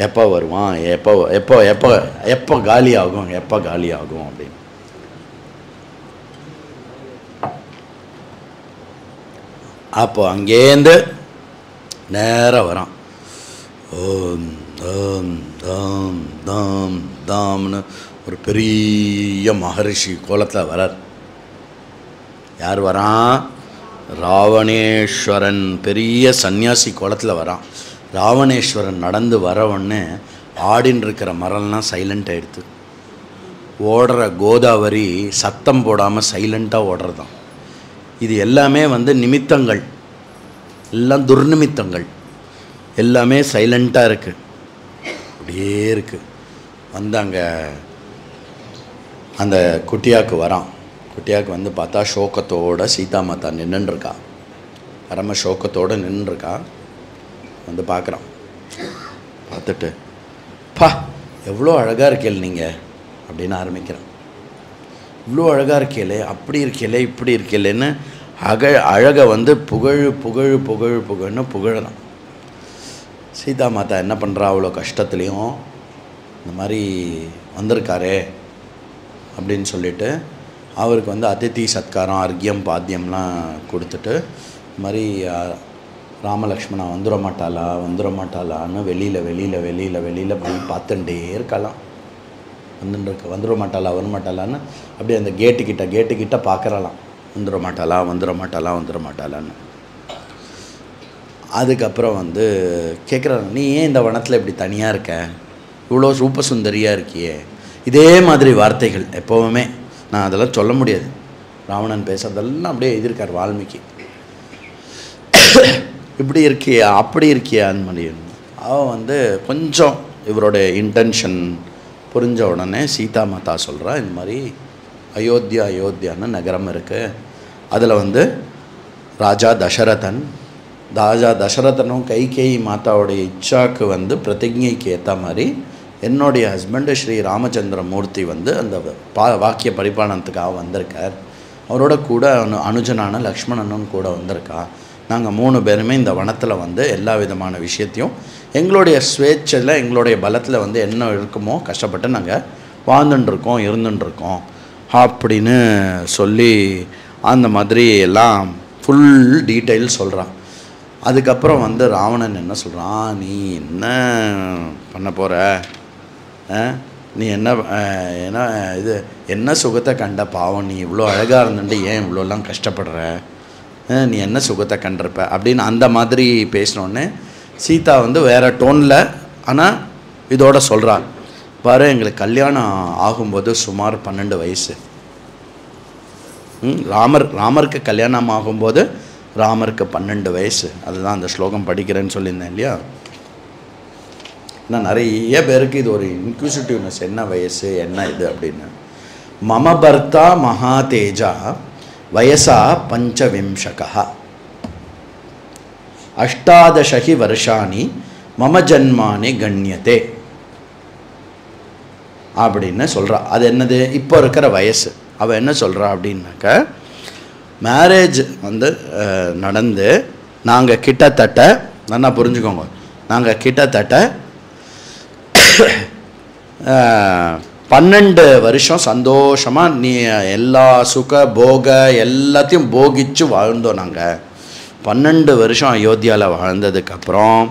எப்போ வருவான், எப்போ எப்போ எப்போ எப்போ காலி ஆகும், எப்போ காலி ஆகும் அப்படின்னு. அப்போ அங்கேருந்து நேராக வரான். ஓம் தாம் தாம் தாம் தாம்னு ஒரு பெரிய மகரிஷி கோலத்தில் வரார். யார் வரான்? ராவணேஸ்வரன் பெரிய சன்னியாசி கோலத்தில் வரான். ராவணேஸ்வரன் நடந்து வரவொன்னே ஆடின்னு இருக்கிற மரம்லாம் சைலண்ட் ஆகிடுது. ஓடுற கோதாவரி சத்தம் போடாமல் சைலண்ட்டாக ஓடுறதான். இது எல்லாமே வந்து நிமித்தங்கள், எல்லாம் துர்நிமித்தங்கள், எல்லாமே சைலண்ட்டாக இருக்குது, அப்படியே இருக்குது. வந்து அங்கே அந்த குட்டியாவுக்கு வரான். குட்டியாவுக்கு வந்து பார்த்தா சோகத்தோடு சீதா மாதா நின்றுருக்கா, பரம சோகத்தோடு நின்றுருக்கா. வந்து பார்க்குறான். பார்த்துட்டு பா எவ்வளோ அழகாக இருக்கேள் நீங்கள் அப்படின்னு ஆரம்பிக்கிறான். இவ்வளோ அழகாக இருக்கேளே, அப்படி இருக்கேளே, இப்படி இருக்கேலேன்னு அழகை வந்து புகழ் புகழ் புகழ் புகழ்னு புகழலாம். சீதா மாதா என்ன பண்ணுறா, அவ்வளோ கஷ்டத்துலேயும் இந்த மாதிரி வந்திருக்காரே அப்படின்னு சொல்லிட்டு அவருக்கு வந்து அதித்தி சத்காரம் அர்க்கியம் பாத்தியம்லாம் கொடுத்துட்டு இந்த மாதிரி ராமலக்ஷ்மணா வந்துட மாட்டாளான்னு வெளியில் போய் பார்த்துட்டே இருக்கலாம். வந்துட மாட்டாளான்னு அப்படியே அந்த கேட்டுக்கிட்ட பார்க்குறலாம். வந்துட மாட்டாளான்னு. அதுக்கப்புறம் வந்து கேட்குறாங்க, நீ ஏன் இந்த வனத்தில் இப்படி தனியாக இருக்க, இவ்வளோ ரூப சுந்தரியாக இருக்கியே. இதே மாதிரி வார்த்தைகள் எப்போவுமே, நான் அதெல்லாம் சொல்ல முடியாது, ராவணன் பேசுறதெல்லாம் அப்படியே எழுதியிருக்கார் வால்மீகி. இப்படி இருக்கியா அப்படி இருக்கியான்னு முடியும். அவன் வந்து கொஞ்சம் இவரோட இன்டென்ஷன் புரிஞ்ச உடனே சீதா மாதா சொல்கிறா, இந்த மாதிரி அயோத்தியான்னு நகரம் இருக்குது, அதில் வந்து ராஜா தசரதனும் கைகேயி மாதாவுடைய இச்சாக்கு வந்து பிரதிஜைக்கு ஏற்ற மாதிரி என்னுடைய ஹஸ்பண்டு ஸ்ரீ ராமச்சந்திர மூர்த்தி வந்து அந்த வாக்கிய பரிபாலனத்துக்காக வந்திருக்கார். அவரோட கூட அனுஜனான லக்ஷ்மணனும் கூட வந்திருக்கா. நாங்கள் 3 பேருமே இந்த வனத்தில் வந்து எல்லா விதமான விஷயத்தையும் எங்களுடைய ஸ்வேட்சையில் எங்களுடைய பலத்தில் வந்து என்ன இருக்குமோ கஷ்டப்பட்டு நாங்கள் வாழ்ந்துட்டுருக்கோம் இருந்துட்டுருக்கோம் அப்படின்னு சொல்லி அந்த மாதிரி எல்லாம் ஃபுல் டீட்டெயில் சொல்கிறான். அதுக்கப்புறம் வந்து ராவணன் என்ன சொல்கிறான், நீ என்ன பண்ண போகிற, நீ என்ன சுகத்தை கண்ட பாவம், நீ இவ்வளோ அழகாக இருந்துட்டு ஏன் இவ்வளோலாம் கஷ்டப்படுற, நீ என்ன சுகத்தை கண்டிருப்ப அப்படின்னு அந்த மாதிரி பேசினோடனே சீதா வந்து வேறு டோனில் ஆனால் இதோட சொல்கிறா, பாரு எங்களுக்கு கல்யாணம் ஆகும்போது சுமார் 12 வயசு. ராமருக்கு கல்யாணம் ஆகும்போது ராமருக்கு 12 வயசு. அதுதான் அந்த ஸ்லோகம் படிக்கிறேன்னு சொல்லியிருந்தேன் இல்லையா. ஆனால் நிறைய பேருக்கு இது ஒரு இன்க்யூசிட்டிவ்னஸ், என்ன வயசு என்ன இது அப்படின்னு. மம பர்த்தா மகாதேஜா வயசா 25 18 வருஷாணி மம ஜன்மானி கண்யத்தே அப்படின்னு சொல்கிறா. அது என்னது, இப்போ இருக்கிற வயசு. அவள் என்ன சொல்கிறா அப்படின்னாக்க, மேரேஜ் வந்து நடந்து நாங்கள் கிட்டத்தட்ட, நல்லா புரிஞ்சுக்கோங்க, நாங்கள் கிட்டத்தட்ட 12 வருஷம் சந்தோஷமாக நீ எல்லா சுக போக எல்லாத்தையும் போகிச்சு வாழ்ந்தோம். நாங்கள் 12 வருஷம் அயோத்தியாவில் வாழ்ந்ததுக்கப்புறம்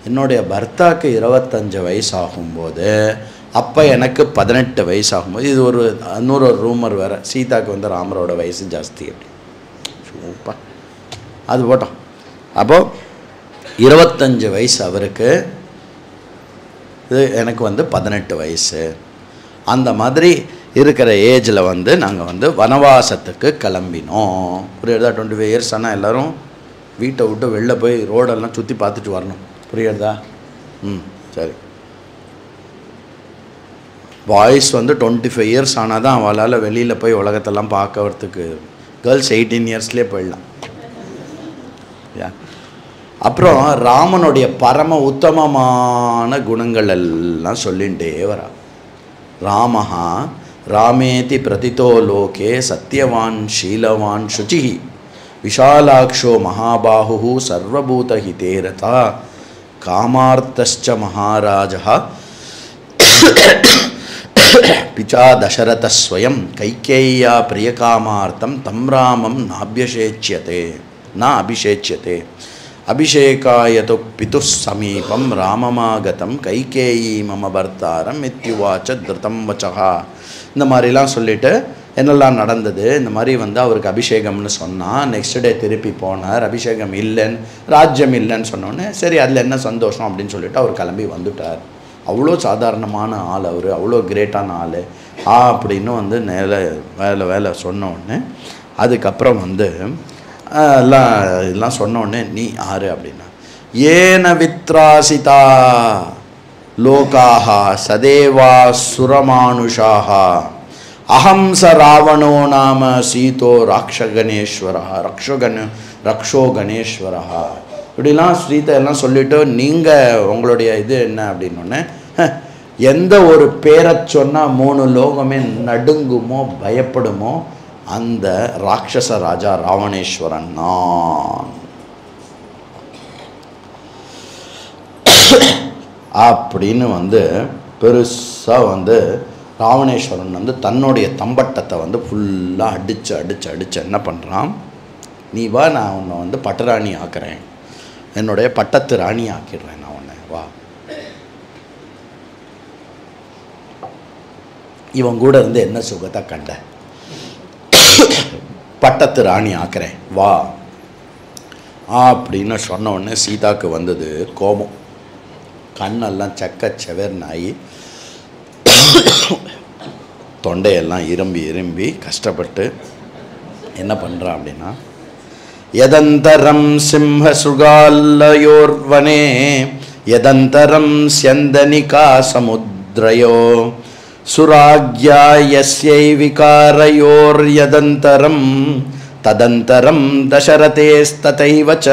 என்னுடைய பர்த்தாக்கு 25 வயசு ஆகும்போது, அப்போ எனக்கு 18 வயசு ஆகும்போது, இது ஒரு இன்னொரு ரூமர் வேறு, சீதாவுக்கு வந்து ராமரோட வயசு ஜாஸ்தி அப்படி சூப்பா அது போட்டோம். அப்போது 25 வயசு அவருக்கு, இது எனக்கு வந்து 18 வயசு. அந்த மாதிரி இருக்கிற ஏஜில் வந்து நாங்கள் வந்து வனவாசத்துக்கு கிளம்பினோம். புரியுறதா? 25 இயர்ஸ் ஆனால் எல்லோரும் வீட்டை விட்டு வெளில போய் ரோடெல்லாம் சுற்றி பார்த்துட்டு வரணும். புரியுறதா? சரி. பாய்ஸ் வந்து 25 இயர்ஸ் ஆனால் தான் அவளால் வெளியில் போய் உலகத்தெல்லாம் பார்க்கறதுக்கு. கேர்ள்ஸ் 18 இயர்ஸ்லேயே போயிடலாம். அப்புறம் ராமனுடைய பரம உத்தமமான குணங்கள் எல்லாம் சொல்லிகிட்டே வரா. ராமஹா ராமேதி பிரதிதோ லோகே சத்யவான் ஷீலவான் சுச்சிஹி விஷாலாக்ஷோ மகாபாஹு சர்வபூதஹிதே ரதா காமார்த்தஸ்ச மகாராஜः பிச்சா தசரதஸ்வயம் கைகேய்யா பிரியகாமார்த்தம் தம் ராமம் அபிஷேச்சியதே அபிஷேகாயது பிதுः சமீபம் ராமமாகதம் கைகேயி மம பர்த்தாரம் இத்யுவாச்ச திருதம் வச்சஹா. இந்த மாதிரிலாம் சொல்லிவிட்டு என்னெல்லாம் நடந்தது, இந்த மாதிரி வந்து அவருக்கு அபிஷேகம்னு சொன்னால் நெக்ஸ்ட் டே திருப்பி போனார். அபிஷேகம் இல்லைன்னு, ராஜ்யம் இல்லைன்னு சொன்னோன்னே சரி அதில் என்ன சந்தோஷம் அப்படின்னு சொல்லிவிட்டு அவர் கிளம்பி வந்துட்டார். அவ்வளோ சாதாரணமான ஆள் அவர், அவ்வளோ கிரேட்டான ஆள் அப்படின்னு வந்து வேலை சொன்னோடனே அதுக்கப்புறம் வந்து எல்லாம் சொன்னோடனே நீ யார் அப்படின்னா, ஏன வித்ராசிதா லோகாஹ சதேவா சுரமானுஷாஹ அஹம் ச ராவணோ நாம சீதோ ரக்ஷோ கணேஸ்வரா. இப்படிலாம் ஸ்ரீதை எல்லாம் சொல்லிவிட்டு நீங்கள் உங்களுடைய இது என்ன அப்படின்னோடனே, எந்த ஒரு பேரை சொன்னால் 3 லோகமே நடுங்குமோ பயப்படுமோ அந்த ராட்சச ராஜா ராவணேஸ்வரன் நான் அப்படின்னு வந்து பெருசாக வந்து ராவணேஸ்வரன் வந்து தன்னுடைய தம்பட்டத்தை வந்து ஃபுல்லாக அடித்து என்ன பண்ணுறான், நீ வா நான் உன்னை வந்து பட்டராணி ஆக்குறேன், என்னுடைய பட்டத்து ராணி ஆக்கிடுறேன் நான் உன்னை, வா இவன் கூட இருந்து என்ன சுகத்தை கண்ட, பட்டத்து ராணி ஆக்குறேன் வா அப்படின்னு சொன்ன உடனே சீதாக்கு வந்தது கோபம். கண்ணெல்லாம் செவேர்னாயி தொண்டையெல்லாம் இரும்பி கஷ்டப்பட்டு என்ன பண்ணுறான் அப்படின்னா, யதந்தரம் சிம்ஹ சுகாலயோர்வனே யதந்தரம் ஸ்யந்தனிகா சமுத்ரயோ சுராக்யா யஸ்யை விகாரயோர் யதந்தரம் ததந்தரம் தசரதேஸ்ததைவ ச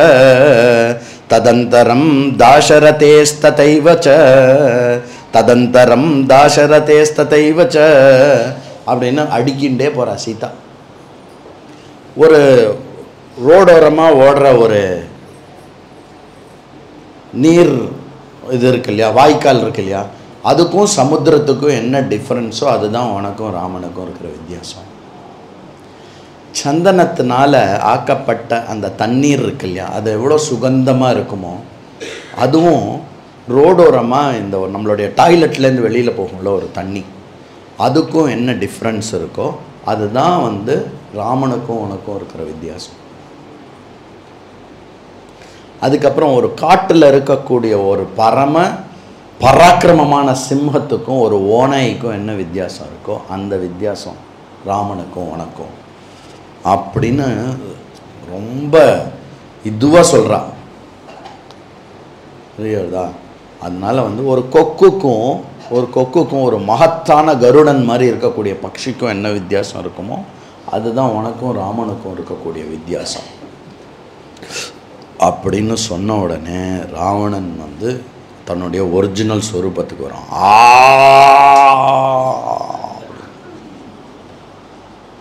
ததந்தரம் தாசரதேஸ்ததைவ ச ததந்தரம் தாசரதேஸ்ததைவ ச அப்படின்னு அடிக்கின்றே போகிறா சீதா. ஒரு ரோடோரமாக ஓடுற ஒரு நீர் இது இருக்கு இல்லையா, வாய்க்கால் இருக்கு இல்லையா, அதுக்கும் சமுத்திரத்துக்கும் என்ன டிஃப்ரென்ஸோ அதுதான் உனக்கும் ராமனுக்கும் இருக்கிற வித்தியாசம். சந்தனத்தினால ஆக்கப்பட்ட அந்த தண்ணீர் இருக்கு இல்லையா, அது எவ்வளோ சுகந்தமாக இருக்குமோ, அதுவும் ரோடோரமாக இந்த நம்மளுடைய டாய்லெட்லேருந்து வெளியில் போகும்ல ஒரு தண்ணி, அதுக்கும் என்ன டிஃப்ரென்ஸ் இருக்கோ அதுதான் வந்து ராமனுக்கும் உனக்கும் இருக்கிற வித்தியாசம். அதுக்கப்புறம் ஒரு காட்டில் இருக்கக்கூடிய ஒரு பராக்கிரமமான சிம்மத்துக்கும் ஒரு ஓநாய்க்கும் என்ன வித்தியாசம் இருக்கோ அந்த வித்தியாசம் ராமனுக்கும் உனக்கும் அப்படின்னு ரொம்ப இதுவாக சொல்கிறான். புரியுதா? அதனால் வந்து ஒரு கொக்குக்கும் ஒரு மகத்தான கருடன் மாதிரி இருக்கக்கூடிய பட்சிக்கும் என்ன வித்தியாசம் இருக்குமோ அதுதான் உனக்கும் ராமனுக்கும் இருக்கக்கூடிய வித்தியாசம் அப்படின்னு சொன்ன உடனே ராவணன் வந்து தன்னுடைய ஒரிஜினல் ஸ்வரூபத்துக்கு வரும்.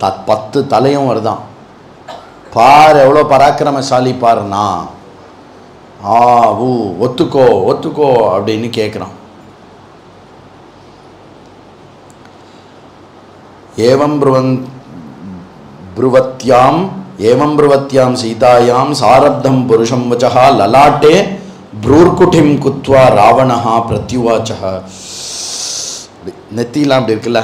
10 தலையும் வருதான். பார் எவ்வளோ பராக்கிரமசாலி பாருண்ணா, ஒத்துக்கோ அப்படின்னு கேட்குறான். ஏவம் ப்ருவத்யாம் சீதாயாம் சாரப்தம் புருஷம் வச்சா லலாட்டே ப்ரூர்குட்டிம் குத்வா ராவணஹா பிரத்யுவாச்ச. நெத்திலாம் அப்படி இருக்குல்ல,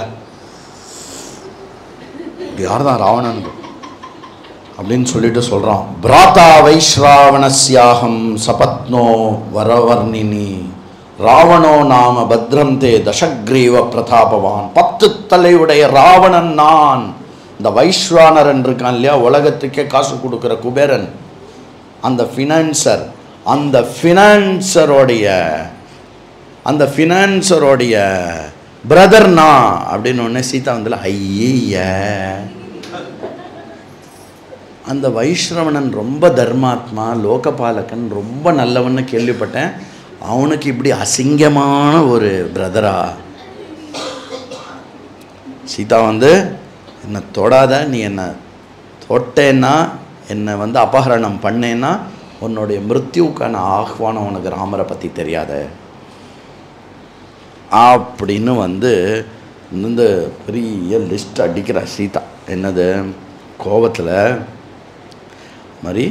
யார் தான் ராவணன் அப்படின்னு சொல்லிட்டு சொல்கிறான். பிராதா வைஸ்ராவணஸ்யாஹம் சபத்னோ வரவர்ணினி ராவணோ நாம பத்ரம் தே தசக்ரீவ பிரதாபவான். 10 தலையுடைய ராவணன் நான். இந்த வைஸ்வானரன் இருக்கான் இல்லையா, உலகத்துக்கே காசு கொடுக்குற குபேரன், அந்த ஃபினான்சரோடைய பிரதர்னா அப்படின்னு உடனே சீதா வந்து ஐய அந்த வைஷ்ரவணன் ரொம்ப தர்மாத்மா, லோகபாலகன், ரொம்ப நல்லவன்னு கேள்விப்பட்டேன். அவனுக்கு இப்படி அசிங்கமான ஒரு பிரதரா? சீதா வந்து என்னை தொடாத, நீ என்னை தொட்டேன்னா, என்னை வந்து அபகரணம் பண்ணேன்னா உன்னுடைய மிருத்யுக்கான ஆஹ்வானம் உனக்கு ராமரை பற்றி தெரியாத அப்படின்னு வந்து இந்த பெரிய லிஸ்ட் அடிக்கிற சீதா. என்னது கோபத்தில் மாதிரி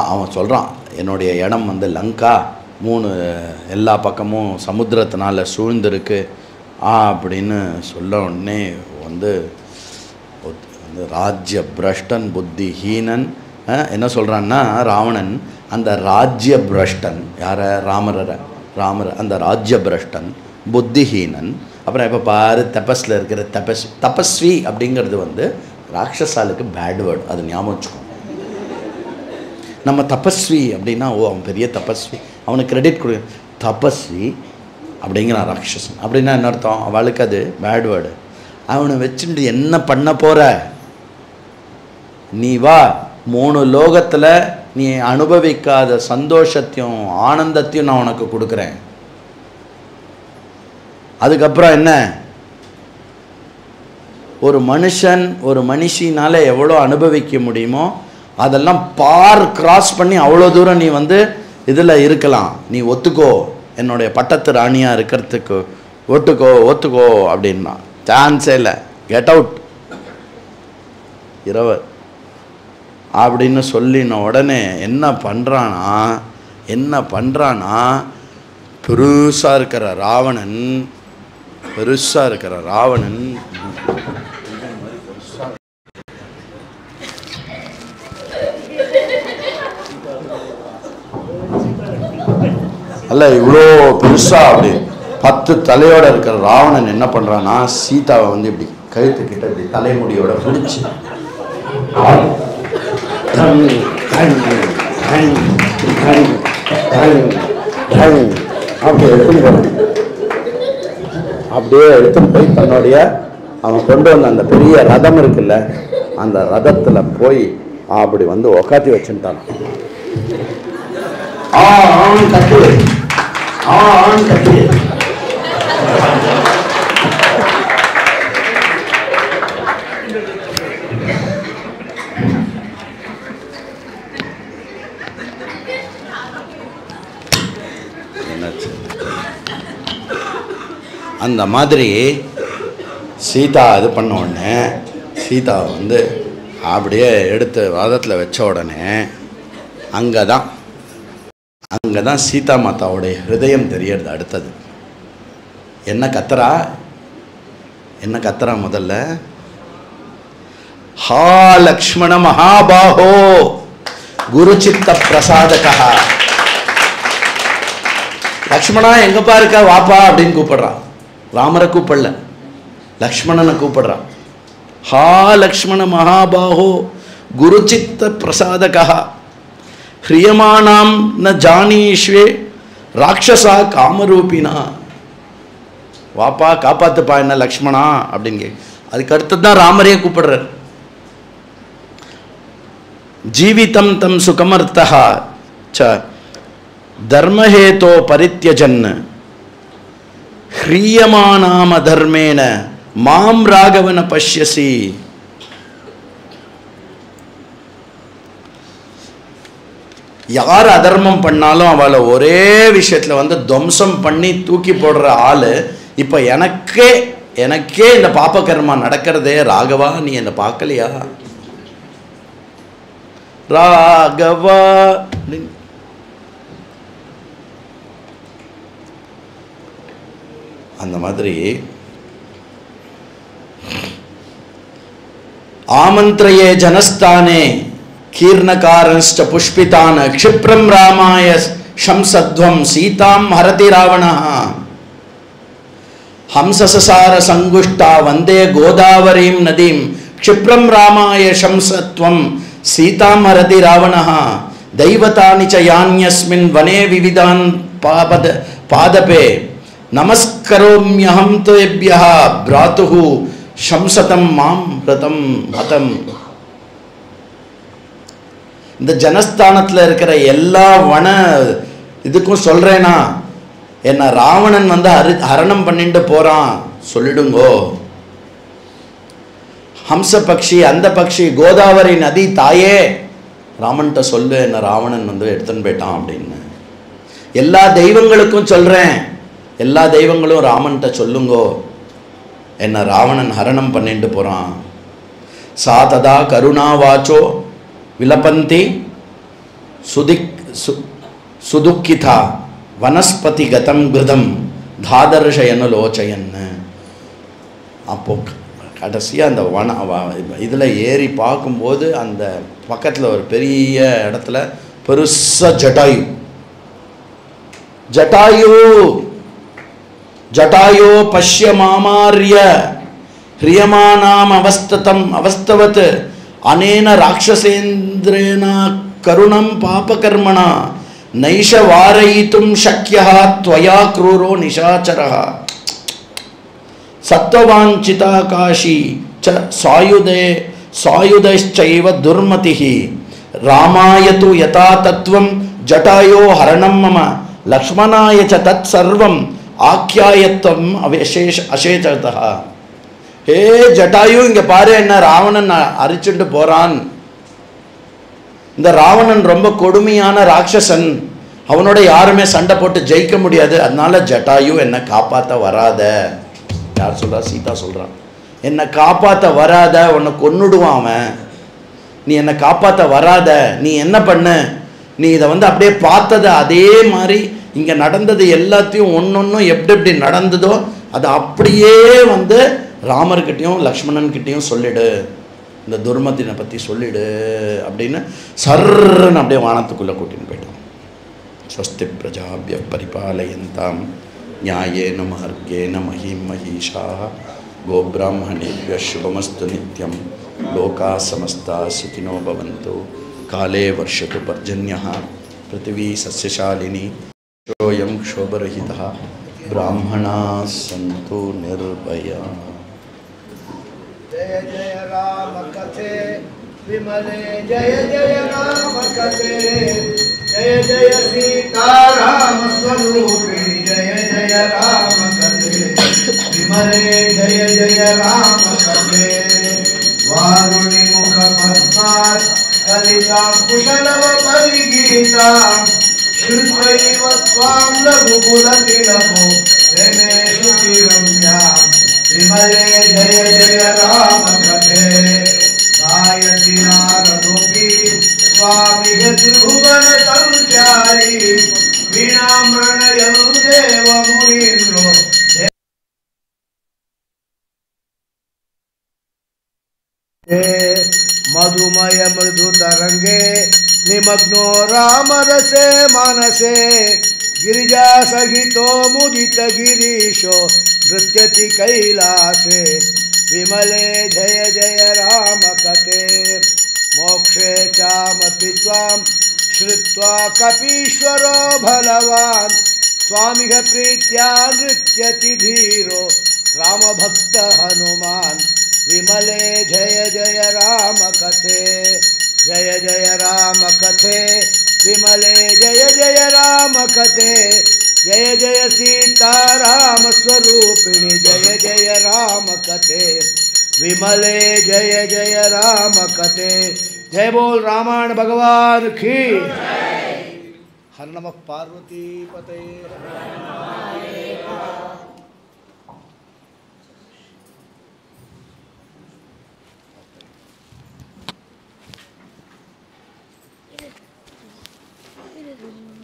அவன் சொல்கிறான், என்னுடைய இடம் வந்து லங்கா, 3 எல்லா பக்கமும் சமுத்திரத்தினால சூழ்ந்திருக்கு அப்படின்னு சொல்ல உடனே வந்து ராஜ்ய பிரஷ்டன் புத்திஹீனன் என்ன சொல்கிறான்னா ராவணன், அந்த ராஜ்ய பிரஷ்டன் யார? ராமர் அந்த ராஜ்ய பிரஷ்டன் புத்திஹீனன். அப்புறம் இப்போ பாரு தபஸில் இருக்கிற தபஸ்வி அப்படிங்கிறது வந்து ராட்சசாலுக்கு பேட் வேர்டு, அது ஞாபகம் வச்சுக்கோங்க. நம்ம தபஸ்வி அப்படின்னா ஓ அவன் பெரிய தபஸ்வி, அவனுக்கு கிரெடிட் கொடு. தபஸ்வி அப்படிங்கிறான் ராட்சசன் அப்படின்னா என்ன அர்த்தம்? அவளுக்கு அது பேட் வேர்டு. அவனை வச்சுட்டு என்ன பண்ண போகிற? நீ வா, 3 லோகத்தில் நீ அனுபவிக்காத சந்தோஷத்தையும் ஆனந்தத்தையும் நான் உனக்கு கொடுக்குறேன். அதுக்கப்புறம் என்ன? ஒரு மனுஷன் ஒரு மனுஷினால எவ்வளோ அனுபவிக்க முடியுமோ அதெல்லாம் கிராஸ் பண்ணி அவ்வளோ தூரம் நீ வந்து இதில் இருக்கலாம். நீ ஒத்துக்கோ, என்னுடைய பட்டத்து ராணியாக இருக்கிறதுக்கு ஒத்துக்கோ அப்படின்னா சான்ஸே இல்லை, கெட் அவுட் இரவு அப்படின்னு சொல்லின உடனே என்ன பண்ணுறானா பெருசாக இருக்கிற ராவணன் அல்ல இவ்வளோ பெருசா அப்படி 10 தலையோட இருக்கிற ராவணன் என்ன பண்ணுறான்னா சீதாவை வந்து இப்படி கழுத்துக்கிட்ட இப்படி தலைமுடியோட பிடிச்சி அப்படியே எடுத்துன்னு போய் தன்னுடைய அவன் கொண்டு வந்த அந்த பெரிய ரதம் இருக்குல்ல, அந்த ரதத்துல போய் அப்படி வந்து உக்காத்தி வச்சுட்டான். அந்த மாதிரி சீதா இது பண்ண உடனே சீதா வந்து அப்படியே எடுத்து வாதத்தில் வச்ச உடனே அங்கே தான் சீதா மாதாவுடைய ஹிருதயம் தெரியறது. அடுத்தது என்ன கத்துறா முதல்ல? ஹா லக்ஷ்மண மகாபாஹோ குருச்சித்த பிரசாதகா. லக்ஷ்மணா எங்கப்பா இருக்க, வாப்பா அப்படின்னு கூப்பிடுறா. ராமரை கூப்பிடல, லக்ஷ்மணனை கூப்பிடுறா. ஹா லக்ஷ்மண மகாபாஹோ குருச்சித்த பிரசாதகா ஹ்ரியமானாம் ந ஜானீஷ்வே ராட்சசா காமரூபினா. வாப்பா காப்பாத்துப்பா என்ன லக்ஷ்மணா அப்படின்னு அதுக்கு அடுத்தது தான் ராமரையே கூப்பிடுறார். ஜீவிதம் தம் சுகமர்த்தா ச தர்மஹேதோ பரித்யஜன் ஹ்ரியமானாம தர்மேன மாம் ராகவன பஷ்யசி. யார் அதர்மம் பண்ணாலும் அவளை ஒரே விஷயத்துல வந்து துவம்சம் பண்ணி தூக்கி போடுற ஆளு இப்ப எனக்கே இந்த பாப கர்மா நடக்கிறதே ராகவா நீ என்ன பார்க்கலையா? ராகவா அந்த மாதிரி ஆமந்திரயே ஜனஸ்தானே கீர்ணகாரன்ஸ்ச புஷ்பிதான் க்ஷிப்ரம் ராமாய சம்சத்வம் சீதாம் ஹரதி ராவணः ஹம்சசசார சங்குஷ்டா வந்தே கோதாவரீம் நதீம் க்ஷிப்ரம் ராமாய சம்சத்வம் சீதாம் ஹரதி ராவணः தைவதானி ச யான்யஸ்மின் வனே விவிதான் पादपे नमस्करोम्यहं तेभ्यः भ्रातुः शंसतं मां व्रतं मतं. இந்த ஜனஸ்தானத்தில் இருக்கிற எல்லா வன இதுக்கும் சொல்கிறேன்னா, என்ன ராவணன் வந்து ஹரணம் பண்ணிட்டு போகிறான் சொல்லிடுங்கோ. ஹம்ச பக்ஷி, அந்த பக்ஷி, கோதாவரி நதி தாயே ராமன்கிட்ட சொல்லு, என்ன ராவணன் வந்து எடுத்துன்னு போயிட்டான் அப்படின்னு. எல்லா தெய்வங்களுக்கும் சொல்கிறேன், எல்லா தெய்வங்களும் ராமன்கிட்ட சொல்லுங்கோ, என்ன ராவணன் ஹரணம் பண்ணிட்டு போகிறான். சா ததா கருணா வாச்சோ விலபந்தி சுதுக்கிதா வனஸ்பதி கதம் கிருதம் தாதர்ஷயனு லோச்சயன்னு. அப்போ கடைசியாக அந்த இதில் ஏறி பார்க்கும்போது அந்த பக்கத்தில் ஒரு பெரிய இடத்துல பெருசாக ஜட்டாயோ பஷ்ய மாமாரிய ஹிரியமானாம் அவஸ்தவத் அனேன ராட்சசேந்திரேன கருணம் பாபகர்மணா நைஷ வாரயித்தும் சக்யா த்வயா க்ரூரோ நிஷாச்சரः சத்வவாஞ்சிதாகாஷி ச சாயுதைश्चैव दुर्मतिः रामाय तु यथा तत्त्वं जटायो हरणं मम लक्ष्मणाय च तत्सर्वम् आख्यायत्वम् अशेषतः. हे जटायु இங்க பாரு, என்ன ராவணன் அரிச்சுட்டு போறான். இந்த ராவணன் ரொம்ப கொடுமையான ராட்சசன், அவனோட யாருமே சண்டை போட்டு ஜெயிக்க முடியாது. அதனால ஜட்டாயு என்னை காப்பாற்ற வராத. யார் சொல்றா? சீதா சொல்றான். என்னை காப்பாற்ற வராத, உன்னை கொன்னுடுவான் அவன். நீ என்னை காப்பாற்ற வராத. நீ என்ன பண்ண, நீ இதை வந்து அப்படியே பார்த்ததை அதே மாதிரி இங்கே நடந்தது எல்லாத்தையும் ஒன்னொன்னும் எப்படி எப்படி நடந்ததோ அதை அப்படியே வந்து ராமர்கிட்டையும் லக்ஷ்மணன்கிட்டையும் சொல்லிடு, இந்த துர்மதினை பற்றி சொல்லிடு அப்படின்னு சர்ன்னு அப்படியே வானத்துக்குள்ளே கூட்டின்னு போயிட்டான். ஸ்வஸ்தி பிரஜாபிய பரிபாலயந்தாம் நியாயேன மார்கேன மஹீம் மஹீஷாः கோப்ராஹ்மணேभ्यः शुभमस्तु नित्यं लोकाः समस्ताः सुखिनो भवन्तु. काले वर्षतु पर्जन्यः पृथिवी सस्यशालिनी सोऽयं क्षोभरहितः ब्राह्मणाः सन्तु निर्भयाः. जय जय राम कथे विमले, जय जय राम कथे, जय जय सीताराम स्वरूपिणी, जय जय राम कथे विमले, जय जय राम कथे. वारुणि मुख पद्मात् कलिता कुशलव परिगीता, श्रुत्वैव स्वां रघुकुलतिलको रमेषु चिरम्याम्. विमले जय जय राम कथे. गायति नारदोऽपि स्वामी त्रिभुवन संचारी, वीणामृणयन् देव मुनीन्द्रो. मधुमय मृदु तरंगे निमग्नो रामरसे मानसे, गिरिजा सहितो मुदित गिरीशो नृत्यति कैलासे. विमले जय जय राम कथे. मोक्षे चामपि त्वां श्रुत्वा कपीश्वरो बलवान्, स्वामिह प्रीत्या नृत्यति धीरो रामभक्त हनुमान्. विमले जय जय राम कथे. जय जय राम कथे विमले, जय जय राम कथे. जय जय सीताराम स्वरूपिणी, जय जय राम कथे विमले, जय जय राम कथे. जय बोल रामायण भगवान की. हर नमः पार्वती पते. It is.